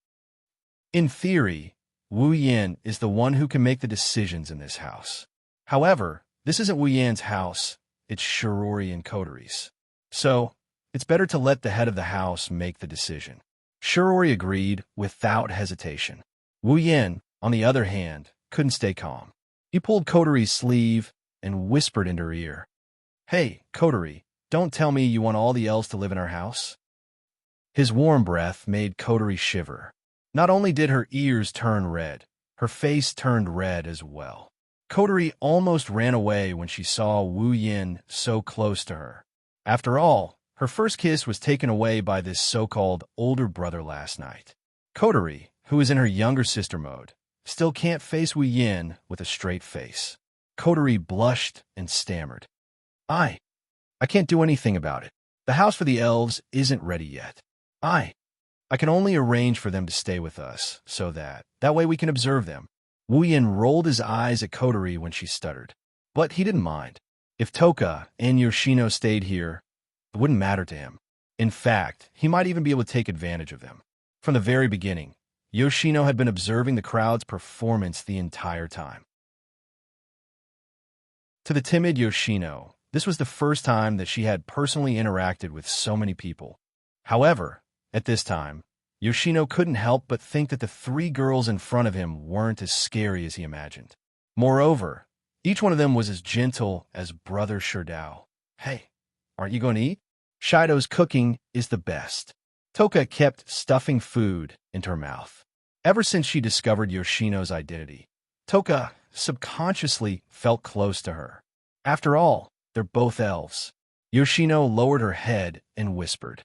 In theory, Wu Yin is the one who can make the decisions in this house. However, this isn't Wu Yin's house, it's Shirori and Kotori's. So, it's better to let the head of the house make the decision. Shirori agreed without hesitation. Wu Yin, on the other hand, couldn't stay calm. He pulled Kotori's sleeve and whispered into her ear. Hey, Kotori, don't tell me you want all the elves to live in our house. His warm breath made Kotori shiver. Not only did her ears turn red, her face turned red as well. Kotori almost ran away when she saw Wu Yin so close to her. After all, her first kiss was taken away by this so-called older brother last night. Kotori, who is in her younger sister mode, still can't face Wu Yin with a straight face. Kotori blushed and stammered. I can't do anything about it. The house for the elves isn't ready yet. I can only arrange for them to stay with us, so that way we can observe them. Wu Yin rolled his eyes at Kotori when she stuttered. But he didn't mind. If Toka and Yoshino stayed here, it wouldn't matter to him. In fact, he might even be able to take advantage of them. From the very beginning, Yoshino had been observing the crowd's performance the entire time. To the timid Yoshino, this was the first time that she had personally interacted with so many people. However, at this time, Yoshino couldn't help but think that the three girls in front of him weren't as scary as he imagined. Moreover, each one of them was as gentle as Brother Sherdao. Hey, aren't you going to eat? Shido's cooking is the best. Toka kept stuffing food into her mouth. Ever since she discovered Yoshino's identity, Toka subconsciously felt close to her. After all, they're both elves. Yoshino lowered her head and whispered,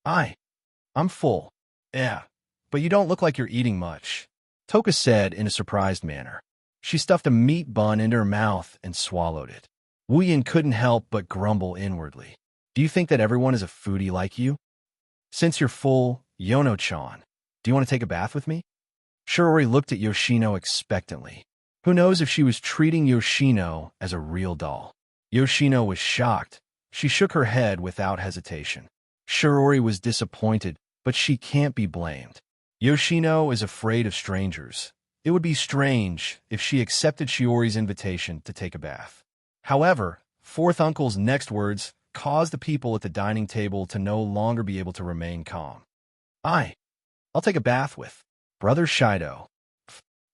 I'm full. Yeah, but you don't look like you're eating much, Toka said in a surprised manner. She stuffed a meat bun into her mouth and swallowed it. Wu Yin couldn't help but grumble inwardly. Do you think that everyone is a foodie like you? Since you're full, Yono-chan, do you want to take a bath with me? Shirori looked at Yoshino expectantly. Who knows if she was treating Yoshino as a real doll? Yoshino was shocked. She shook her head without hesitation. Shirori was disappointed, but she can't be blamed. Yoshino is afraid of strangers. It would be strange if she accepted Shiori's invitation to take a bath. However, Fourth Uncle's next words caused the people at the dining table to no longer be able to remain calm. I'll take a bath with Brother Shido.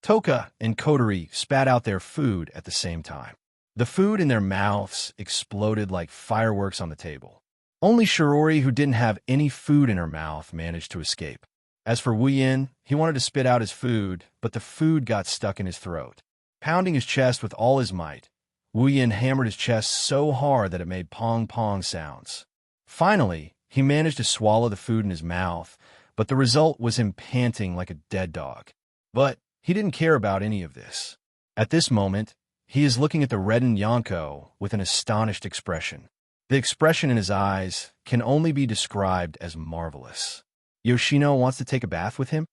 Toka and Kotori spat out their food at the same time. The food in their mouths exploded like fireworks on the table. Only Shirori, who didn't have any food in her mouth, managed to escape. As for Wu Yin, he wanted to spit out his food, but the food got stuck in his throat. Pounding his chest with all his might, Wu Yin hammered his chest so hard that it made pong-pong sounds. Finally, he managed to swallow the food in his mouth, but the result was him panting like a dead dog. But he didn't care about any of this. At this moment, he is looking at the reddened Yonko with an astonished expression. The expression in his eyes can only be described as marvelous. Yoshino wants to take a bath with him?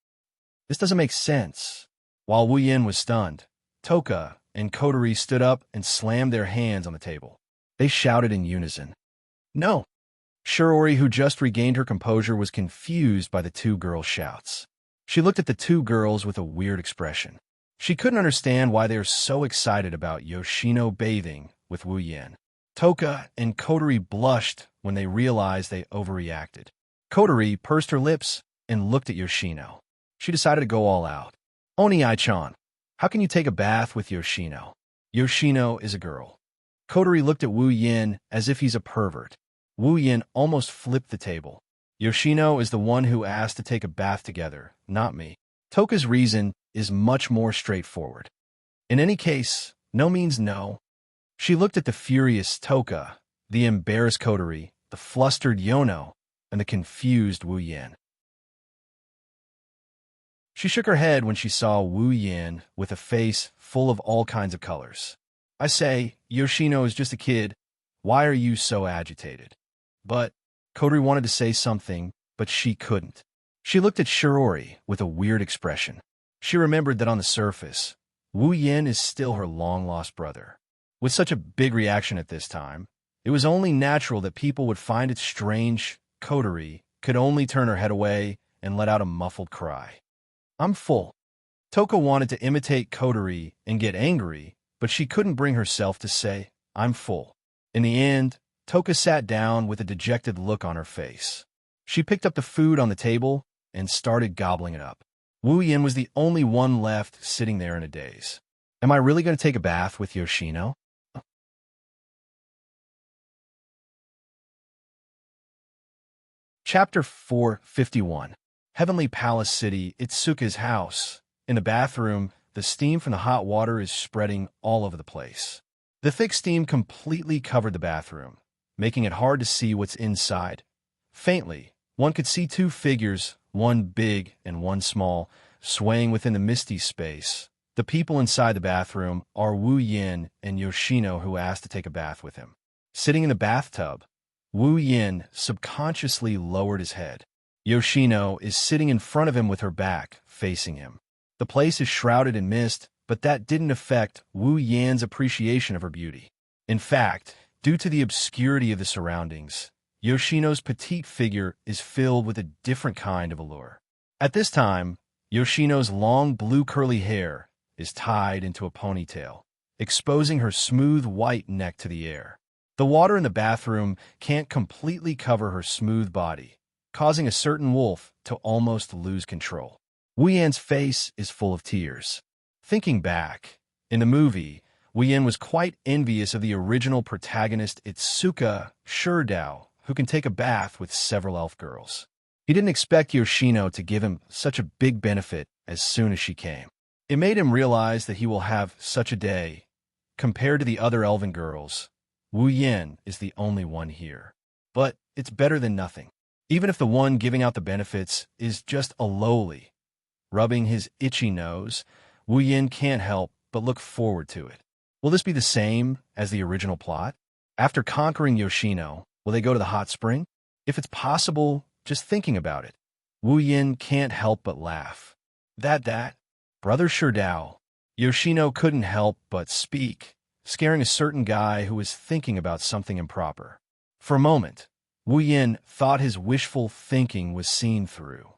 This doesn't make sense. While Wu Yin was stunned, Toka and Kotori stood up and slammed their hands on the table. They shouted in unison. No! Shirori, who just regained her composure, was confused by the two girls' shouts. She looked at the two girls with a weird expression. She couldn't understand why they were so excited about Yoshino bathing with Wu Yin. Toka and Kotori blushed when they realized they overreacted. Kotori pursed her lips and looked at Yoshino. She decided to go all out. Oni-chan, how can you take a bath with Yoshino? Yoshino is a girl. Kotori looked at Wu Yin as if he's a pervert. Wu Yin almost flipped the table. Yoshino is the one who asked to take a bath together, not me. Toka's reason is much more straightforward. In any case, no means no. She looked at the furious Toka, the embarrassed coterie, the flustered Yono, and the confused Wu Yan. She shook her head when she saw Wu Yan with a face full of all kinds of colors. I say, Yoshino is just a kid. Why are you so agitated? But Kodori wanted to say something, but she couldn't. She looked at Shirori with a weird expression. She remembered that on the surface, Wu Yan is still her long-lost brother. With such a big reaction at this time, it was only natural that people would find it strange Kodori could only turn her head away and let out a muffled cry. I'm full. Toka wanted to imitate Kodori and get angry, but she couldn't bring herself to say, I'm full. In the end, Toka sat down with a dejected look on her face. She picked up the food on the table and started gobbling it up. Wu Yan was the only one left sitting there in a daze. Am I really going to take a bath with Yoshino? Chapter 451. Heavenly Palace City, Itsuka's house. In the bathroom, the steam from the hot water is spreading all over the place. The thick steam completely covered the bathroom, making it hard to see what's inside. Faintly, one could see two figures, one big and one small, swaying within the misty space. The people inside the bathroom are Wu Yan and Yoshino, who asked to take a bath with him. Sitting in the bathtub, Wu Yan subconsciously lowered his head. Yoshino is sitting in front of him with her back facing him. The place is shrouded in mist, but that didn't affect Wu Yan's appreciation of her beauty. In fact, due to the obscurity of the surroundings, Yoshino's petite figure is filled with a different kind of allure. At this time, Yoshino's long blue curly hair is tied into a ponytail, exposing her smooth white neck to the air. The water in the bathroom can't completely cover her smooth body, causing a certain wolf to almost lose control. Wu Yan's face is full of tears. Thinking back, in the movie, Wu Yan was quite envious of the original protagonist Itsuka Shurdao, who can take a bath with several elf girls. He didn't expect Yoshino to give him such a big benefit as soon as she came. It made him realize that he will have such a day. Compared to the other elven girls, Wu Yan is the only one here. But it's better than nothing. Even if the one giving out the benefits is just a lowly. Rubbing his itchy nose, Wu Yan can't help but look forward to it. Will this be the same as the original plot? After conquering Yoshino, will they go to the hot spring? If it's possible, just thinking about it, Wu Yan can't help but laugh. Brother Shurdao. Yoshino couldn't help but speak, scaring a certain guy who was thinking about something improper. For a moment, Wu Yan thought his wishful thinking was seen through.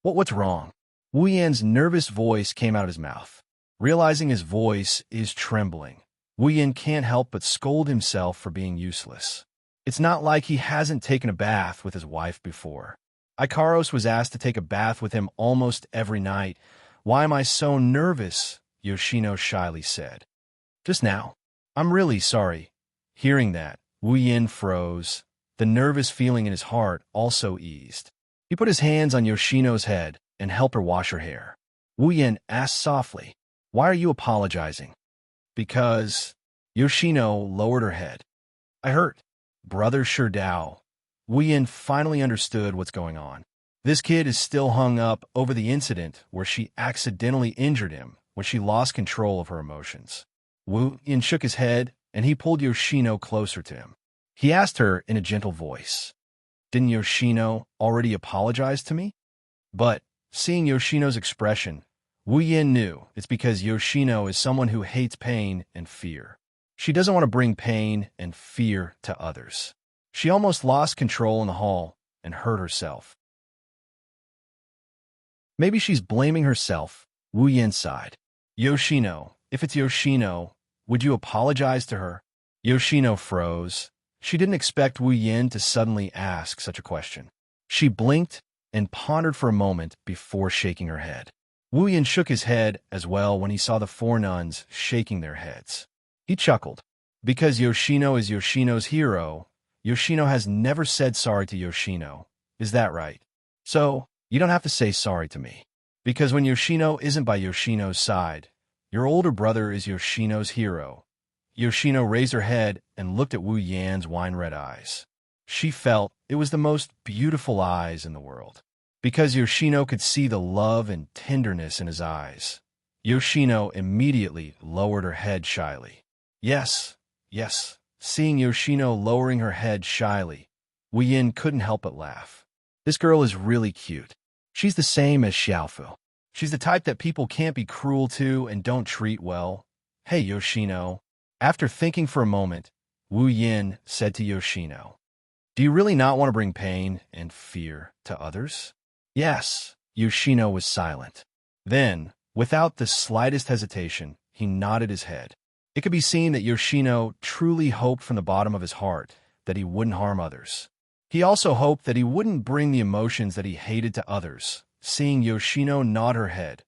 What's wrong? Wu Yan's nervous voice came out of his mouth. Realizing his voice is trembling, Wu Yan can't help but scold himself for being useless. It's not like he hasn't taken a bath with his wife before. Ikaros was asked to take a bath with him almost every night. Why am I so nervous? Yoshino shyly said. Just now. I'm really sorry. Hearing that, Wu Yan froze. The nervous feeling in his heart also eased. He put his hands on Yoshino's head and helped her wash her hair. Wu Yan asked softly, Why are you apologizing? Because Yoshino lowered her head. I hurt. Brother Shurdao. Wu Yan finally understood what's going on. This kid is still hung up over the incident where she accidentally injured him when she lost control of her emotions. Wu Yan shook his head, and he pulled Yoshino closer to him. He asked her in a gentle voice, Didn't Yoshino already apologize to me? But, seeing Yoshino's expression, Wu Yan knew it's because Yoshino is someone who hates pain and fear. She doesn't want to bring pain and fear to others. She almost lost control in the hall and hurt herself. Maybe she's blaming herself, Wu Yan sighed. Yoshino, if it's Yoshino, would you apologize to her? Yoshino froze. She didn't expect Wu Yan to suddenly ask such a question. She blinked and pondered for a moment before shaking her head. Wu Yan shook his head as well when he saw the four nuns shaking their heads. He chuckled. Because Yoshino is Yoshino's hero, Yoshino has never said sorry to Yoshino, Is that right? So, you don't have to say sorry to me. Because when Yoshino isn't by Yoshino's side, your older brother is Yoshino's hero. Yoshino raised her head and looked at Wu Yan's wine-red eyes. She felt it was the most beautiful eyes in the world. Because Yoshino could see the love and tenderness in his eyes, Yoshino immediately lowered her head shyly. Yes, yes. Seeing Yoshino lowering her head shyly, Wu Yin couldn't help but laugh. This girl is really cute. She's the same as Xiaofu. She's the type that people can't be cruel to and don't treat well. Hey, Yoshino. After thinking for a moment, Wu Yin said to Yoshino, do you really not want to bring pain and fear to others? Yes. Yoshino was silent. Then, without the slightest hesitation, he nodded his head. It could be seen that Yoshino truly hoped from the bottom of his heart that he wouldn't harm others. He also hoped that he wouldn't bring the emotions that he hated to others. Seeing Yoshino nod her head,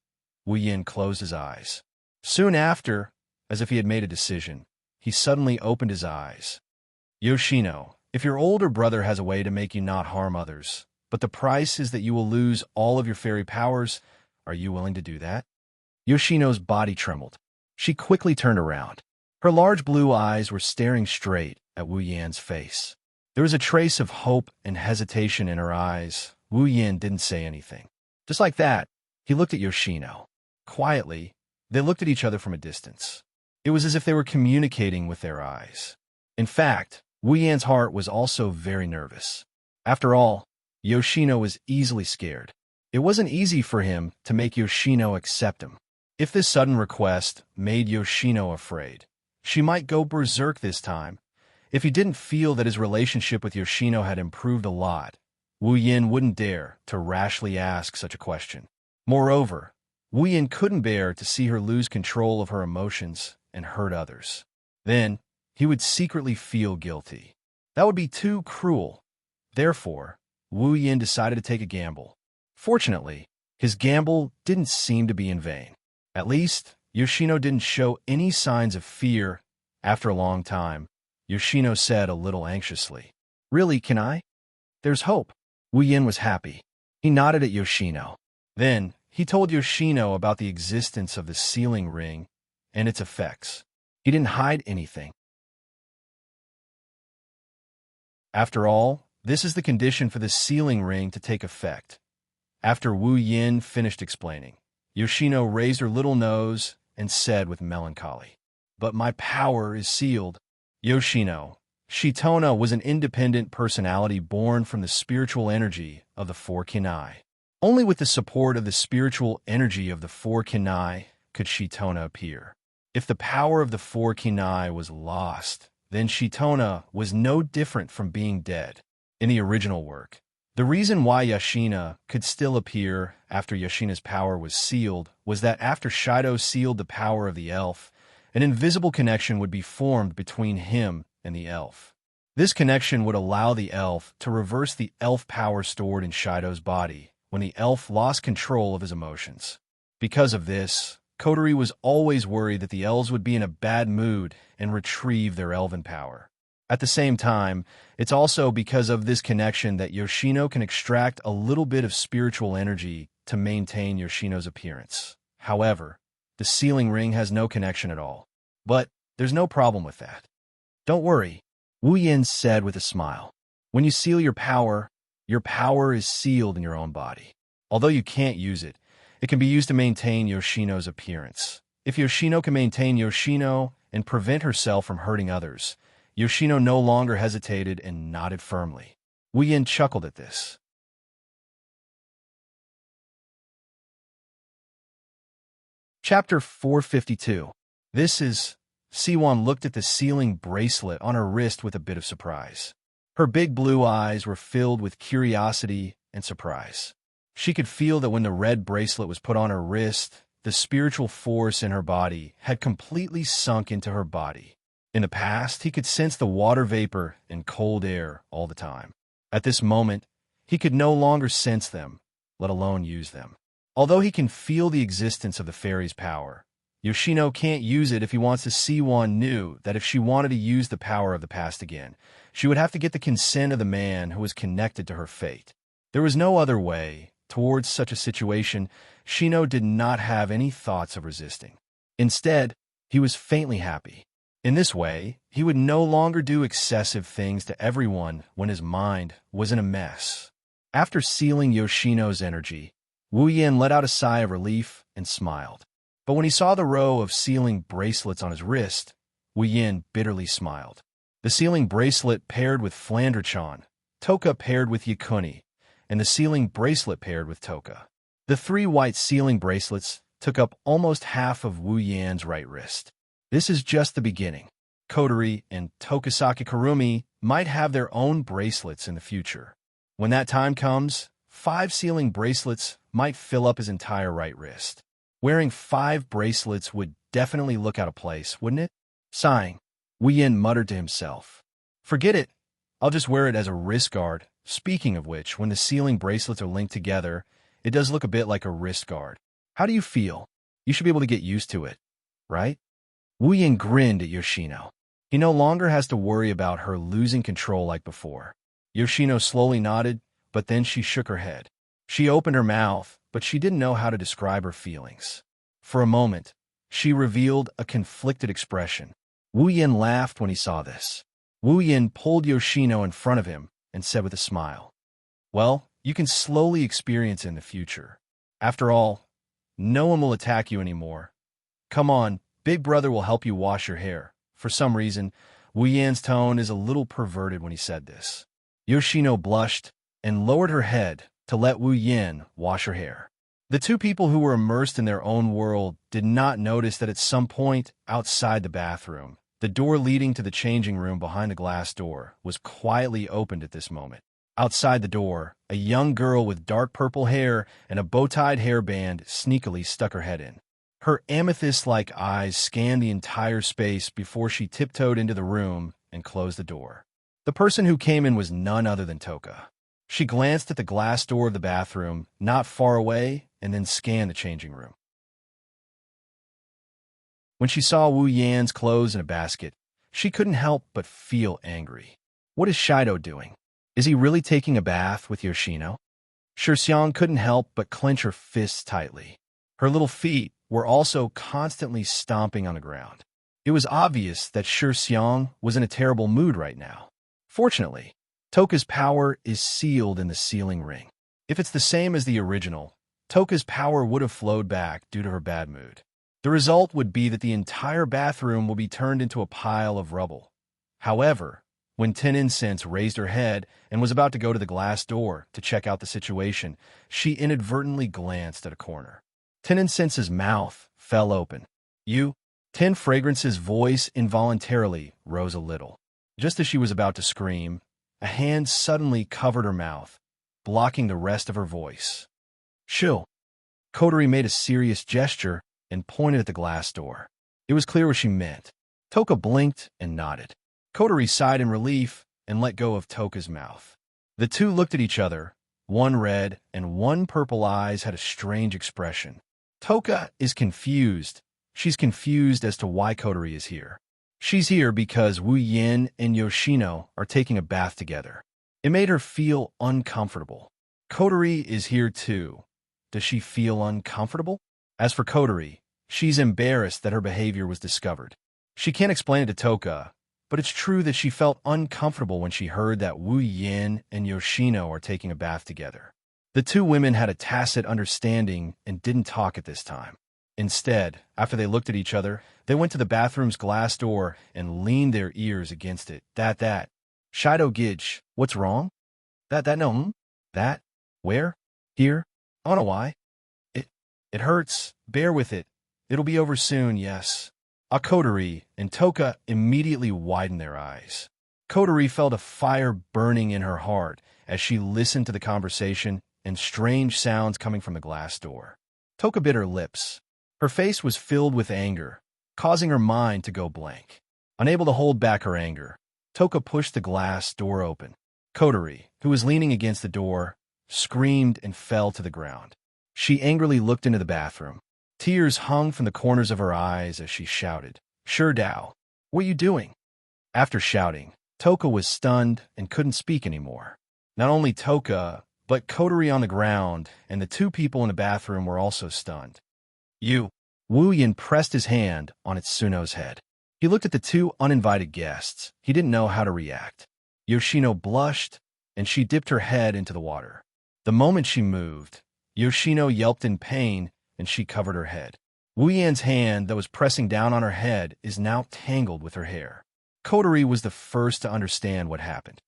Wu Yin closed his eyes. Soon after, as if he had made a decision, he suddenly opened his eyes. Yoshino, if your older brother has a way to make you not harm others, but the price is that you will lose all of your fairy powers, are you willing to do that? Yoshino's body trembled. She quickly turned around. Her large blue eyes were staring straight at Wu Yan's face. There was a trace of hope and hesitation in her eyes. Wu Yin didn't say anything. Just like that, he looked at Yoshino. Quietly, they looked at each other from a distance. It was as if they were communicating with their eyes. In fact, Wu Yan's heart was also very nervous. After all, Yoshino was easily scared. It wasn't easy for him to make Yoshino accept him. If this sudden request made Yoshino afraid, she might go berserk this time. If he didn't feel that his relationship with Yoshino had improved a lot, Wu Yin wouldn't dare to rashly ask such a question. Moreover, Wu Yin couldn't bear to see her lose control of her emotions and hurt others. Then, he would secretly feel guilty. That would be too cruel. Therefore, Wu Yin decided to take a gamble. Fortunately, his gamble didn't seem to be in vain. At least, Yoshino didn't show any signs of fear. After a long time, Yoshino said a little anxiously, really, can I? There's hope. Wu Yin was happy. He nodded at Yoshino. Then, he told Yoshino about the existence of the sealing ring and its effects. He didn't hide anything. After all, this is the condition for the sealing ring to take effect. After Wu Yin finished explaining, Yoshino raised her little nose and said with melancholy, but my power is sealed. Yoshino, Shitona was an independent personality born from the spiritual energy of the four kinai. Only with the support of the spiritual energy of the four kinai could Shitona appear. If the power of the four kinai was lost, then Shitona was no different from being dead. In the original work, the reason why Yashina could still appear after Yashina's power was sealed was that after Shido sealed the power of the elf, an invisible connection would be formed between him and the elf. This connection would allow the elf to reverse the elf power stored in Shido's body when the elf lost control of his emotions. Because of this, Kotori was always worried that the elves would be in a bad mood and retrieve their elven power. At the same time, it's also because of this connection that Yoshino can extract a little bit of spiritual energy to maintain Yoshino's appearance. However, the sealing ring has no connection at all. But there's no problem with that. Don't worry, Wu Yin said with a smile. When you seal your power is sealed in your own body. Although you can't use it, it can be used to maintain Yoshino's appearance. If Yoshino can maintain Yoshino and prevent herself from hurting others, Yoshino no longer hesitated and nodded firmly. Wu Yin chuckled at this. Chapter 452. This is... Siwon looked at the sealing bracelet on her wrist with a bit of surprise. Her big blue eyes were filled with curiosity and surprise. She could feel that when the red bracelet was put on her wrist, the spiritual force in her body had completely sunk into her body. In the past, he could sense the water vapor and cold air all the time. At this moment, he could no longer sense them, let alone use them. Although he can feel the existence of the fairy's power, Yoshino can't use it if he wants to. Siwon knew that if she wanted to use the power of the past again, she would have to get the consent of the man who was connected to her fate. There was no other way. Towards such a situation, Shino did not have any thoughts of resisting. Instead, he was faintly happy. In this way, he would no longer do excessive things to everyone when his mind was in a mess. After sealing Yoshino's energy, Wu Yin let out a sigh of relief and smiled. But when he saw the row of sealing bracelets on his wrist, Wu Yin bitterly smiled. The sealing bracelet paired with Flanderchan, Toka paired with Yakuni, and the sealing bracelet paired with Toka. The 3 white sealing bracelets took up almost half of Wu Yan's right wrist. This is just the beginning. Kotori and Tokisaki Kurumi might have their own bracelets in the future. When that time comes, 5 sealing bracelets might fill up his entire right wrist. Wearing 5 bracelets would definitely look out of place, wouldn't it? Sighing, Wu Yin muttered to himself. Forget it. I'll just wear it as a wrist guard. Speaking of which, when the sealing bracelets are linked together, it does look a bit like a wrist guard. How do you feel? You should be able to get used to it, right? Wu Yin grinned at Yoshino. He no longer has to worry about her losing control like before. Yoshino slowly nodded, but then she shook her head. She opened her mouth, but she didn't know how to describe her feelings. For a moment, she revealed a conflicted expression. Wu Yin laughed when he saw this. Wu Yin pulled Yoshino in front of him and said with a smile, "Well, you can slowly experience it in the future. After all, no one will attack you anymore. Come on, Big Brother will help you wash your hair." For some reason, Wu Yan's tone is a little perverted when he said this. Yoshino blushed and lowered her head to let Wu Yin wash her hair. The 2 people who were immersed in their own world did not notice that at some point outside the bathroom, the door leading to the changing room behind the glass door was quietly opened at this moment. Outside the door, a young girl with dark purple hair and a bow-tied hairband sneakily stuck her head in. Her amethyst-like eyes scanned the entire space before she tiptoed into the room and closed the door. The person who came in was none other than Toka. She glanced at the glass door of the bathroom, not far away, and then scanned the changing room. When she saw Wu Yan's clothes in a basket, she couldn't help but feel angry. What is Shido doing? Is he really taking a bath with Yoshino? Shixiang couldn't help but clench her fists tightly. Her little feet were also constantly stomping on the ground. It was obvious that Shixiang was in a terrible mood right now. Fortunately, Toka's power is sealed in the sealing ring. If it's the same as the original, Toka's power would have flowed back due to her bad mood. The result would be that the entire bathroom will be turned into a pile of rubble. However, when Ten Incense raised her head and was about to go to the glass door to check out the situation, she inadvertently glanced at a corner. Ten Incense's mouth fell open. "You?" Ten Fragrance's voice involuntarily rose a little. Just as she was about to scream, a hand suddenly covered her mouth, blocking the rest of her voice. "Shoo!" Kotori made a serious gesture and pointed at the glass door. It was clear what she meant. Toka blinked and nodded. Kotori sighed in relief and let go of Toka's mouth. The 2 looked at each other. One red and one purple eyes had a strange expression. Toka is confused. She's confused as to why Kotori is here. She's here because Wu Yin and Yoshino are taking a bath together. It made her feel uncomfortable. Kotori is here too. Does she feel uncomfortable? As for Kotori, she's embarrassed that her behavior was discovered. She can't explain it to Toka, but it's true that she felt uncomfortable when she heard that Wu Yin and Yoshino are taking a bath together. The 2 women had a tacit understanding and didn't talk at this time. Instead, after they looked at each other, they went to the bathroom's glass door and leaned their ears against it. That. Shido Gidge, what's wrong? That? Where? Here? I don't know why. It hurts. Bear with it. It'll be over soon, yes. Kotori and Toka immediately widened their eyes. Kotori felt a fire burning in her heart as she listened to the conversation and strange sounds coming from the glass door. Toka bit her lips. Her face was filled with anger, causing her mind to go blank. Unable to hold back her anger, Toka pushed the glass door open. Kotori, who was leaning against the door, screamed and fell to the ground. She angrily looked into the bathroom. Tears hung from the corners of her eyes as she shouted, "Sure Dao, what are you doing?" After shouting, Toka was stunned and couldn't speak anymore. Not only Toka, but Kotori on the ground, and the two people in the bathroom were also stunned. You. Wu Yin pressed his hand on Itsuno's head. He looked at the two uninvited guests. He didn't know how to react. Yoshino blushed, and she dipped her head into the water. The moment she moved, Yoshino yelped in pain, and she covered her head. Wu Yan's hand that was pressing down on her head is now tangled with her hair. Kotori was the first to understand what happened.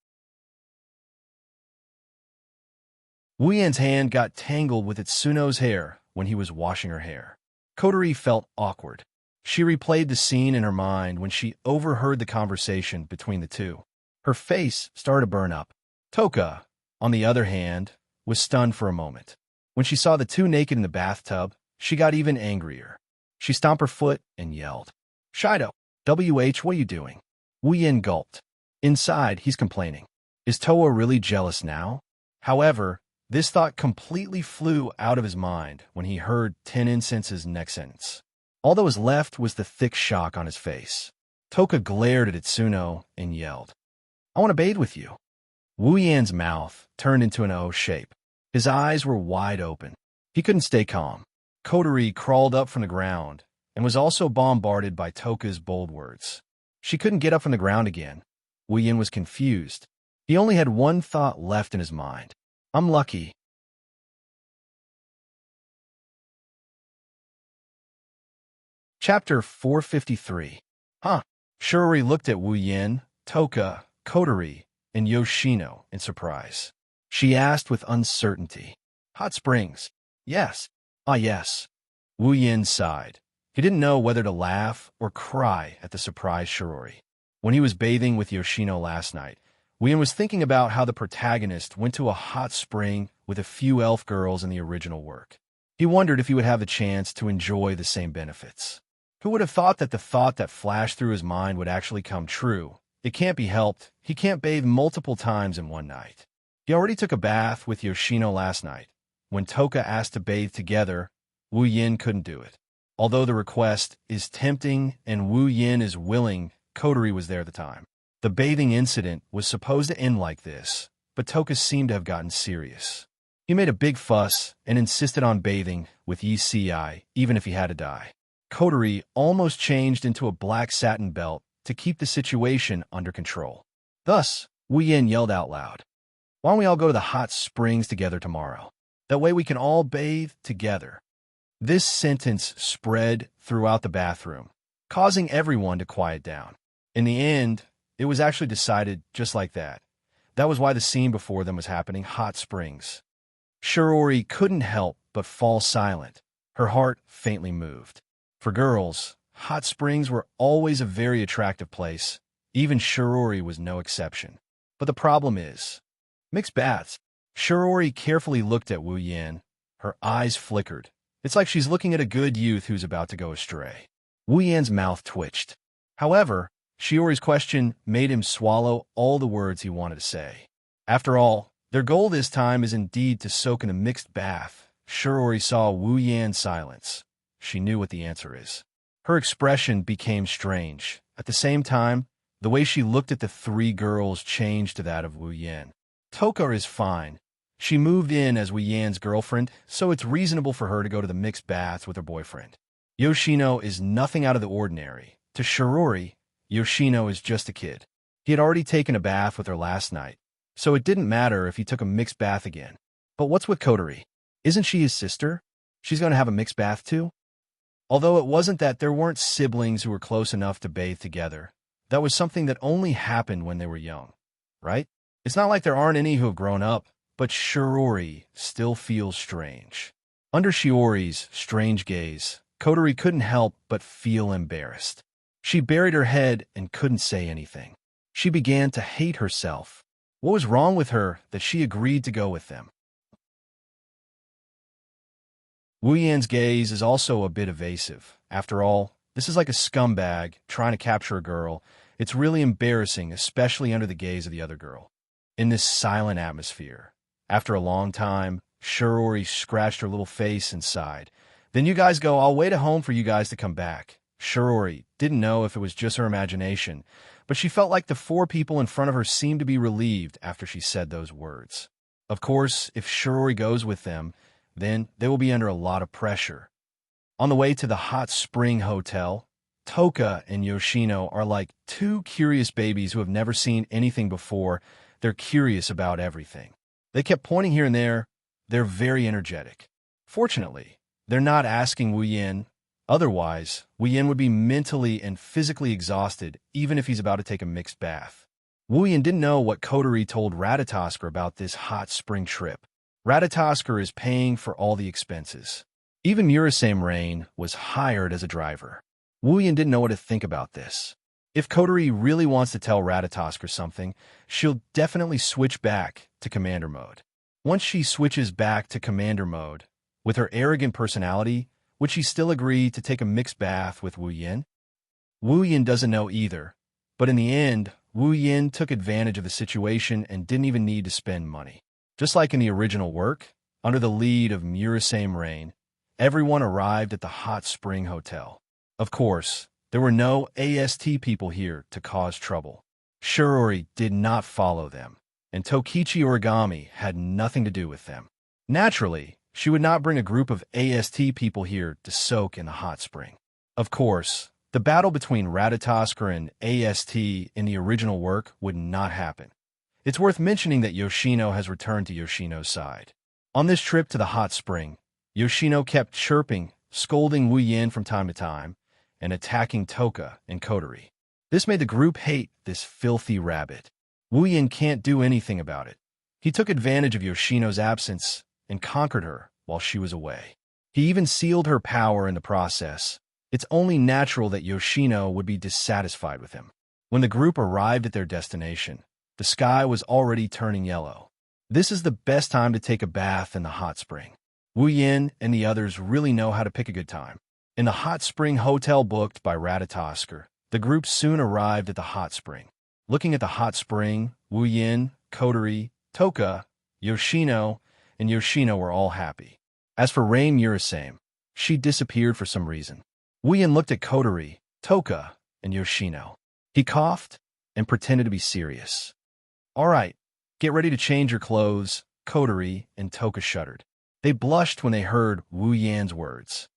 Wu Yan's hand got tangled with Itsuno's hair when he was washing her hair. Kotori felt awkward. She replayed the scene in her mind when she overheard the conversation between the two. Her face started to burn up. Toka, on the other hand, was stunned for a moment. When she saw the two naked in the bathtub, she got even angrier. She stomped her foot and yelled, "Shido! WH, what are you doing?" Wu Yin gulped. Inside, he's complaining. Is Toa really jealous now? However, this thought completely flew out of his mind when he heard Tenin Sense's next sentence. All that was left was the thick shock on his face. Toka glared at Itsuno and yelled, "I want to bathe with you." Wu Yan's mouth turned into an O shape. His eyes were wide open. He couldn't stay calm. Kotori crawled up from the ground and was also bombarded by Toka's bold words. She couldn't get up from the ground again. Wu Yan was confused. He only had one thought left in his mind. I'm lucky. Chapter 453. Shuri looked at Wu Yin, Toka, Kotori, and Yoshino in surprise. She asked with uncertainty, "Hot springs?" "Yes." "Ah, yes." Wu Yin sighed. He didn't know whether to laugh or cry at the surprised Shirori. When he was bathing with Yoshino last night, Wu Yin was thinking about how the protagonist went to a hot spring with a few elf girls in the original work. He wondered if he would have the chance to enjoy the same benefits. Who would have thought that flashed through his mind would actually come true? It can't be helped. He can't bathe multiple times in one night. He already took a bath with Yoshino last night. When Toka asked to bathe together, Wu Yin couldn't do it. Although the request is tempting and Wu Yin is willing, Kotori was there at the time. The bathing incident was supposed to end like this, but Toka seemed to have gotten serious. He made a big fuss and insisted on bathing with Yi Si, even if he had to die. Kotori almost changed into a black satin belt to keep the situation under control. Thus, Wu Yin yelled out loud, "Why don't we all go to the hot springs together tomorrow? That way we can all bathe together." This sentence spread throughout the bathroom, causing everyone to quiet down. In the end, it was actually decided just like that. That was why the scene before them was happening, hot springs. Shirori couldn't help but fall silent. Her heart faintly moved. For girls, hot springs were always a very attractive place. Even Shirori was no exception. But the problem is, mixed baths. Shirori carefully looked at Wu Yin. Her eyes flickered. It's like she's looking at a good youth who's about to go astray. Wu Yan's mouth twitched. However, Shiori's question made him swallow all the words he wanted to say. After all, their goal this time is indeed to soak in a mixed bath. Shirori saw Wu Yan's silence. She knew what the answer is. Her expression became strange. At the same time, the way she looked at the three girls changed to that of Wu Yan. Toka is fine. She moved in as Wu Yan's girlfriend, so it's reasonable for her to go to the mixed baths with her boyfriend. Yoshino is nothing out of the ordinary. To Shirori, Yoshino is just a kid. He had already taken a bath with her last night, so it didn't matter if he took a mixed bath again. But what's with Kotori? Isn't she his sister? She's going to have a mixed bath too? Although it wasn't that there weren't siblings who were close enough to bathe together. That was something that only happened when they were young, right? It's not like there aren't any who have grown up, but Shirori still feels strange. Under Shiori's strange gaze, Kotori couldn't help but feel embarrassed. She buried her head and couldn't say anything. She began to hate herself. What was wrong with her that she agreed to go with them? Wu Yan's gaze is also a bit evasive. After all, this is like a scumbag trying to capture a girl. It's really embarrassing, especially under the gaze of the other girl. In this silent atmosphere, after a long time, Shirori scratched her little face and sighed. "Then you guys go, I'll wait at home for you guys to come back." Shirori didn't know if it was just her imagination, but she felt like the four people in front of her seemed to be relieved after she said those words. Of course, if Shirori goes with them, then they will be under a lot of pressure. On the way to the hot spring hotel, Toka and Yoshino are like two curious babies who have never seen anything before. They're curious about everything. They kept pointing here and there. They're very energetic. Fortunately, they're not asking Wu Yin. Otherwise, Wu Yin would be mentally and physically exhausted even if he's about to take a mixed bath. Wu Yin didn't know what Kotori told Ratatoskr about this hot spring trip. Ratatoskr is paying for all the expenses. Even Murasame Rain was hired as a driver. Wu Yin didn't know what to think about this. If Kotori really wants to tell Ratatoskr something, she'll definitely switch back to commander mode. Once she switches back to commander mode, with her arrogant personality, would she still agree to take a mixed bath with Wu Yin? Wu Yin doesn't know either, but in the end, Wu Yin took advantage of the situation and didn't even need to spend money. Just like in the original work, under the lead of Murasame Rain, everyone arrived at the hot spring hotel. Of course, there were no AST people here to cause trouble. Shirori did not follow them, and Tokichi Origami had nothing to do with them. Naturally, she would not bring a group of AST people here to soak in the hot spring. Of course, the battle between Ratatoskr and AST in the original work would not happen. It's worth mentioning that Yoshino has returned to Yoshino's side. On this trip to the hot spring, Yoshino kept chirping, scolding Wu Yin from time to time, and attacking Toka and Kotori. This made the group hate this filthy rabbit. Wu Yin can't do anything about it. He took advantage of Yoshino's absence and conquered her while she was away. He even sealed her power in the process. It's only natural that Yoshino would be dissatisfied with him. When the group arrived at their destination, the sky was already turning yellow. This is the best time to take a bath in the hot spring. Wu Yin and the others really know how to pick a good time. In the hot spring hotel booked by Ratatoskr, the group soon arrived at the hot spring. Looking at the hot spring, Wu Yin, Kotori, Toka, Yoshino, and Yoshino were all happy. As for Rain Murasame, she disappeared for some reason. Wu Yin looked at Kotori, Toka, and Yoshino. He coughed and pretended to be serious. "All right, get ready to change your clothes," Kotori and Toka shuddered. They blushed when they heard Wu Yan's words.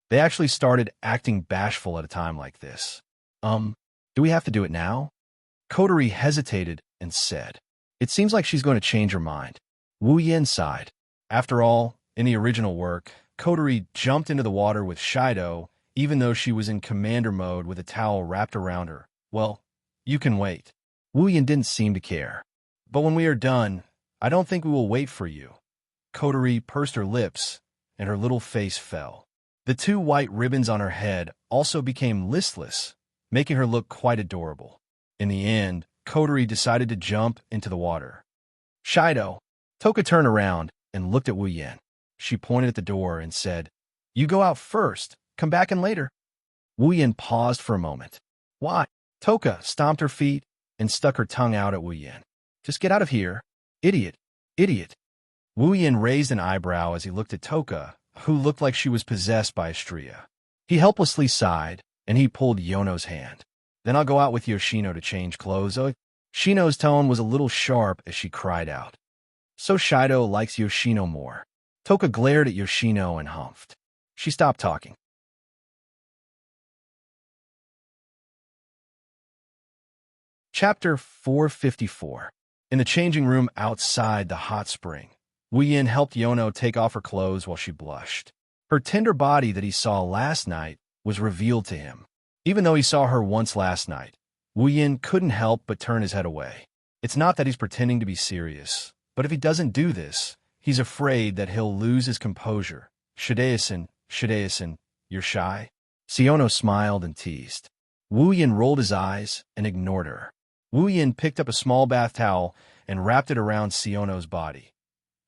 They actually started acting bashful at a time like this. Do we have to do it now?" Kotori hesitated and said, "It seems like she's going to change her mind." Wu Yin sighed. After all, in the original work, Kotori jumped into the water with Shido, even though she was in commander mode with a towel wrapped around her. Well, you can wait. Wu Yin didn't seem to care. "But when we are done, I don't think we will wait for you." Kotori pursed her lips, and her little face fell. The two white ribbons on her head also became listless, making her look quite adorable. In the end, Kotori decided to jump into the water. "Shido." Toka turned around and looked at Wu Yin. She pointed at the door and said, "You go out first. Come back in later." Wu Yin paused for a moment. "Why?" Toka stomped her feet and stuck her tongue out at Wu Yin. "Just get out of here. Idiot. Idiot." Wu Yin raised an eyebrow as he looked at Toka, who looked like she was possessed by a stria. He helplessly sighed, and he pulled Yono's hand. "Then I'll go out with Yoshino to change clothes." Shino's tone was a little sharp as she cried out. "So Shido likes Yoshino more." Toka glared at Yoshino and humphed. She stopped talking. Chapter 454. In the changing room outside the hot spring, Wu Yin helped Yono take off her clothes while she blushed. Her tender body that he saw last night was revealed to him. Even though he saw her once last night, Wu Yin couldn't help but turn his head away. It's not that he's pretending to be serious, but if he doesn't do this, he's afraid that he'll lose his composure. Shideo-san, you're shy?" Siono smiled and teased. Wu Yin rolled his eyes and ignored her. Wu Yin picked up a small bath towel and wrapped it around Siono's body.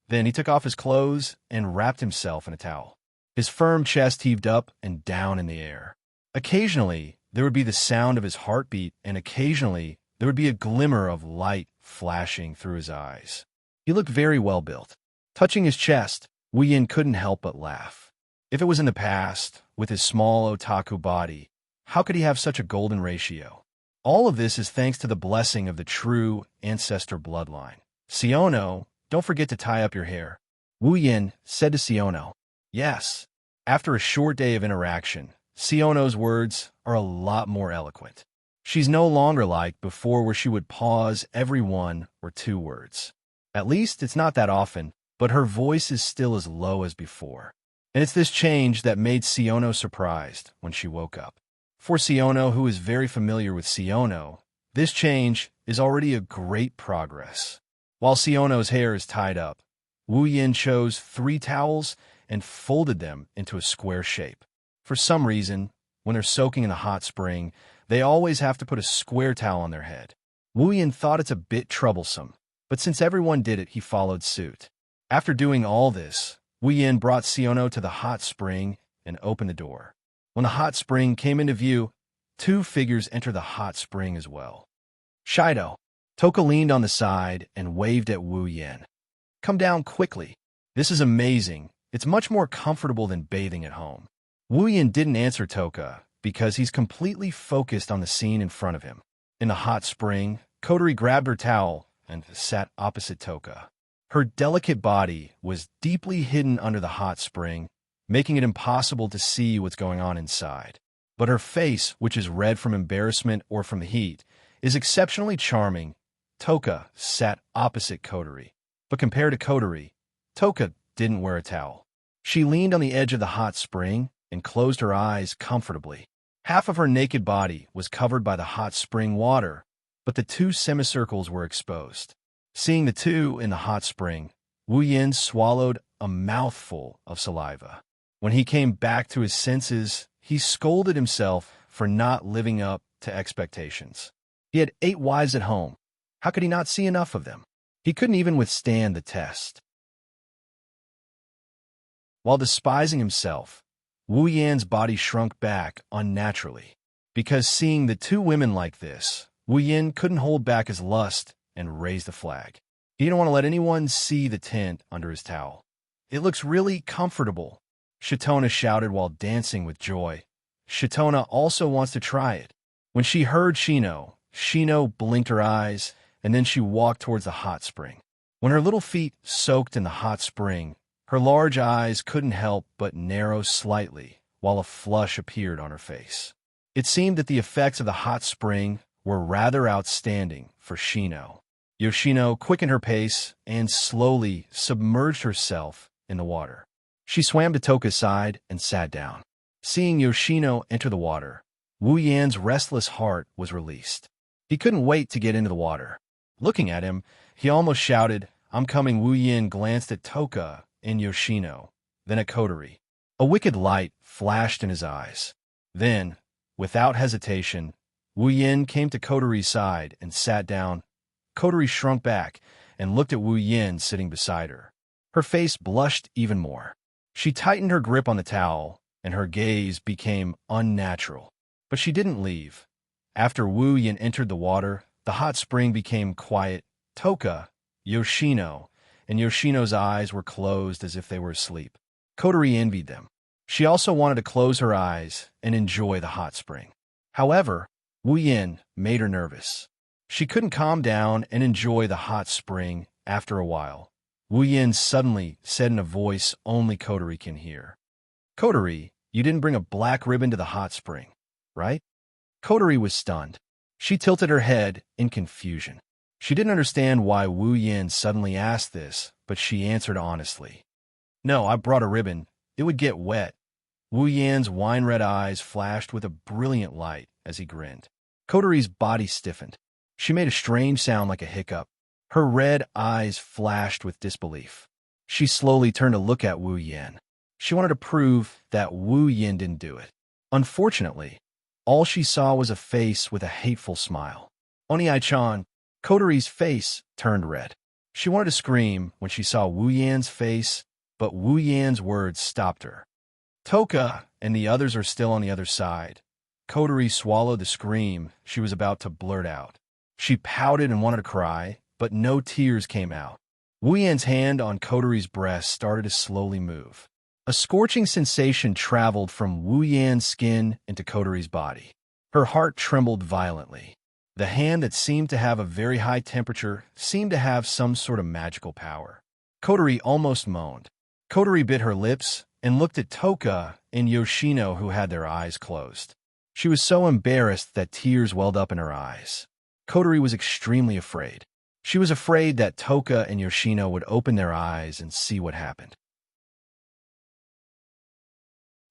Then he took off his clothes and wrapped himself in a towel. His firm chest heaved up and down in the air. Occasionally, there would be the sound of his heartbeat, and occasionally, there would be a glimmer of light flashing through his eyes. He looked very well built. Touching his chest, Wu Yin couldn't help but laugh. If it was in the past, with his small otaku body, how could he have such a golden ratio? All of this is thanks to the blessing of the true ancestor bloodline. Siono, don't forget to tie up your hair, Wu Yin said to Siono. Yes. After a short day of interaction, Siono's words are a lot more eloquent. She's no longer like before where she would pause every one or two words. At least it's not that often, but her voice is still as low as before. And it's this change that made Siono surprised when she woke up. For Siono, who is very familiar with Siono, this change is already a great progress. While Siono's hair is tied up, Wu Yin chose 3 towels and folded them into a square shape. For some reason, when they're soaking in the hot spring, they always have to put a square towel on their head. Wu Yin thought it's a bit troublesome, but since everyone did it, he followed suit. After doing all this, Wu Yin brought Siono to the hot spring and opened the door. When the hot spring came into view, 2 figures entered the hot spring as well. Shido. Toka leaned on the side and waved at Wu Yin. Come down quickly. This is amazing. It's much more comfortable than bathing at home. Wu Yin didn't answer Toka because he's completely focused on the scene in front of him. In the hot spring, Kotori grabbed her towel and sat opposite Toka. Her delicate body was deeply hidden under the hot spring, making it impossible to see what's going on inside. But her face, which is red from embarrassment or from the heat, is exceptionally charming. Toka sat opposite Kotori. But compared to Kotori, Toka didn't wear a towel. She leaned on the edge of the hot spring and closed her eyes comfortably. Half of her naked body was covered by the hot spring water, but the 2 semicircles were exposed. Seeing the 2 in the hot spring, Wu Yin swallowed a mouthful of saliva. When he came back to his senses, he scolded himself for not living up to expectations. He had 8 wives at home. How could he not see enough of them? He couldn't even withstand the test. While despising himself, Wu Yan's body shrunk back unnaturally. Because seeing the 2 women like this, Wu Yin couldn't hold back his lust and raised a flag. He didn't want to let anyone see the tint under his towel. It looks really comfortable, Shitona shouted while dancing with joy. Shitona also wants to try it. When she heard Shino blinked her eyes, and then she walked towards the hot spring. When her little feet soaked in the hot spring, her large eyes couldn't help but narrow slightly, while a flush appeared on her face. It seemed that the effects of the hot spring were rather outstanding for Shino. Yoshino quickened her pace and slowly submerged herself in the water. She swam to Toka's side and sat down. Seeing Yoshino enter the water, Wu Yan's restless heart was released. He couldn't wait to get into the water. Looking at him, he almost shouted, "I'm coming." Wu Yin glanced at Toka and Yoshino, then at Kotori. A wicked light flashed in his eyes. Then, without hesitation, Wu Yin came to Kotori's side and sat down. Kotori shrunk back and looked at Wu Yin sitting beside her. Her face blushed even more. She tightened her grip on the towel, and her gaze became unnatural. But she didn't leave. After Wu Yin entered the water, the hot spring became quiet. Toka, Yoshino, and Yoshino's eyes were closed as if they were asleep. Kotori envied them. She also wanted to close her eyes and enjoy the hot spring. However, Wu Yin made her nervous. She couldn't calm down and enjoy the hot spring after a while. Wu Yin suddenly said in a voice only Kotori can hear, "Kotori, you didn't bring a black ribbon to the hot spring, right?" Kotori was stunned. She tilted her head in confusion. She didn't understand why Wu Yin suddenly asked this, but she answered honestly. "No, I brought a ribbon. It would get wet." Wu Yan's wine-red eyes flashed with a brilliant light as he grinned. Kotori's body stiffened. She made a strange sound like a hiccup. Her red eyes flashed with disbelief. She slowly turned to look at Wu Yin. She wanted to prove that Wu Yin didn't do it. Unfortunately, all she saw was a face with a hateful smile. Oni-chan, Kotori's face turned red. She wanted to scream when she saw Wu Yan's face, but Wu Yan's words stopped her. Toka and the others are still on the other side. Kotori swallowed the scream she was about to blurt out. She pouted and wanted to cry, but no tears came out. Wu Yan's hand on Kotori's breast started to slowly move. A scorching sensation traveled from Wu Yan's skin into Kotori's body. Her heart trembled violently. The hand that seemed to have a very high temperature seemed to have some sort of magical power. Kotori almost moaned. Kotori bit her lips and looked at Toka and Yoshino, who had their eyes closed. She was so embarrassed that tears welled up in her eyes. Kotori was extremely afraid. She was afraid that Toka and Yoshino would open their eyes and see what happened.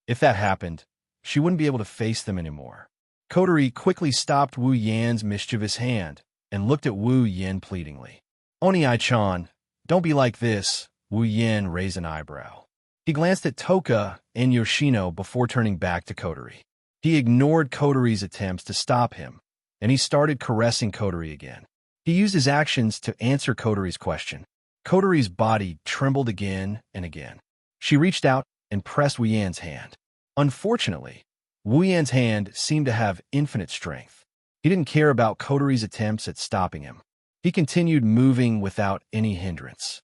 If that happened, she wouldn't be able to face them anymore. Kotori quickly stopped Wu Yan's mischievous hand and looked at Wu Yan pleadingly. "Oni-chan, don't be like this." Wu Yan raised an eyebrow. He glanced at Toka and Yoshino before turning back to Kotori. He ignored Kotori's attempts to stop him, and he started caressing Kotori again. He used his actions to answer Kotori's question. Kotori's body trembled again and again. She reached out and pressed Wu Yan's hand. Unfortunately, Wu Yan's hand seemed to have infinite strength. He didn't care about Kotori's attempts at stopping him. He continued moving without any hindrance.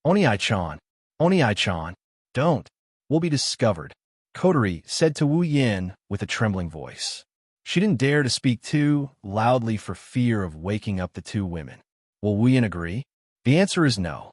"Oni-chan, Oni-chan, don't. We'll be discovered," Kotori said to Wu Yan with a trembling voice. She didn't dare to speak too loudly for fear of waking up the two women. Will Wu Yan agree? The answer is no.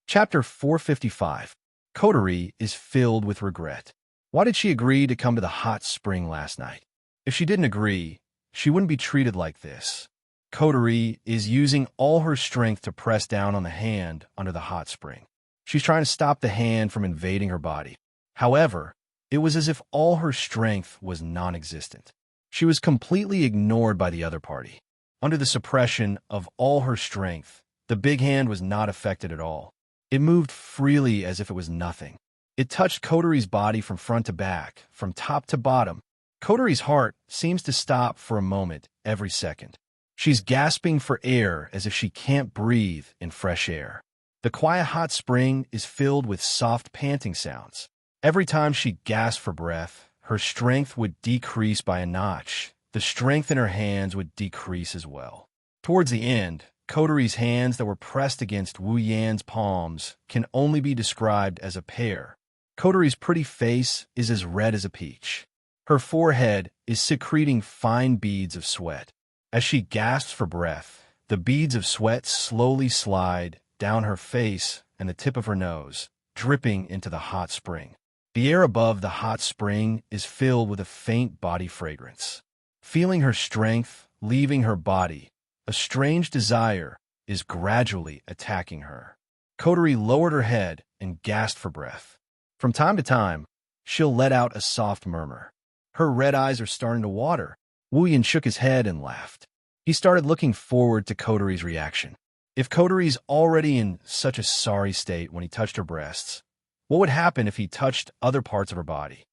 Chapter 455. Kotori is filled with regret. Why did she agree to come to the hot spring last night? If she didn't agree, she wouldn't be treated like this. Kotori is using all her strength to press down on the hand under the hot spring. She's trying to stop the hand from invading her body. However, it was as if all her strength was non-existent. She was completely ignored by the other party. Under the suppression of all her strength, the big hand was not affected at all. It moved freely as if it was nothing. It touched Kotori's body from front to back, from top to bottom. Kotori's heart seems to stop for a moment every second. She's gasping for air as if she can't breathe in fresh air. The quiet hot spring is filled with soft panting sounds. Every time she gasped for breath, her strength would decrease by a notch. The strength in her hands would decrease as well. Towards the end, Kotori's hands that were pressed against Wu Yan's palms can only be described as a pear. Kotori's pretty face is as red as a peach. Her forehead is secreting fine beads of sweat. As she gasps for breath, the beads of sweat slowly slide down her face and the tip of her nose, dripping into the hot spring. The air above the hot spring is filled with a faint body fragrance. Feeling her strength leaving her body, a strange desire is gradually attacking her. Kotori lowered her head and gasped for breath. From time to time, she'll let out a soft murmur. Her red eyes are starting to water. Wu Yan shook his head and laughed. He started looking forward to Kotori's reaction. If Kotori's already in such a sorry state when he touched her breasts, what would happen if he touched other parts of her body?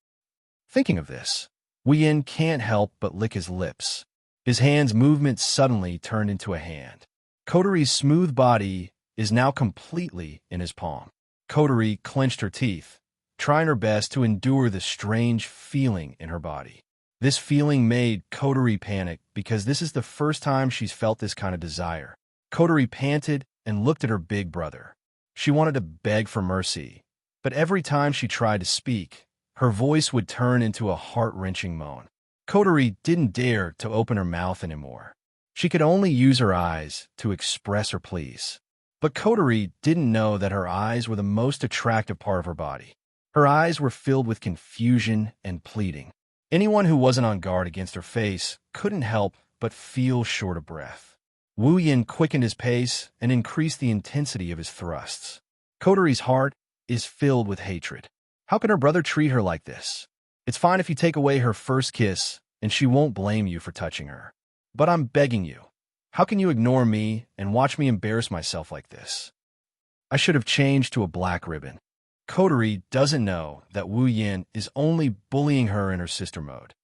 Thinking of this, Wu Yan can't help but lick his lips. His hand's movement suddenly turned into a hand. Kotori's smooth body is now completely in his palm. Kotori clenched her teeth, trying her best to endure the strange feeling in her body. This feeling made Kotori panic because this is the first time she's felt this kind of desire. Kotori panted and looked at her big brother. She wanted to beg for mercy, but every time she tried to speak, her voice would turn into a heart-wrenching moan. Kotori didn't dare to open her mouth anymore. She could only use her eyes to express her pleas. But Kotori didn't know that her eyes were the most attractive part of her body. Her eyes were filled with confusion and pleading. Anyone who wasn't on guard against her face couldn't help but feel short of breath. Wu Yan quickened his pace and increased the intensity of his thrusts. Kotori's heart is filled with hatred. How can her brother treat her like this? It's fine if you take away her first kiss, and she won't blame you for touching her. But I'm begging you. How can you ignore me and watch me embarrass myself like this? I should have changed to a black ribbon. Kotori doesn't know that Wu Yan is only bullying her in her sister mode.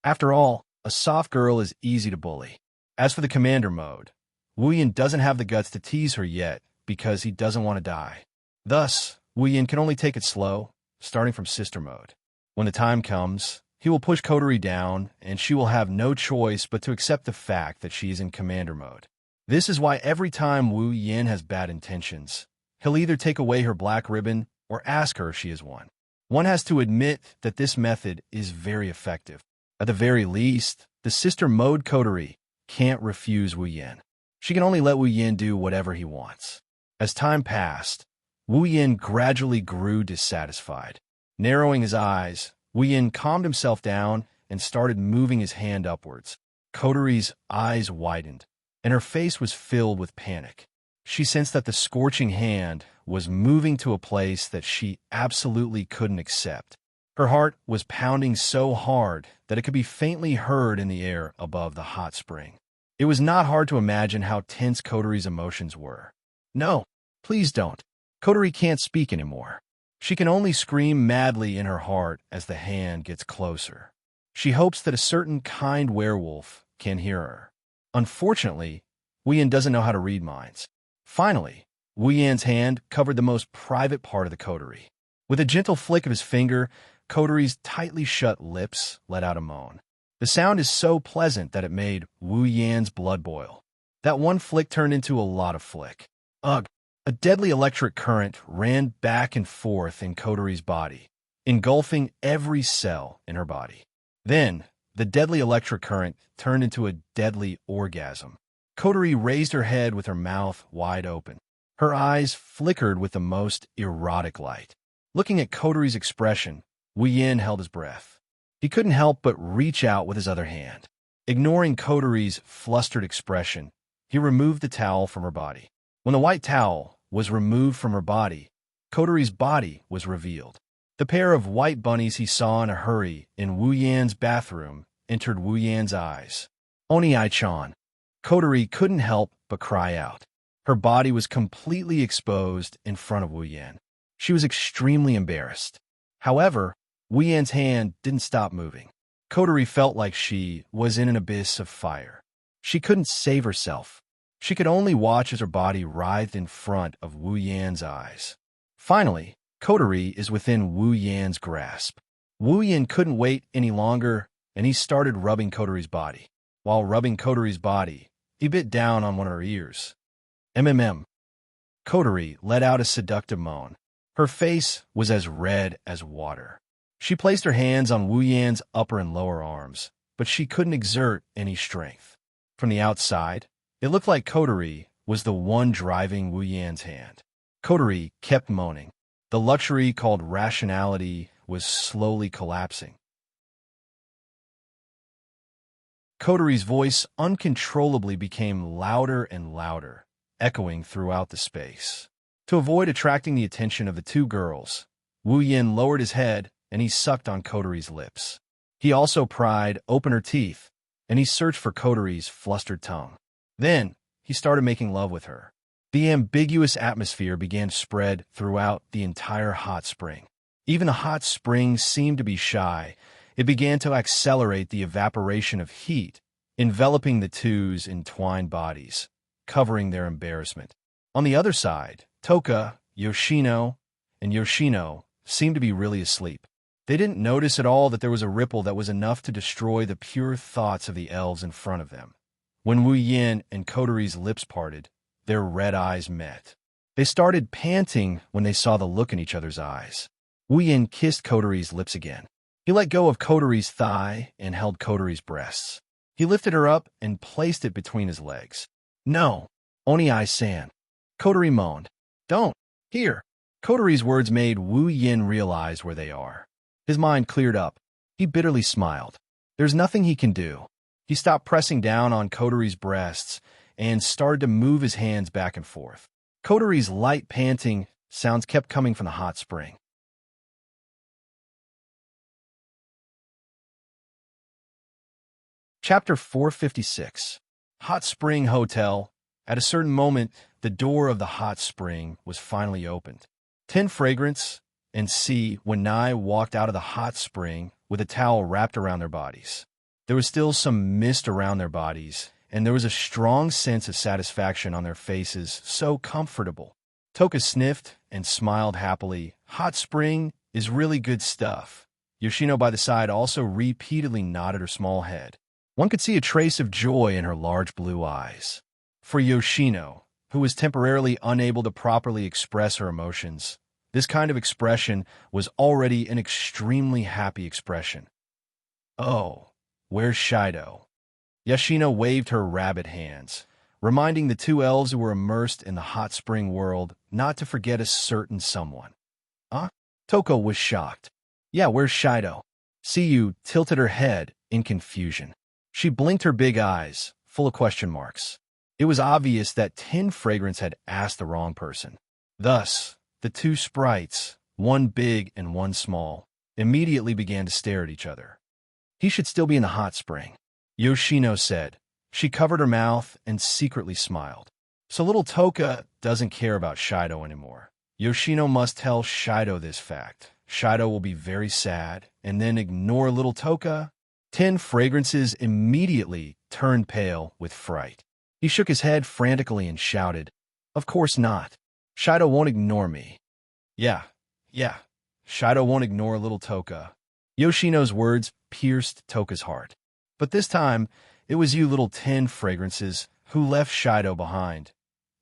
After all, a soft girl is easy to bully. As for the commander mode, Wu Yan doesn't have the guts to tease her yet because he doesn't want to die. Thus, Wu Yan can only take it slow, starting from sister mode. When the time comes, he will push Kotori down, and she will have no choice but to accept the fact that she is in commander mode. This is why every time Wu Yan has bad intentions, he'll either take away her black ribbon or ask her if she is one. One has to admit that this method is very effective. At the very least, the sister mode coterie can't refuse Wu Yin. She can only let Wu Yin do whatever he wants. As time passed, Wu Yin gradually grew dissatisfied. Narrowing his eyes, Wu Yin calmed himself down and started moving his hand upwards. Coterie's eyes widened, and her face was filled with panic. She sensed that the scorching hand was moving to a place that she absolutely couldn't accept. Her heart was pounding so hard that it could be faintly heard in the air above the hot spring. It was not hard to imagine how tense Coterie's emotions were. No, please don't. Coterie can't speak anymore. She can only scream madly in her heart as the hand gets closer. She hopes that a certain kind werewolf can hear her. Unfortunately, Wu Yin doesn't know how to read minds. Finally, Wu Yin's hand covered the most private part of the coterie. With a gentle flick of his finger, Coterie's tightly shut lips let out a moan. The sound is so pleasant that it made Wu Yan's blood boil. That one flick turned into a lot of flick. Ugh! A deadly electric current ran back and forth in Coterie's body, engulfing every cell in her body. Then, the deadly electric current turned into a deadly orgasm. Coterie raised her head with her mouth wide open. Her eyes flickered with the most erotic light. Looking at Coterie's expression, Wu Yin held his breath. He couldn't help but reach out with his other hand. Ignoring Coterie's flustered expression, he removed the towel from her body. When the white towel was removed from her body, Coterie's body was revealed. The pair of white bunnies he saw in a hurry in Wu Yan's bathroom entered Wu Yan's eyes. Oni-chan. Coterie couldn't help but cry out. Her body was completely exposed in front of Wu Yan. She was extremely embarrassed. However, Wu Yan's hand didn't stop moving. Coterie felt like she was in an abyss of fire. She couldn't save herself. She could only watch as her body writhed in front of Wu Yan's eyes. Finally, Coterie is within Wu Yan's grasp. Wu Yan couldn't wait any longer, and he started rubbing Coterie's body. While rubbing Coterie's body, he bit down on one of her ears. MMM. Coterie let out a seductive moan. Her face was as red as water. She placed her hands on Wu Yan's upper and lower arms, but she couldn't exert any strength. From the outside, it looked like Coterie was the one driving Wu Yan's hand. Coterie kept moaning. The luxury called rationality was slowly collapsing. Coterie's voice uncontrollably became louder and louder, echoing throughout the space. To avoid attracting the attention of the two girls, Wu Yan lowered his head and he sucked on Coterie's lips. He also pried open her teeth, and he searched for Coterie's flustered tongue. Then, he started making love with her. The ambiguous atmosphere began to spread throughout the entire hot spring. Even the hot spring seemed to be shy. It began to accelerate the evaporation of heat, enveloping the two's entwined bodies, covering their embarrassment. On the other side, Toka, Yoshino, and Yoshino seemed to be really asleep. They didn't notice at all that there was a ripple that was enough to destroy the pure thoughts of the elves in front of them. When Wu Yin and Coterie's lips parted, their red eyes met. They started panting when they saw the look in each other's eyes. Wu Yin kissed Coterie's lips again. He let go of Coterie's thigh and held Coterie's breasts. He lifted her up and placed it between his legs. No, Oni-san. Coterie moaned. Don't. Here. Coterie's words made Wu Yin realize where they are. His mind cleared up. He bitterly smiled. There's nothing he can do. He stopped pressing down on Coterie's breasts and started to move his hands back and forth. Coterie's light panting sounds kept coming from the hot spring. Chapter 456. Hot Spring Hotel. At a certain moment, the door of the hot spring was finally opened. Ten Fragrance and C Wenai walked out of the hot spring with a towel wrapped around their bodies. There was still some mist around their bodies, and there was a strong sense of satisfaction on their faces, so comfortable. Toka sniffed and smiled happily. Hot spring is really good stuff. Yoshino by the side also repeatedly nodded her small head. One could see a trace of joy in her large blue eyes. For Yoshino, who was temporarily unable to properly express her emotions, This kind of expression was already an extremely happy expression. "Oh, where's Shido?" Yoshino waved her rabbit hands, reminding the two elves who were immersed in the hot spring world not to forget a certain someone. Huh? Toko was shocked. "Yeah, where's Shido?" Siyu tilted her head in confusion. She blinked her big eyes, full of question marks. It was obvious that Tin Fragrance had asked the wrong person. Thus, the two sprites, one big and one small, immediately began to stare at each other. "He should still be in the hot spring," Yoshino said. She covered her mouth and secretly smiled. "So little Toka doesn't care about Shido anymore. Yoshino must tell Shido this fact. Shido will be very sad, and then ignore little Toka." Tin Fragrances immediately turned pale with fright. He shook his head frantically and shouted, "Of course not. Shido won't ignore me." Yeah, Shido won't ignore little Toka." Yoshino's words pierced Toka's heart. "But this time, it was you, little Tin Fragrances, who left Shido behind.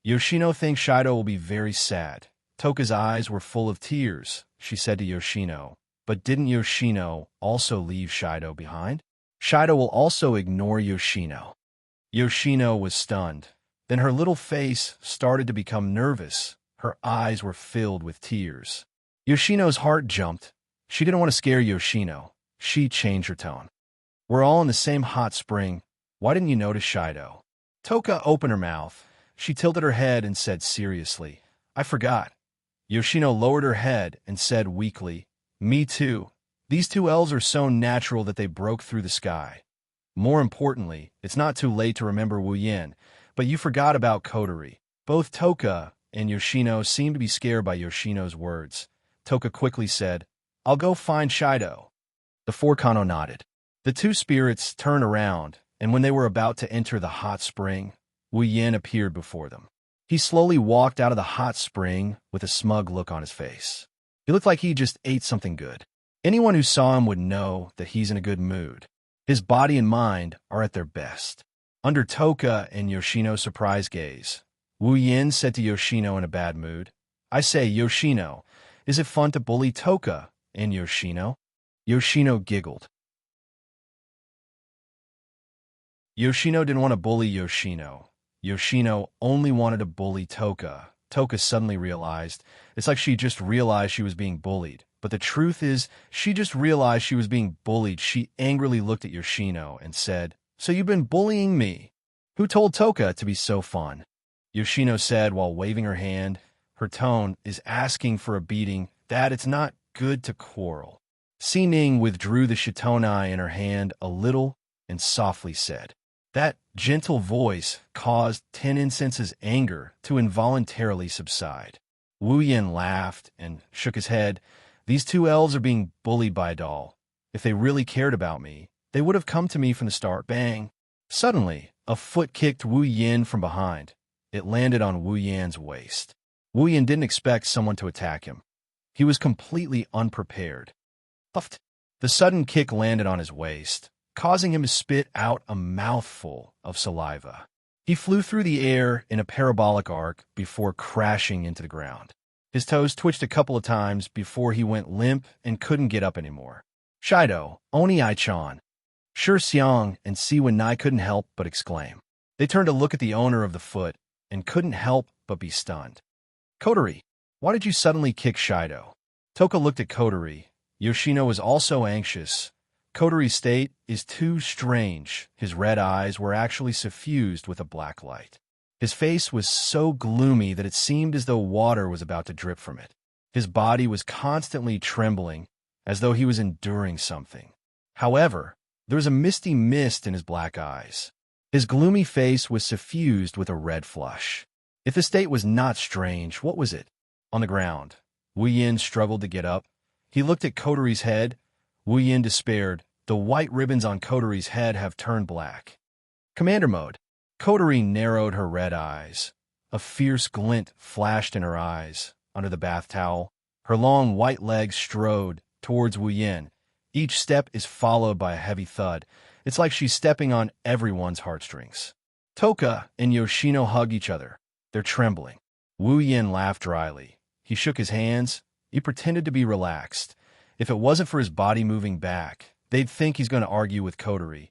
Yoshino thinks Shido will be very sad." Toka's eyes were full of tears. She said to Yoshino, "But didn't Yoshino also leave Shido behind? Shido will also ignore Yoshino." Yoshino was stunned. Then her little face started to become nervous. Her eyes were filled with tears. Yoshino's heart jumped. She didn't want to scare Yoshino. She changed her tone. "We're all in the same hot spring. Why didn't you notice Shido?" Toka opened her mouth. She tilted her head and said seriously, "I forgot." Yoshino lowered her head and said weakly, "Me too. These two elves are so natural that they broke through the sky. More importantly, it's not too late to remember Wu Yin, but you forgot about Kotori." Both Toka and Yoshino seemed to be scared by Yoshino's words. Toka quickly said, "I'll go find Shido." The four Kano nodded. The two spirits turned around, and when they were about to enter the hot spring, Wu Yin appeared before them. He slowly walked out of the hot spring with a smug look on his face. He looked like he just ate something good. Anyone who saw him would know that he's in a good mood. His body and mind are at their best. Under Toka and Yoshino's surprise gaze, Wu Yin said to Yoshino in a bad mood, "I say, Yoshino, is it fun to bully Toka and Yoshino?" Yoshino giggled. Yoshino didn't want to bully Yoshino. Yoshino only wanted to bully Toka. Toka suddenly realized. It's like she just realized she was being bullied. But the truth is, she just realized she was being bullied. She angrily looked at Yoshino and said, "So you've been bullying me? Who told Toka to be so fun?" Yoshino said while waving her hand. Her tone is asking for a beating, that it's not good to quarrel. Sining withdrew the shitonai in her hand a little and softly said. That gentle voice caused Ten Incense's anger to involuntarily subside. Wu Yin laughed and shook his head. "These two elves are being bullied by a doll. If they really cared about me, they would have come to me from the start." Bang! Suddenly, a foot kicked Wu Yin from behind. It landed on Wu Yan's waist. Wu Yin didn't expect someone to attack him. He was completely unprepared. Puffed. The sudden kick landed on his waist, causing him to spit out a mouthful of saliva. He flew through the air in a parabolic arc before crashing into the ground. His toes twitched a couple of times before he went limp and couldn't get up anymore. Shido, Oni Ai-chan. Shi Xiang and Siwen Nai couldn't help but exclaim. They turned to look at the owner of the foot and couldn't help but be stunned. Kotori, why did you suddenly kick Shido? Toka looked at Kotori. Yoshino was also anxious. Kotori's state is too strange. His red eyes were actually suffused with a black light. His face was so gloomy that it seemed as though water was about to drip from it. His body was constantly trembling, as though he was enduring something. However, there was a misty mist in his black eyes. His gloomy face was suffused with a red flush. If the state was not strange, what was it? On the ground, Wu Yin struggled to get up. He looked at Kotori's head. Wu Yin despaired. The white ribbons on Kotori's head have turned black. Commander mode. Kotori narrowed her red eyes. A fierce glint flashed in her eyes. Under the bath towel, her long white legs strode towards Wu Yin. Each step is followed by a heavy thud. It's like she's stepping on everyone's heartstrings. Toka and Yoshino hug each other. They're trembling. Wu Yin laughed dryly. He shook his hands. He pretended to be relaxed. If it wasn't for his body moving back, they'd think he's going to argue with Coterie.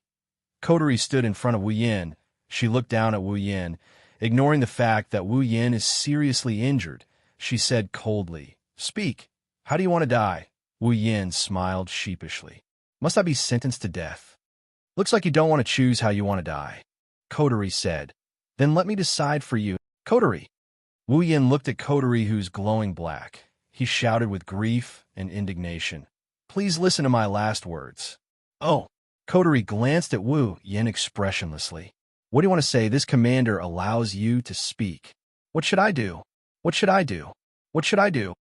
Coterie stood in front of Wu Yin. She looked down at Wu Yin. Ignoring the fact that Wu Yin is seriously injured, she said coldly, "Speak. How do you want to die?" Wu Yin smiled sheepishly. "Must I be sentenced to death?" "Looks like you don't want to choose how you want to die," Coterie said. "Then let me decide for you." "Coterie!" Wu Yin looked at Coterie, who's glowing black. He shouted with grief and indignation, "Please listen to my last words." "Oh." Coterie glanced at Wu Yin expressionlessly. "What do you want to say? This commander allows you to speak. What should I do? What should I do? What should I do?"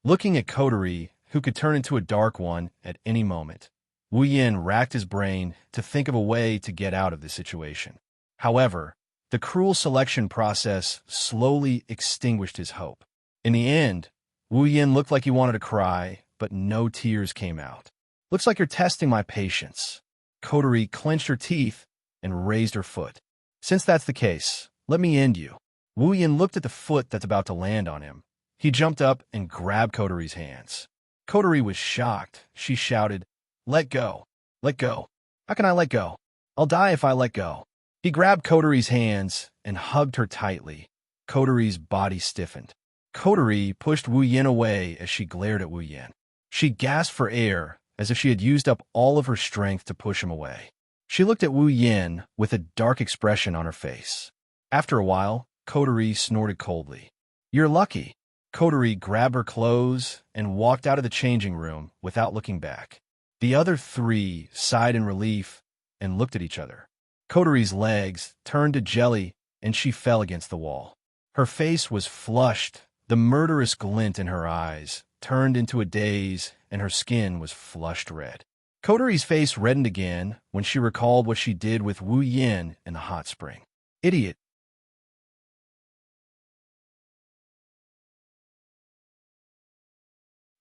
Looking at Coterie, who could turn into a dark one at any moment, Wu Yin racked his brain to think of a way to get out of the situation. However, the cruel selection process slowly extinguished his hope. In the end, Wu Yin looked like he wanted to cry, but no tears came out. "Looks like you're testing my patience." Coterie clenched her teeth and raised her foot. "Since that's the case, let me end you." Wu Yin looked at the foot that's about to land on him. He jumped up and grabbed Coterie's hands. Coterie was shocked. She shouted, "Let go! Let go! How can I let go? I'll die if I let go." He grabbed Coterie's hands and hugged her tightly. Coterie's body stiffened. Coterie pushed Wu Yin away as she glared at Wu Yin. She gasped for air, as if she had used up all of her strength to push him away. She looked at Wu Yin with a dark expression on her face. After a while, Coterie snorted coldly. "You're lucky." Coterie grabbed her clothes and walked out of the changing room without looking back. The other three sighed in relief and looked at each other. Coterie's legs turned to jelly and she fell against the wall. Her face was flushed, the murderous glint in her eyes turned into a daze, and her skin was flushed red. Coterie's face reddened again when she recalled what she did with Wu Yin in the hot spring. "Idiot."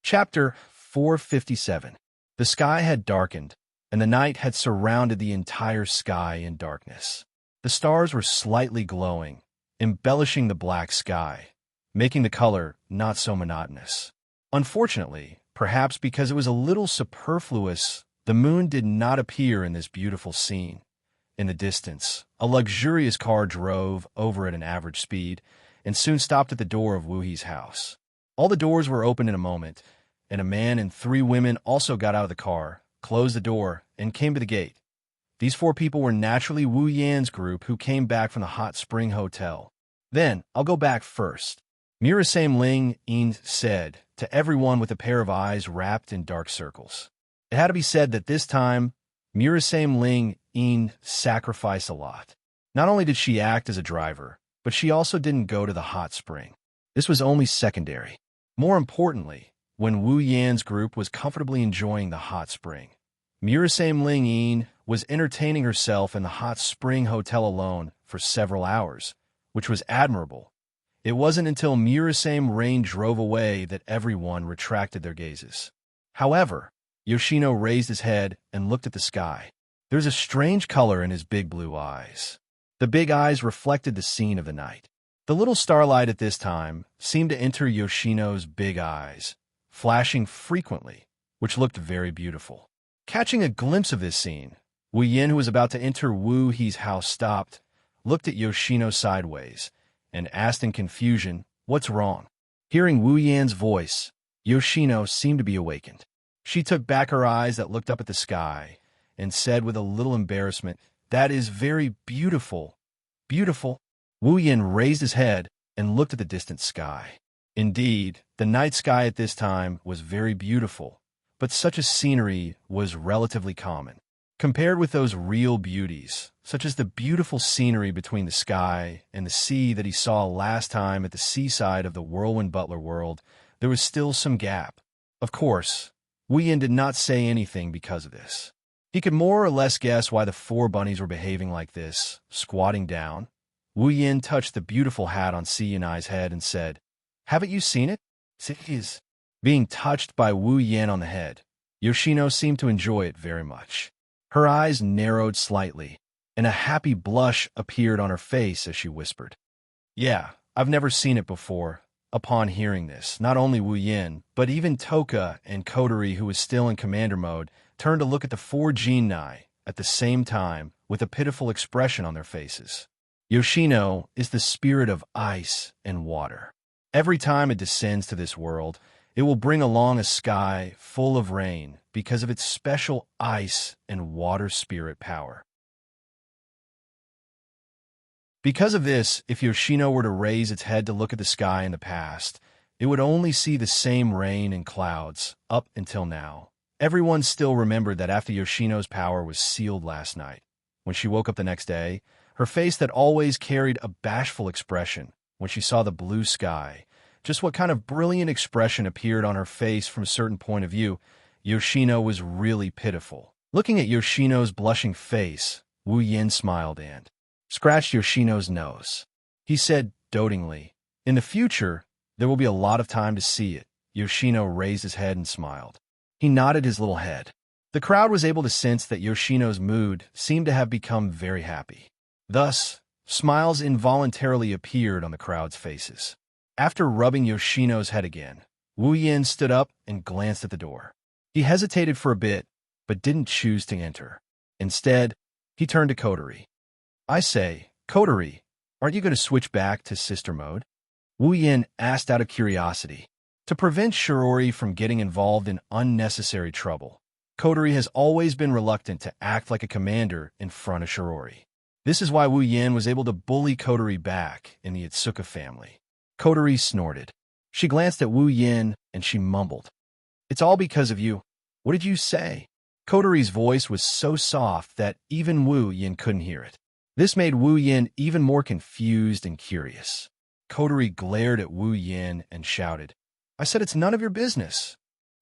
Chapter 457. The sky had darkened, and the night had surrounded the entire sky in darkness. The stars were slightly glowing, embellishing the black sky, making the color not so monotonous. Unfortunately, perhaps because it was a little superfluous, the moon did not appear in this beautiful scene. In the distance, a luxurious car drove over at an average speed and soon stopped at the door of Wu He's house. All the doors were open in a moment, and a man and 3 women also got out of the car, closed the door, and came to the gate. These 4 people were naturally Wu Yan's group who came back from the hot spring hotel. "Then, I'll go back first," Mirasame Ling Yin said to everyone with a pair of eyes wrapped in dark circles. It had to be said that this time, Mirasame Ling Yin sacrificed a lot. Not only did she act as a driver, but she also didn't go to the hot spring. This was only secondary. More importantly, when Wu Yan's group was comfortably enjoying the hot spring, Mirasame Ling Yin was entertaining herself in the hot spring hotel alone for several hours, which was admirable. It wasn't until Mirasame Rain drove away that everyone retracted their gazes. However, Yoshino raised his head and looked at the sky. There's a strange color in his big blue eyes. The big eyes reflected the scene of the night. The little starlight at this time seemed to enter Yoshino's big eyes, flashing frequently, which looked very beautiful. Catching a glimpse of this scene, Wu Yin, who was about to enter Wu He's house, stopped, looked at Yoshino sideways, and asked in confusion, "What's wrong?" Hearing Wu Yan's voice, Yoshino seemed to be awakened. She took back her eyes that looked up at the sky and said with a little embarrassment, "That is very beautiful. Beautiful." Wu Yin raised his head and looked at the distant sky. Indeed, the night sky at this time was very beautiful, but such a scenery was relatively common. Compared with those real beauties, such as the beautiful scenery between the sky and the sea that he saw last time at the seaside of the Whirlwind Butler world, there was still some gap. Of course, Wu Yin did not say anything because of this. He could more or less guess why the 4 bunnies were behaving like this, squatting down. Wu Yin touched the beautiful hat on Si Yanai's head and said, "Haven't you seen it?" "It is." Being touched by Wu Yin on the head, Yoshino seemed to enjoy it very much. Her eyes narrowed slightly, and a happy blush appeared on her face as she whispered, "Yeah, I've never seen it before. upon hearing this. Not only Wu Yin, but even Toka and Kotori, who was still in commander mode, turned to look at the four genii at the same time with a pitiful expression on their faces. Yoshino is the spirit of ice and water. Every time it descends to this world, it will bring along a sky full of rain because of its special ice and water spirit power. Because of this, if Yoshino were to raise its head to look at the sky in the past, it would only see the same rain and clouds up until now. Everyone still remembered that after Yoshino's power was sealed last night, when she woke up the next day, her face that always carried a bashful expression when she saw the blue sky, just what kind of brilliant expression appeared on her face from a certain point of view, Yoshino was really pitiful. Looking at Yoshino's blushing face, Wu Yin smiled and scratched Yoshino's nose. He said dotingly, "In the future, there will be a lot of time to see it." Yoshino raised his head and smiled. He nodded his little head. The crowd was able to sense that Yoshino's mood seemed to have become very happy. Thus, smiles involuntarily appeared on the crowd's faces. After rubbing Yoshino's head again, Wu Yin stood up and glanced at the door. He hesitated for a bit, but didn't choose to enter. Instead, he turned to Kotori. "I say, Kotori, aren't you going to switch back to sister mode?" Wu Yin asked out of curiosity. To prevent Shiori from getting involved in unnecessary trouble, Kotori has always been reluctant to act like a commander in front of Shiori. This is why Wu Yin was able to bully Kotori back in the Itsuka family. Kotori snorted. She glanced at Wu Yin and she mumbled, "It's all because of you. What did you say?" Kotori's voice was so soft that even Wu Yin couldn't hear it. This made Wu Yin even more confused and curious. Kotori glared at Wu Yin and shouted, "I said it's none of your business."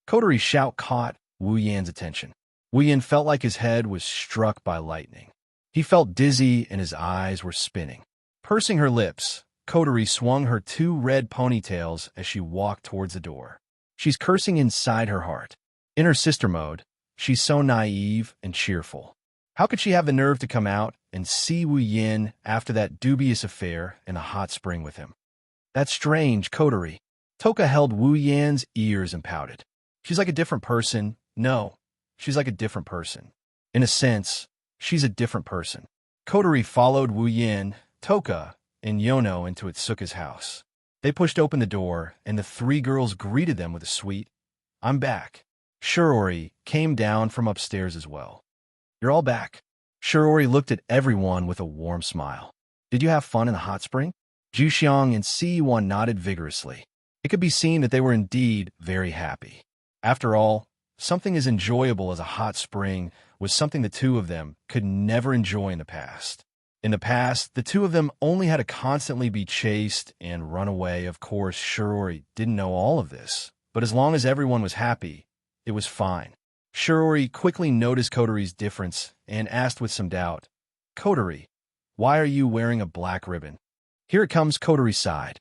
Kotori's shout caught Wu Yin's attention. Wu Yin felt like his head was struck by lightning. He felt dizzy and his eyes were spinning. Pursing her lips, Kotori swung her two red ponytails as she walked towards the door. She's cursing inside her heart. In her sister mode, she's so naive and cheerful. How could she have the nerve to come out and see Wu Yin after that dubious affair in a hot spring with him? "That's strange, Kotori." Toka held Wu Yin's ears and pouted. "She's like a different person." "No, she's like a different person. In a sense, she's a different person." Kotori followed Wu Yin, Toka, and Yono into Itsuka's house. They pushed open the door, and the three girls greeted them with a sweet, "I'm back." Shiori came down from upstairs as well. "You're all back." Shiori looked at everyone with a warm smile. "Did you have fun in the hot spring?" Juxiang and Si-Yuan nodded vigorously. It could be seen that they were indeed very happy. After all, something as enjoyable as a hot spring was something the two of them could never enjoy in the past. In the past, the two of them only had to constantly be chased and run away. Of course, Shiori didn't know all of this, but as long as everyone was happy, it was fine. Shiori quickly noticed Kotori's difference and asked with some doubt, "Kotori, why are you wearing a black ribbon?" "Here it comes," Kotori sighed.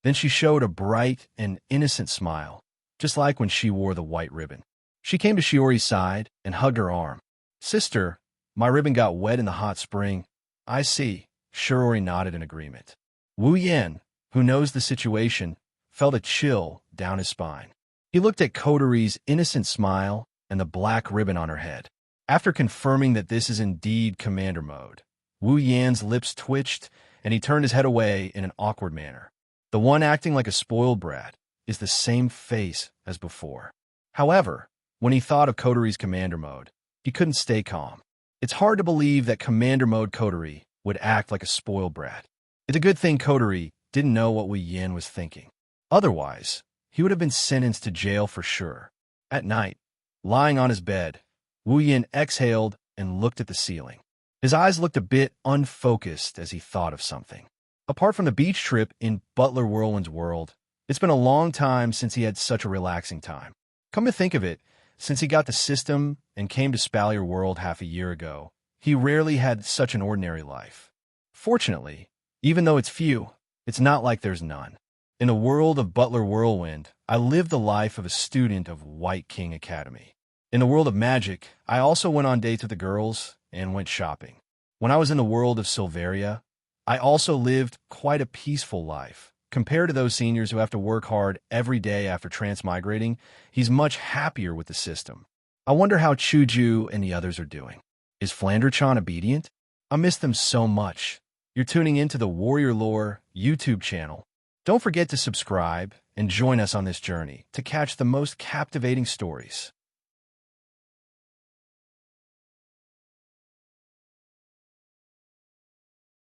Then she showed a bright and innocent smile, just like when she wore the white ribbon. She came to Shiori's side and hugged her arm. "Sister, my ribbon got wet in the hot spring." "I see." Shiori nodded in agreement. Wu Yin, who knows the situation, felt a chill down his spine. He looked at Kotori's innocent smile and the black ribbon on her head. After confirming that this is indeed commander mode, Wu Yin's lips twitched and he turned his head away in an awkward manner. The one acting like a spoiled brat is the same face as before. However, when he thought of Kotori's commander mode, he couldn't stay calm. It's hard to believe that commander mode Kotori would act like a spoiled brat. It's a good thing Kotori didn't know what Wu Yin was thinking. Otherwise, he would have been sentenced to jail for sure. At night, lying on his bed, Wu Yin exhaled and looked at the ceiling. His eyes looked a bit unfocused as he thought of something. Apart from the beach trip in Butler Whirlwind's world, it's been a long time since he had such a relaxing time. Come to think of it, since he got the system and came to Spalier World half a year ago, he rarely had such an ordinary life. Fortunately, even though it's few, it's not like there's none. In the world of Butler Whirlwind, I lived the life of a student of White King Academy. In the world of magic, I also went on dates with the girls and went shopping. When I was in the world of Silveria, I also lived quite a peaceful life. Compared to those seniors who have to work hard every day after transmigrating, he's much happier with the system. I wonder how Chuju and the others are doing. Is Flanderchan obedient? I miss them so much. You're tuning into the Warrior Lore YouTube channel. Don't forget to subscribe and join us on this journey to catch the most captivating stories.